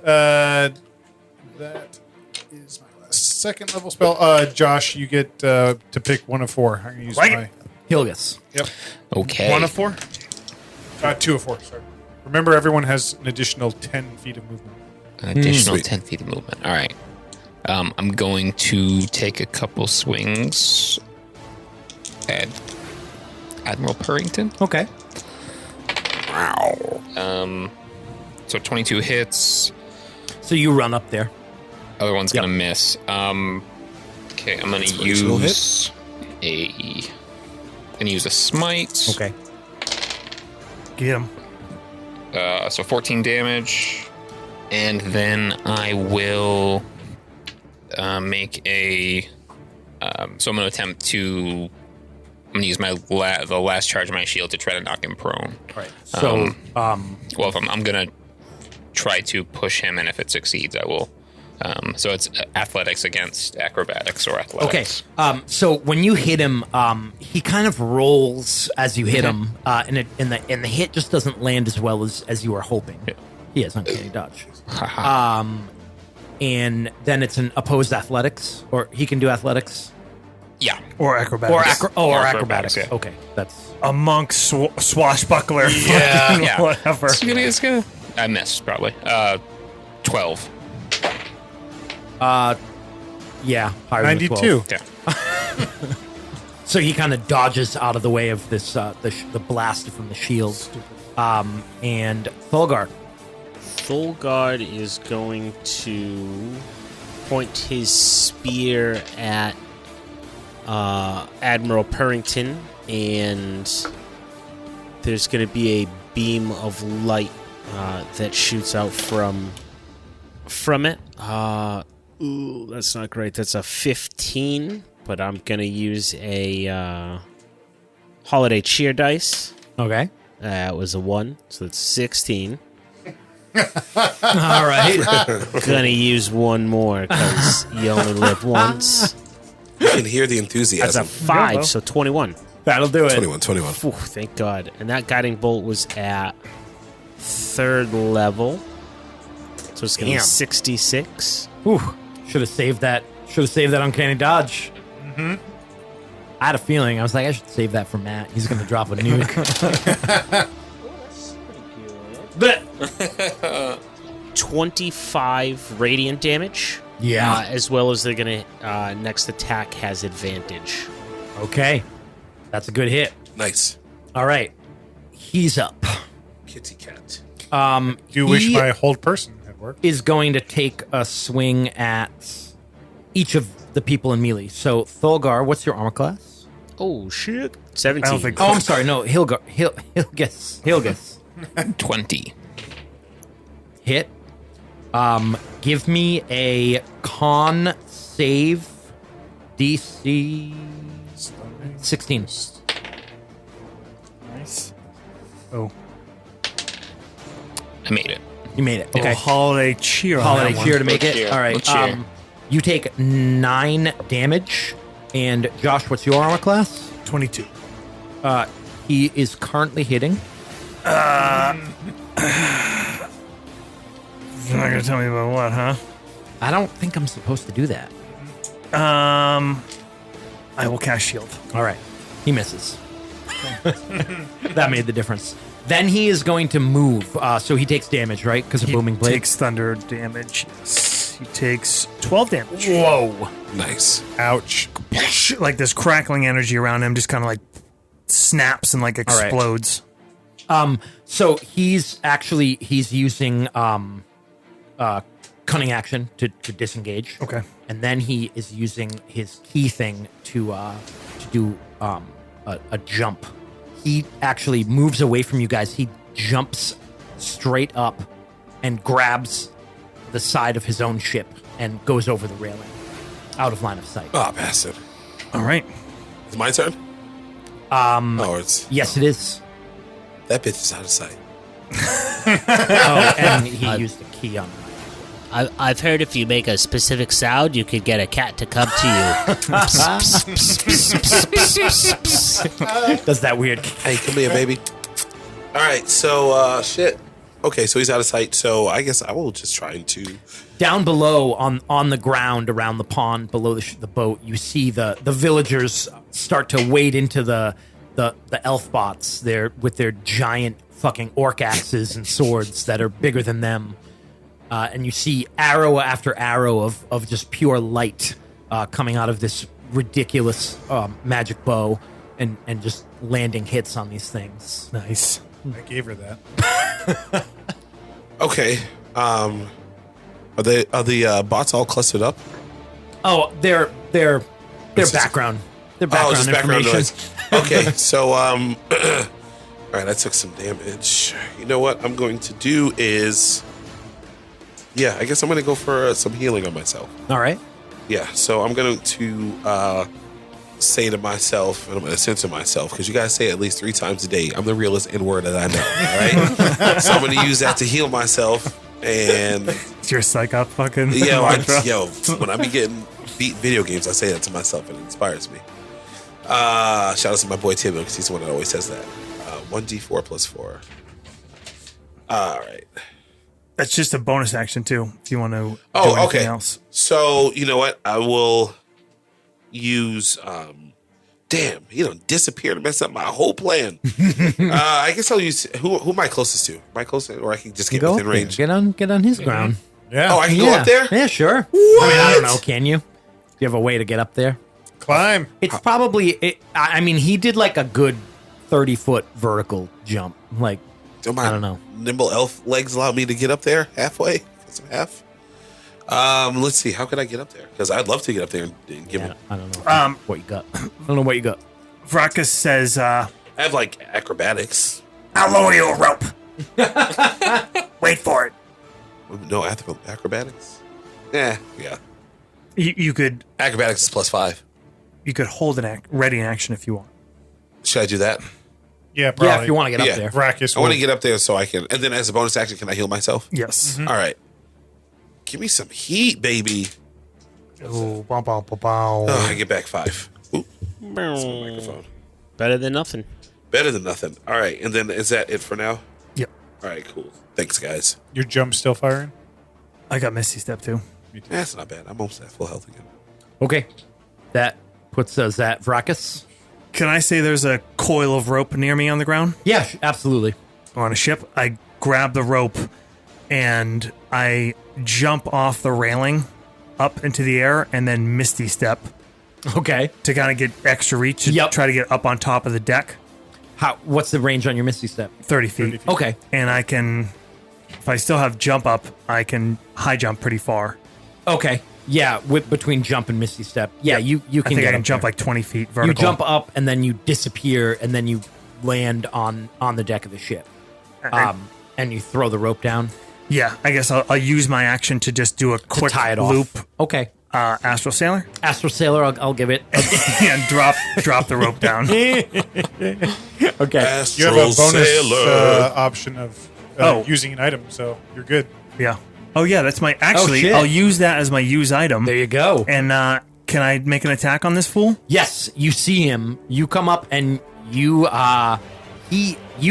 And that is my last second level spell. Josh, you get to pick one of 4. I'm going to use Like my. it. Hilgus. Yep. Okay. 1 of 4? 2 of 4. Sorry. Remember, everyone has an additional 10 feet of movement. An additional Sweet. 10 feet of movement. All right. I'm going to take a couple swings at Admiral Purrington. Okay. Wow. So 22 hits. So you run up there. Other one's Yep. gonna miss. Okay, I'm gonna Inspirational use a smite. Okay. Get him. So 14 damage, and then I will make a. So I'm gonna attempt to. I'm gonna use the last charge of my shield to try to knock him prone. All right. So, Well, if I'm gonna try to push him, and if it succeeds, I will. So it's athletics against acrobatics or okay. athletics. So when you hit him, he kind of rolls as you hit him, and the hit just doesn't land as well as you were hoping. Yeah. He has uncanny dodge. Haha. And then it's an opposed athletics, or he can do athletics Yeah. Or acrobatics. or Or acrobatics. acrobatics, yeah. Okay, that's A monk swashbuckler. Yeah. fucking Yeah. Whatever. It's gonna. I missed probably. 12. yeah, higher than 12. 92. Yeah. So he kind of dodges out of the way of this the blast from the shield. And Thulgar. Thulgard is going to point his spear at Admiral Purrington, and there's going to be a beam of light that shoots out from it. Ooh, that's not great. That's a 15, but I'm going to use a holiday cheer dice. Okay. That was a 1, so that's 16. All right. Gonna use one more because you only live once. You can hear the That's enthusiasm. a 5, so 21. That'll do it. 21. Ooh, thank God. And that guiding bolt was at 3rd level. So it's gonna be Damn. 66. Ooh. Should have saved that. Should have saved that uncanny dodge. Mm-hmm. I had a feeling. I was like, I should save that for Matt. He's going to drop a nuke. 25 radiant damage. Yeah. As well as they're going to, next attack has advantage. Okay. That's a good hit. Nice. All right. He's up. Kitty cat. Do you wish He- my hold person had worked? Is going to take a swing at each of the people in melee. So, Thulgar, what's your armor class? Oh, shit. 17. I don't think. Oh, I'm sorry. No, Hilgus. 20. Hit. Give me a con save DC 16. Nice. Oh, I made it. You made it. okay. Okay. Holiday cheer. on Holiday that one. cheer to make it. cheer. All right. We'll cheer. You take 9 damage. And Josh, what's your armor class? 22. He is currently hitting. You're not gonna tell me about what, huh? I don't think I'm supposed to do that. I will cast shield. All right. He misses. That made the difference. Then he is going to move. So he takes damage, right? Because of He booming blade. takes thunder damage. Yes. He takes 12 damage. Whoa. Nice. Ouch. Like this crackling energy around him just kind of like snaps and like right. explodes. So he's using cunning action to disengage. Okay. And then he is using his key thing to do a jump. He actually moves away from you guys. He jumps straight up and grabs the side of his own ship and goes over the railing, out of line of sight. Oh, bastard. All right. It's my turn? It's Yes, it is. that bitch is out of sight. Oh, and he used a key on him. I've heard if you make a specific sound, you could get a cat to come to you. Does that weird. Hey, come here, baby. All right, so shit. Okay, so he's out of sight. So I guess I will just try to. Down below on the ground around the pond below the boat, you see the villagers start to wade into the elf bots there with their giant fucking orc axes and swords that are bigger than them. And you see arrow after arrow of just pure light coming out of this ridiculous magic bow and just landing hits on these things. Nice. I gave her that. Okay. Are the bots all clustered up? Oh, they're background. They're background just background information. noise. Okay, so all right, I took some damage. You know what I'm going to do is, yeah, I guess I'm going to go for some healing on myself. All right. Yeah, so I'm going to say to myself, and I'm going to censor myself, because you guys say it at least 3 times a day. I'm the realest N-word that I know, all right? So I'm going to use that to heal myself, and... It's your psych up fucking. When I be getting beat video games, I say that to myself, and it inspires me. Shout out to my boy Tim, because he's the one that always says that. 1d4 plus 4. All right. That's just a bonus action too. If you want to do Oh, anything okay. else. So, you know what? I will use... damn, he done disappeared and messed up my whole plan. I guess I'll use... Who am I closest to? Am I closest? Or I can just get Go within up there. range? Get on his ground. Yeah. Oh, I can go up there? Yeah, sure. What? I mean, I don't know. Can you? Do you have a way to get up there? Climb. It's probably. I mean, he did like a good 30-foot vertical jump. Like, Do my I don't know. nimble elf legs allow me to get up there halfway? Get some half? Let's see. How could I get up there? Because I'd love to get up there and give him... I don't know what you got. I don't know what you got. Vrakas says, I have, like, acrobatics. I'll lower you a rope. Wait for it. No, acrobatics? Yeah. You could Acrobatics is plus 5. hold ready in action if you want. Should I do that? Yeah, probably. Yeah, if you want to get Yeah. up there. Brachus I want to will- get up there so I can... And then as a bonus action, can I heal myself? Yes. All right. Give me some heat, baby. Oh, bow, bow, bow, bow. Oh, I get back 5. Ooh, that's my microphone. Better than nothing. Better than nothing. All right. And then is that it for now? Yep. All right, cool. Thanks, guys. Your jump still firing? I got Misty Step too. That's not bad. I'm almost at full health again. Okay. That puts us at Vracus. Can I say there's a coil of rope near me on the ground? Yeah, absolutely. On a ship, I grab the rope and I jump off the railing up into the air and then Misty Step Okay. to kind of get extra reach and Yep. try to get up on top of the deck. What's the range on your Misty Step? 30 feet. Okay. And I can, if I still have jump up, I can high jump pretty far. Okay. Yeah, between jump and Misty Step. Yeah, you I can think get I can up jump there. like 20 feet You vertical. jump up and then you disappear and then you land on the deck of the ship. And you throw the rope down Yeah, I guess I'll use my action to just do a to quick tie it off. loop. Okay. Astral Sailor. Astral Sailor, I'll give it. And drop the rope down. Okay. You have a bonus option of using an item, so you're good. Yeah. Oh yeah, that's my. Actually, shit. I'll use that as my use item. There you go. And can I make an attack on this fool? Yes, you see him. You come up and you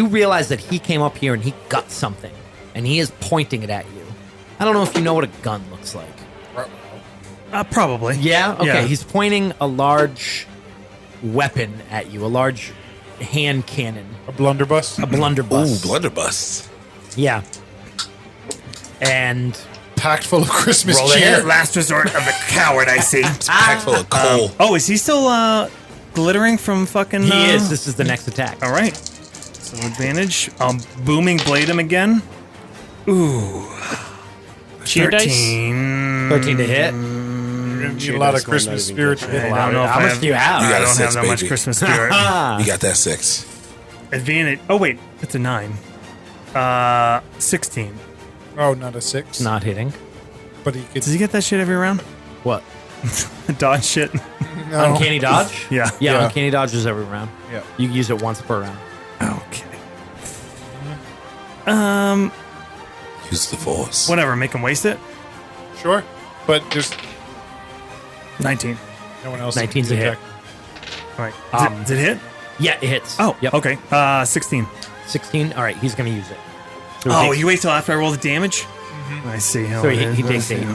realize that he came up here and he got something, and he is pointing it at you. I don't know if you know what a gun looks like. Probably. Yeah. Okay. Yeah. He's pointing a large weapon at you, a large hand cannon, A blunderbuss. a blunderbuss. Ooh, blunderbuss. Yeah. And Packed full of Christmas Roll cheer. ahead. Last resort of the coward. I see. Packed full of coal. Oh, is he still glittering from fucking? he is. This is the next attack. All right. So advantage. Booming blade him again. Ooh. Cheer dice? 13. 13 to hit. You're going to need a lot of Christmas spirit. to hit I don't know if How I much have, do you have? You I got a don't have six, that much baby. Christmas spirit. You got that 6. Advantage. Oh wait, it's a 9. 16. Oh, not a 6. Not hitting. But he could. Does he get that shit every round? What? Dodge shit. No. Uncanny dodge? Yeah. Yeah, uncanny dodge is every round. Yeah. You can use it once per round. Okay. Use the force. Whatever. Make him waste it. Sure. But there's 19. no one else. 19's to a hit. attack. All right. Um, Did it hit? Yeah, it hits. Oh. Yep. Okay. 16. 16. All right, he's going to use it. So Oh, takes- you wait till after I roll the damage. I see. How So it he is. takes 8.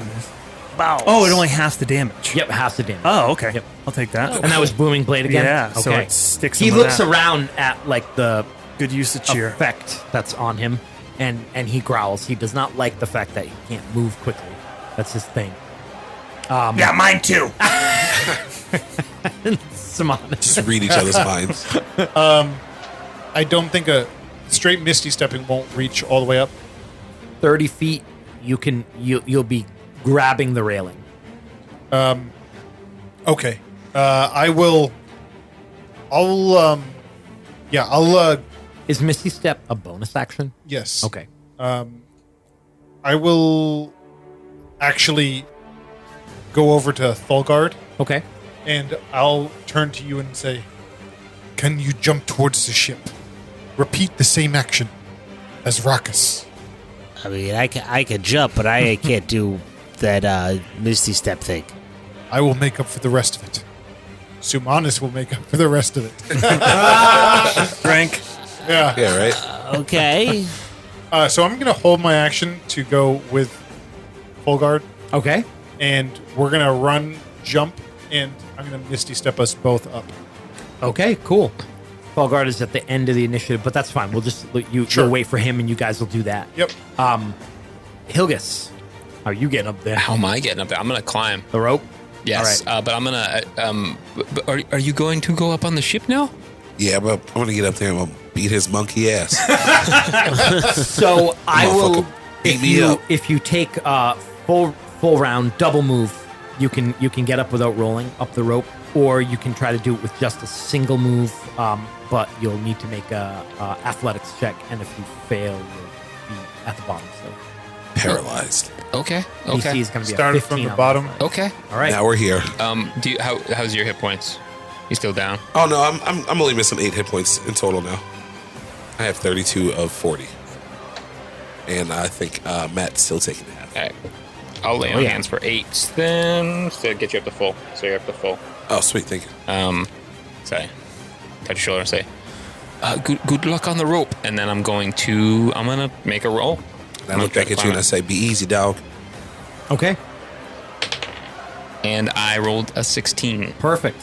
Oh, it only half the damage. Yep, half the damage. Oh, okay. Yep. I'll take that. And that was booming blade again? Yeah, Okay. so it sticks He him with looks that. around at like the Good use of cheer. effect that's on him and he growls. He does not like the fact that he can't move quickly. That's his thing. Yeah, mine too. Simon. Just read each other's minds. I don't think a straight Misty stepping won't reach all the way up. 30 feet, you'll be grabbing the railing. Okay. I'll Is Misty Step a bonus action? yes. Okay. I will actually go over to Thulgard Okay. and I'll turn to you and say, "Can you jump towards the ship? Repeat the same action as Rakus." I mean, I can jump, but I can't do that Misty Step thing. I will make up for the rest of it. Sumanis will make up for the rest of it. Rank. Yeah. Yeah, right? Okay. So I'm going to hold my action to go with Thulgard, Okay. and we're going to run, jump, and I'm going to Misty Step us both up. Okay, cool. Falgard is at the end of the initiative, but that's fine. We'll just you'll wait for him and you guys will do that. Yep. Hilgus, are you getting up there? How am I getting up there? I'm going to climb. The rope? Yes, All right. but I'm going to... Are you going to go up on the ship now? Yeah, but I'm going to get up there and I'm going to beat his monkey ass. So I will. Motherfucker beat me up. If you take full round double move, you can get up without rolling up the rope, or you can try to do it with just a single move. But you'll need to make a athletics check, and if you fail, you'll be at the bottom. So Paralyzed. Okay. DC Okay. is going to be Started a 15 from the on bottom. that. Okay. All right. Now we're here. How's your hit points? You still down? Oh, no, I'm only missing 8 hit points in total now. I have 32 of 40. And I think Matt's still taking half. All right. I'll lay on hands for 8 then to get you up to full. So you're up to full. Oh, sweet, thank you. Say, touch your shoulder and say, good luck on the rope. And then I'm gonna make a roll. And I look back at you and I say, be easy, dog. Okay. And I rolled a 16. Perfect.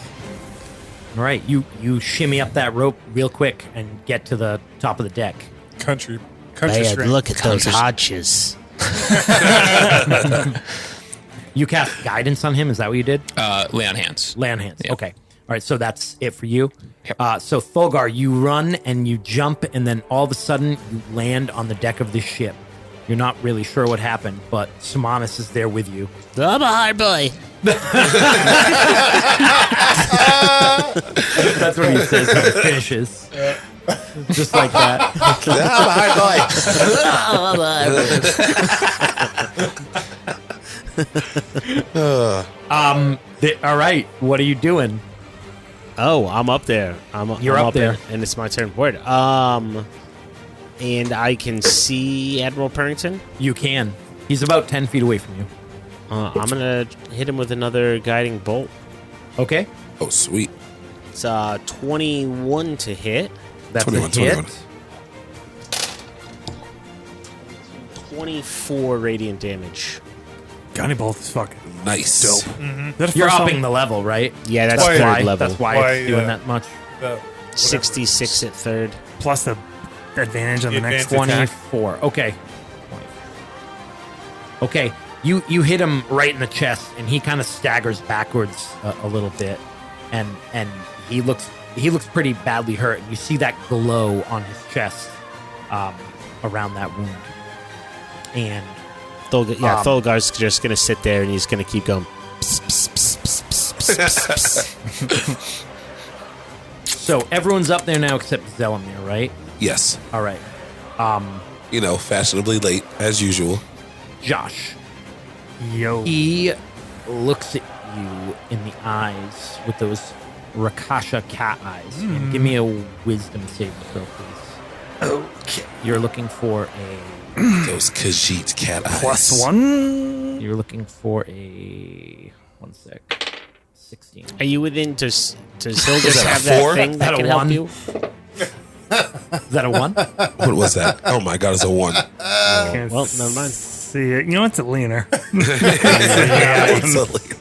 All right, you shimmy up that rope real quick and get to the top of the deck. Country Man, strength. look at those hodges. You cast guidance on him. Is that what you did? Lay on hands. Lay on hands. Yeah. Okay. All right, so that's it for you. Yep. So Thulgar, you run and you jump, and then all of a sudden you land on the deck of the ship. You're not really sure what happened, but Simonis is there with you. I'm a hard boy. That's what he says when he finishes. Just like that. All right, what are you doing? Oh, I'm up there. You're I'm up there. and it's my turn. Word. And I can see Admiral Purrington. You can. He's about 10 feet away from you. I'm gonna hit him with another guiding bolt. Okay. Oh, sweet. It's 21 to hit. That's 21, a hit. 21. 24 radiant damage. Gunny bolt is fucking Nice. dope. That's You're first upping time- the level, right? Yeah, that's Why- third Why? level. That's why Why, it's doing yeah. that much. 66 at third. plus the advantage on the next Advantage. attack. 24. Okay. Okay. You hit him right in the chest, and he kind of staggers backwards a little bit, and he looks pretty badly hurt. And you see that glow on his chest around that wound. And Thulgar's just gonna sit there and he's gonna keep going. so everyone's up there now except Zelimir, right? Yes. All right. Fashionably late, as usual. Josh. Yo. He looks at you in the eyes with those Rakasha cat eyes. And give me a wisdom saving throw, please. Okay. You're looking for Those Khajiit cat eyes. +1. You're looking for a... 1 sec. 16. Are you within? Does Hilgus that a have that 4? thing Is that that a can help 1? you? Is that a 1? What was that? Oh my god, it's a 1. Can't well, never mind. See it. You know, it's a leaner. Absolutely.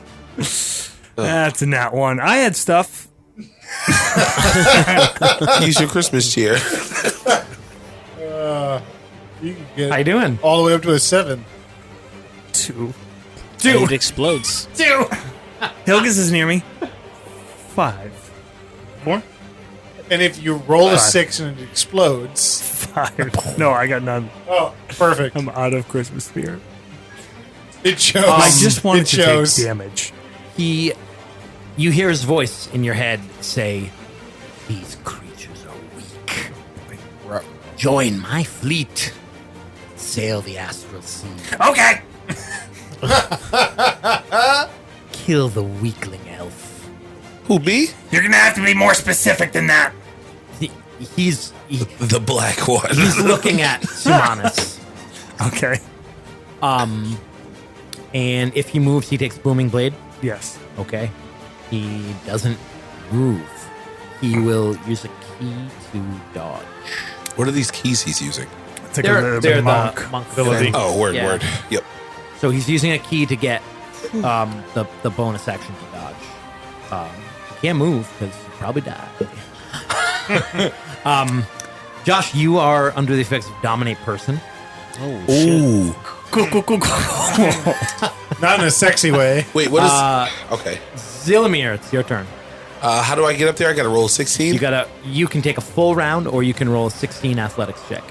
That's a nat 1. I had stuff. Use your Christmas cheer. You can get How you doing? all the way up to a 7. 2. It explodes. 2! Hilgus is near me. 5. 4. And if you roll a 5. 6 and it explodes, 5. No, I got none. oh, perfect. I'm out of Christmas spirit. It shows. I just wanted it to shows. take damage. You hear his voice in your head say, "These creatures are weak. Join my fleet. Sail the astral sea. Okay. Kill the weakling elf." Who, me? You're going to have to be more specific than that. He's The black one. looking at Sumanis. Okay. And if he moves, he takes Booming Blade. Yes. Okay. He doesn't move. He will use a key to dodge. What are these keys he's using? It's like a They're monk. the monk ability. thing. Oh, word, Yeah. word. Yep. So he's using a key to get the bonus action to dodge. He can't move because he probably died. Josh, you are under the effects of Dominate Person. Oh, Ooh. Cool. Not in a sexy way. Wait, what is... okay. Zilimir, it's your turn. How do I get up there? I gotta roll 16? You can take a full round, or you can roll a 16 athletics check.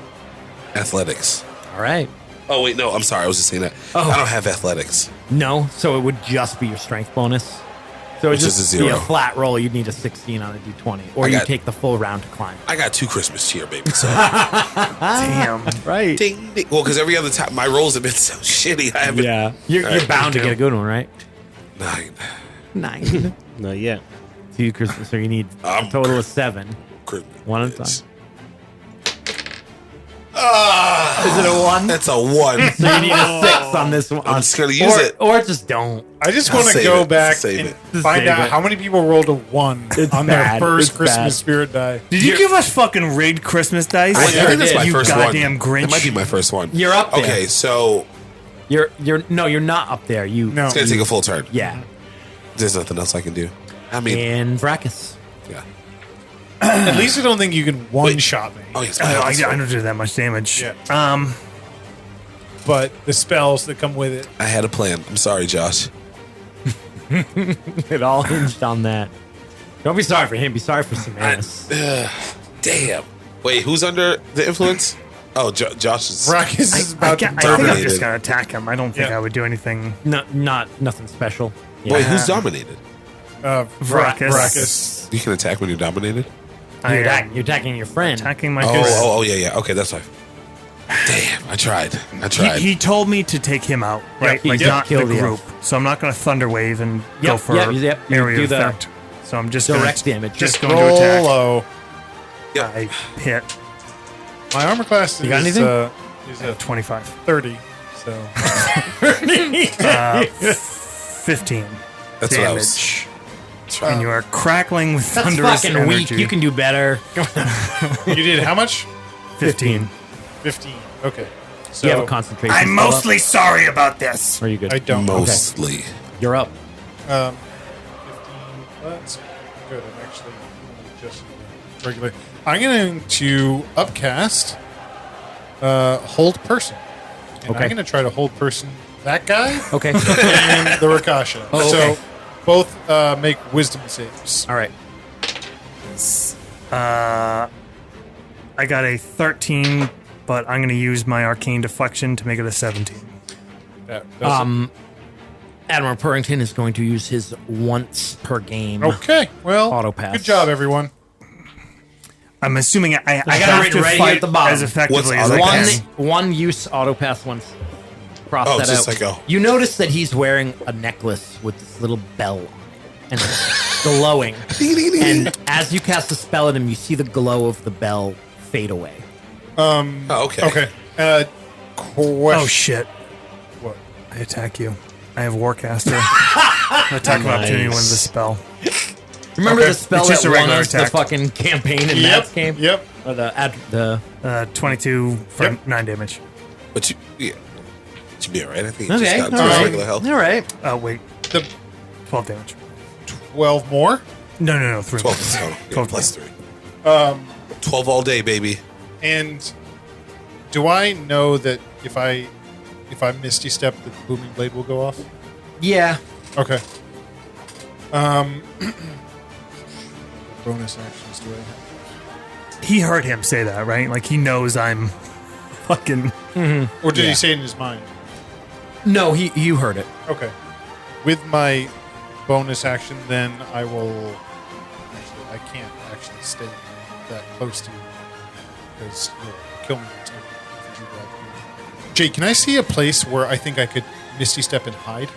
Athletics. All right. Oh, wait, no. I'm sorry. I was just saying that. Oh. I don't have athletics. No, so it would just be your strength bonus. So it would Which is just a be 0. a flat roll. You'd need a 16 on a d20, or I you got- take the full round to climb. I got 2 Christmas cheer, baby. So, Damn. Right. ding, ding. Well, because every other time my rolls have been so shitty. I haven't... Yeah. You're All right, bound to let's get a good one, right? 9. 9. not yet. 2 Christmas, so you need a I'm total of 7. Christmas. One at a time. Is it a 1? That's a 1. So you need a 6 on this one. I'm just gonna use it. Or just don't. I just I'll want to save go it. back Save and it. find Save out it. how many people rolled a 1 It's on bad. their first It's Christmas bad. spirit die. Did you give us fucking rigged Christmas dice? I think that's did. my You first goddamn one. Grinch. It might be my first one. You're up there. Okay, so You're not up there. No. it's gonna take a full turn. Yeah. There's nothing else I can do. I mean, And Vracus. yeah. At least I don't think you can one-shot me. Oh, yes. I don't do that much damage. Yeah. But the spells that come with it. I had a plan. I'm sorry, Josh. It all hinged on that. Don't be sorry for him. Be sorry for Semanus. Damn. Wait, who's under the influence? Oh, Josh is. Vracus is I about to think I'm dominated. just gonna attack him. I don't think Yeah. I would do anything. Not nothing special. Yeah. Wait, who's dominated? Vracus. You can attack when you're dominated? You're, am you're attacking your friend. attacking my Oh, yeah. Okay, that's fine. Damn, I tried. He told me to take him out, right? he Like did not the kill the group. So I'm not going to thunder wave and go Yep, for yep, you area do the effect. So I'm just direct gonna, damage. Just going to attack. Low. I hit My armor class You got is anything? is a 25. 30. So 15 That's what I damage. was And trying. you are crackling with That's thunderous fucking energy. weak. You can do better. you did how much? 15. 15. Okay. So You have a concentration. I'm spell up? mostly sorry about this. Are you good? I don't. Mostly. You're up. 15. That's good. I'm actually just regular. I'm going to upcast hold person. And Okay. I'm going to try to hold person that guy Okay. and the Rakasha. Oh, okay. So both make wisdom saves. All right. I got a 13, but I'm going to use my arcane deflection to make it a 17. That does it. Admiral Purrington is going to use his once per game. Okay. Well, Auto pass. good job, everyone. I'm assuming I got it have written to right here fight at the bottom. as effectively What's as I auto One pass? can. one use auto pass once. Cross Oh, that just out. like You notice that he's wearing a necklace with this little bell on it and it's glowing. And as you cast a spell at him, you see the glow of the bell fade away. Oh, okay. Okay. Question. Oh, shit. What? I attack you. I have Warcaster. Attack of opportunity when the spell. Remember Okay. the spell It's just that a won regular us attack. the fucking campaign in Matt's game? Yep. Or the 22 for Yep. 9 damage. But you should be alright. I think you Okay, just all got to right. regular health. All right. Oh, wait. The 12 damage. 12 more. No. 3. 12 total. Yeah, 12 plus 3. 12 all day, baby. And do I know that if I Misty Step, the booming blade will go off? Yeah. Okay. Bonus actions do I have? He heard him say that, right? Like, he knows I'm fucking... Or did he say it in his mind? No, you heard it. Okay. With my bonus action, then I will. Actually, I can't actually stay that close to you because you'll kill me if you do that. Jake, can I see a place where I think I could Misty Step and hide?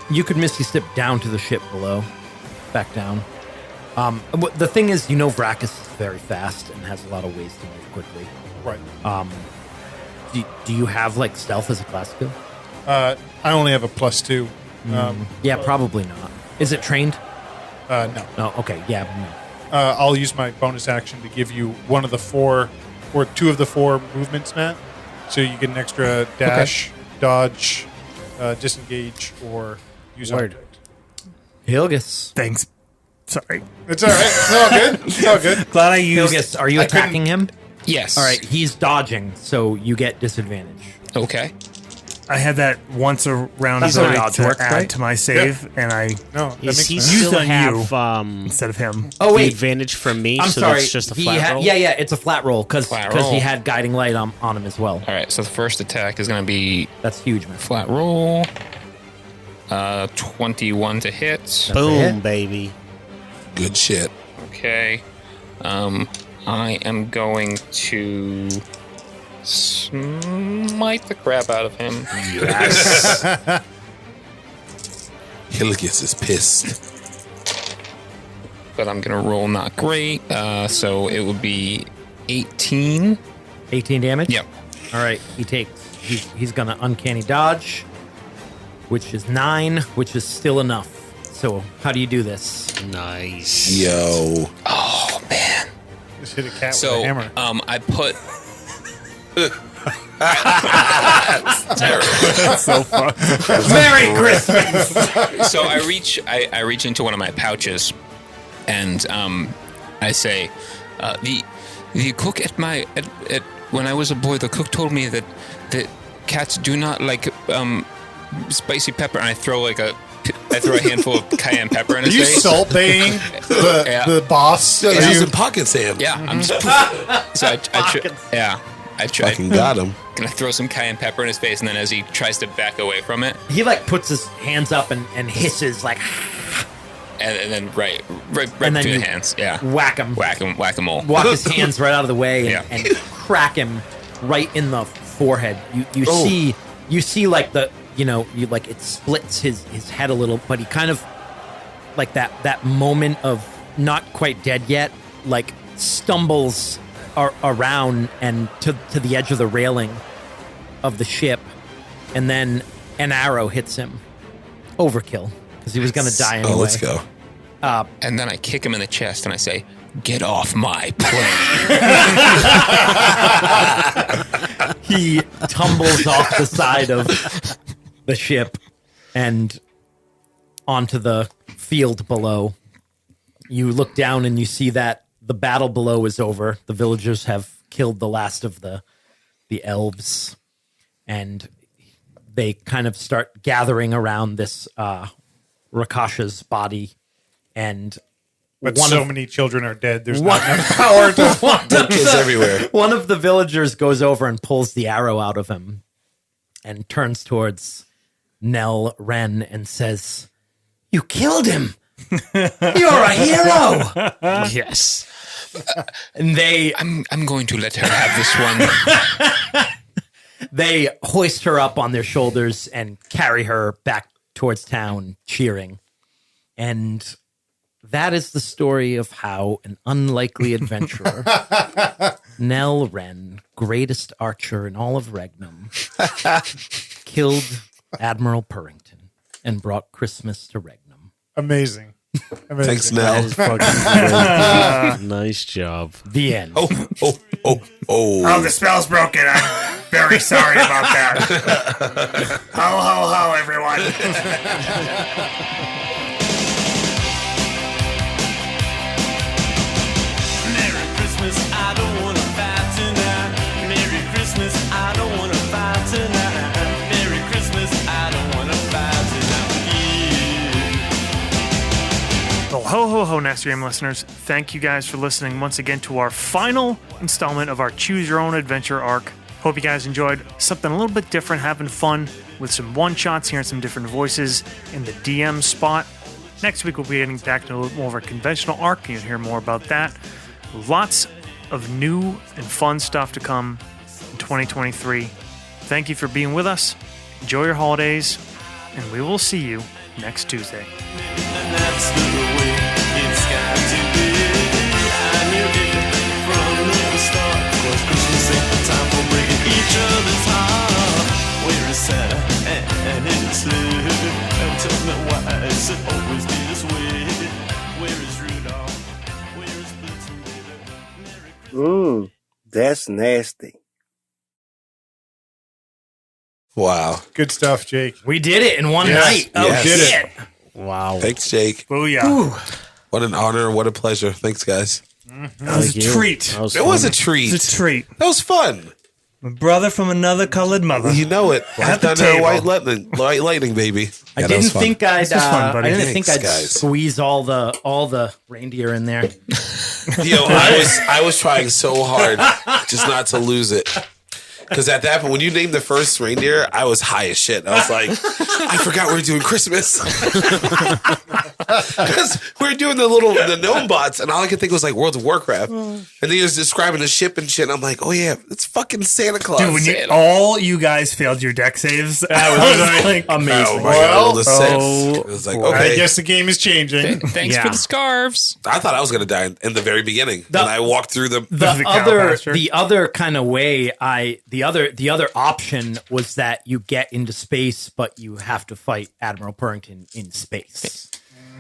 You could Misty Step down to the ship below. Back down. The thing is, Vracus is very fast and has a lot of ways to move quickly. Right. Do you have, like, stealth as a class skill? I only have a +2. Yeah, probably not. Is it trained? No. No, okay, yeah, no. I'll use my bonus action to give you one of the 4 or 2 of the 4 movements, Matt. So you get an extra dash, dodge, disengage, or use Word. object. Hilgus. Thanks. Sorry. It's all right. It's all good. It's all good. Glad I used... Hilgus, are you I couldn't- attacking him? Yes. All right, he's dodging, so you get disadvantage. Okay. I had that once around That's how ability dodge to works, add right? to my save, and I No, that Is makes he sense. Used still on have instead of him. Oh, the wait. advantage from me? I'm so sorry. that's just a he flat roll? Yeah, it's a flat roll because Flat roll. he had guiding light on him as well. All right. So the first attack is going to be That's huge, man. flat roll. 21 to hit. That's a Boom, hit. baby. Good shit. Okay. I am going to smite the crap out of him. Yes. Hilligus is pissed. But I'm going to roll not great. So it would be 18. 18 damage? Yep. All right, he's going to uncanny dodge, which is 9, which is still enough. So how do you do this? Nice. Yo. Oh, man. Just hit a cat with a So hammer. I put So fun. Merry Christmas. So I reach into one of my pouches, and I say, the cook at when I was a boy, the cook told me that cats do not like spicy pepper, and I throw a handful of cayenne pepper in his Are you face. salt baying the boss? Yeah, Are he's you- using pocket Sam. Yeah, I'm just. So I tried. Fucking got him. Can I throw some cayenne pepper in his face, and then as he tries to back away from it, He like puts his hands up and hisses like, and then right and then between you the hands, yeah, whack him, whack him all. walk his hands right out of the way Yeah. and crack him right in the forehead. You see like it splits his head a little, but he kind of like that moment of not quite dead yet, like stumbles around and to the edge of the railing of the ship, and then an arrow hits him. Overkill, because he was going to die anyway. Oh, let's go. And then I kick him in the chest, and I say, "Get off my plane!" He tumbles off the side of the ship and onto the field below. You look down and you see that the battle below is over. The villagers have killed the last of the elves, and they kind of start gathering around this Rakasha's body. And But one so of- many children are dead. There's one, not enough power to. Dead kids everywhere. one of the villagers goes over and pulls the arrow out of him and turns towards Nell Wren and says, "You killed him. You're a hero." Yes. And I'm going to let her have this one. they hoist her up on their shoulders and carry her back towards town, cheering. And that is the story of how an unlikely adventurer, Nell Wren, greatest archer in all of Regnum, killed Admiral Purrington and brought Christmas to Regnum. Amazing. Thanks, That Nell. is fucking great. Nice job. The end. Oh. Oh, the spell's broken. I'm very sorry about that. Ho, ho, ho, everyone. Merry Christmas, I don't wanna fight tonight. Merry Christmas, I don't wanna fight tonight. Merry Christmas, I don't wanna fight tonight. Yeah. Well, ho, ho, ho, Next Game listeners. Thank you guys for listening once again to our final installment of our Choose Your Own Adventure arc. Hope you guys enjoyed something a little bit different, having fun with some one-shots, hearing some different voices in the DM spot. Next week, we'll be getting back to a little more of a conventional arc. You'll hear more about that. Lots of new and fun stuff to come in 2023. Thank you for being with us. Enjoy your holidays, and we will see you next Tuesday. And that's the way it's got to be. I knew it from the start. 'Cause Christmas ain't the time for breaking each other's heart. Where is Santa and it's and tell me why is it always be this way? Where is Rudolph? Where is Blitzen? Merry That's nasty. Wow. Good stuff, Jake. We did it in one Yes. night. Oh, Yes. Did it. shit. Wow. Thanks, Jake. Booyah. What an honor. What a pleasure. Thanks, guys. That was a treat. That was It was a fun. treat. It's a treat. That was fun. My brother from another colored mother. You know it. At the Thunder, table. white lightning, baby. I Yeah, that was didn't fun. think I'd. This was fun, buddy. I didn't think Thanks, I'd guys. squeeze all the reindeer in there. Yo, I was trying so hard just not to lose it. Because at that point, when you named the first reindeer, I was high as shit. I was like, I forgot we were doing Christmas. Because we were doing the gnome bots, and all I could think was like World of Warcraft. And then he was describing the ship and shit. And I'm like, oh yeah, it's fucking Santa Claus. Dude, when all you guys failed your deck saves, I was like, Amazing. Oh my God, all the six. oh, It was like, I okay. guess the game is changing. Thanks Yeah. for the scarves. I thought I was going to die in the very beginning. And I walked through the The cow pasture. The other kind of way the other option was that you get into space, but you have to fight Admiral Purrington in space.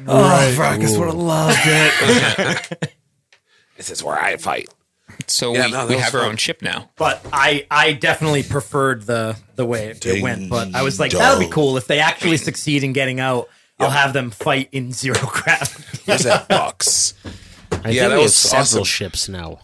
Oh, Fracus would have loved it. This is where I fight. So Yeah, we no, that was have our fun. own ship now. But I definitely preferred the way it went. But I was like, that would be cool if they actually succeed in getting out. I'll have them fight in zero gravity. Where's that box? I think that we have was several awesome. ships now.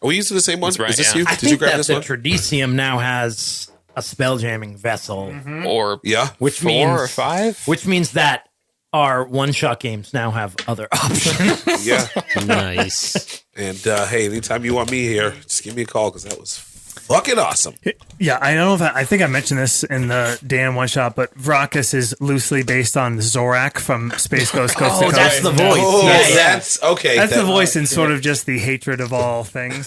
Are we using the same one? That's right, Is this yeah. you? I Did you think grab that this the one? Tradicium now has a spelljamming vessel, Or Yeah. which 4 means or 5? which means that our one-shot games now have other options. Yeah. Nice. And hey, anytime you want me here, just give me a call because that was fucking awesome. Yeah, I don't know if I think I mentioned this in the Dan one shot, but Vracus is loosely based on Zorak from Space Ghost Coast to Oh, Coast. that's the voice. Oh, Yeah, yeah. that's okay. That's that- the voice and sort of just the hatred of all things.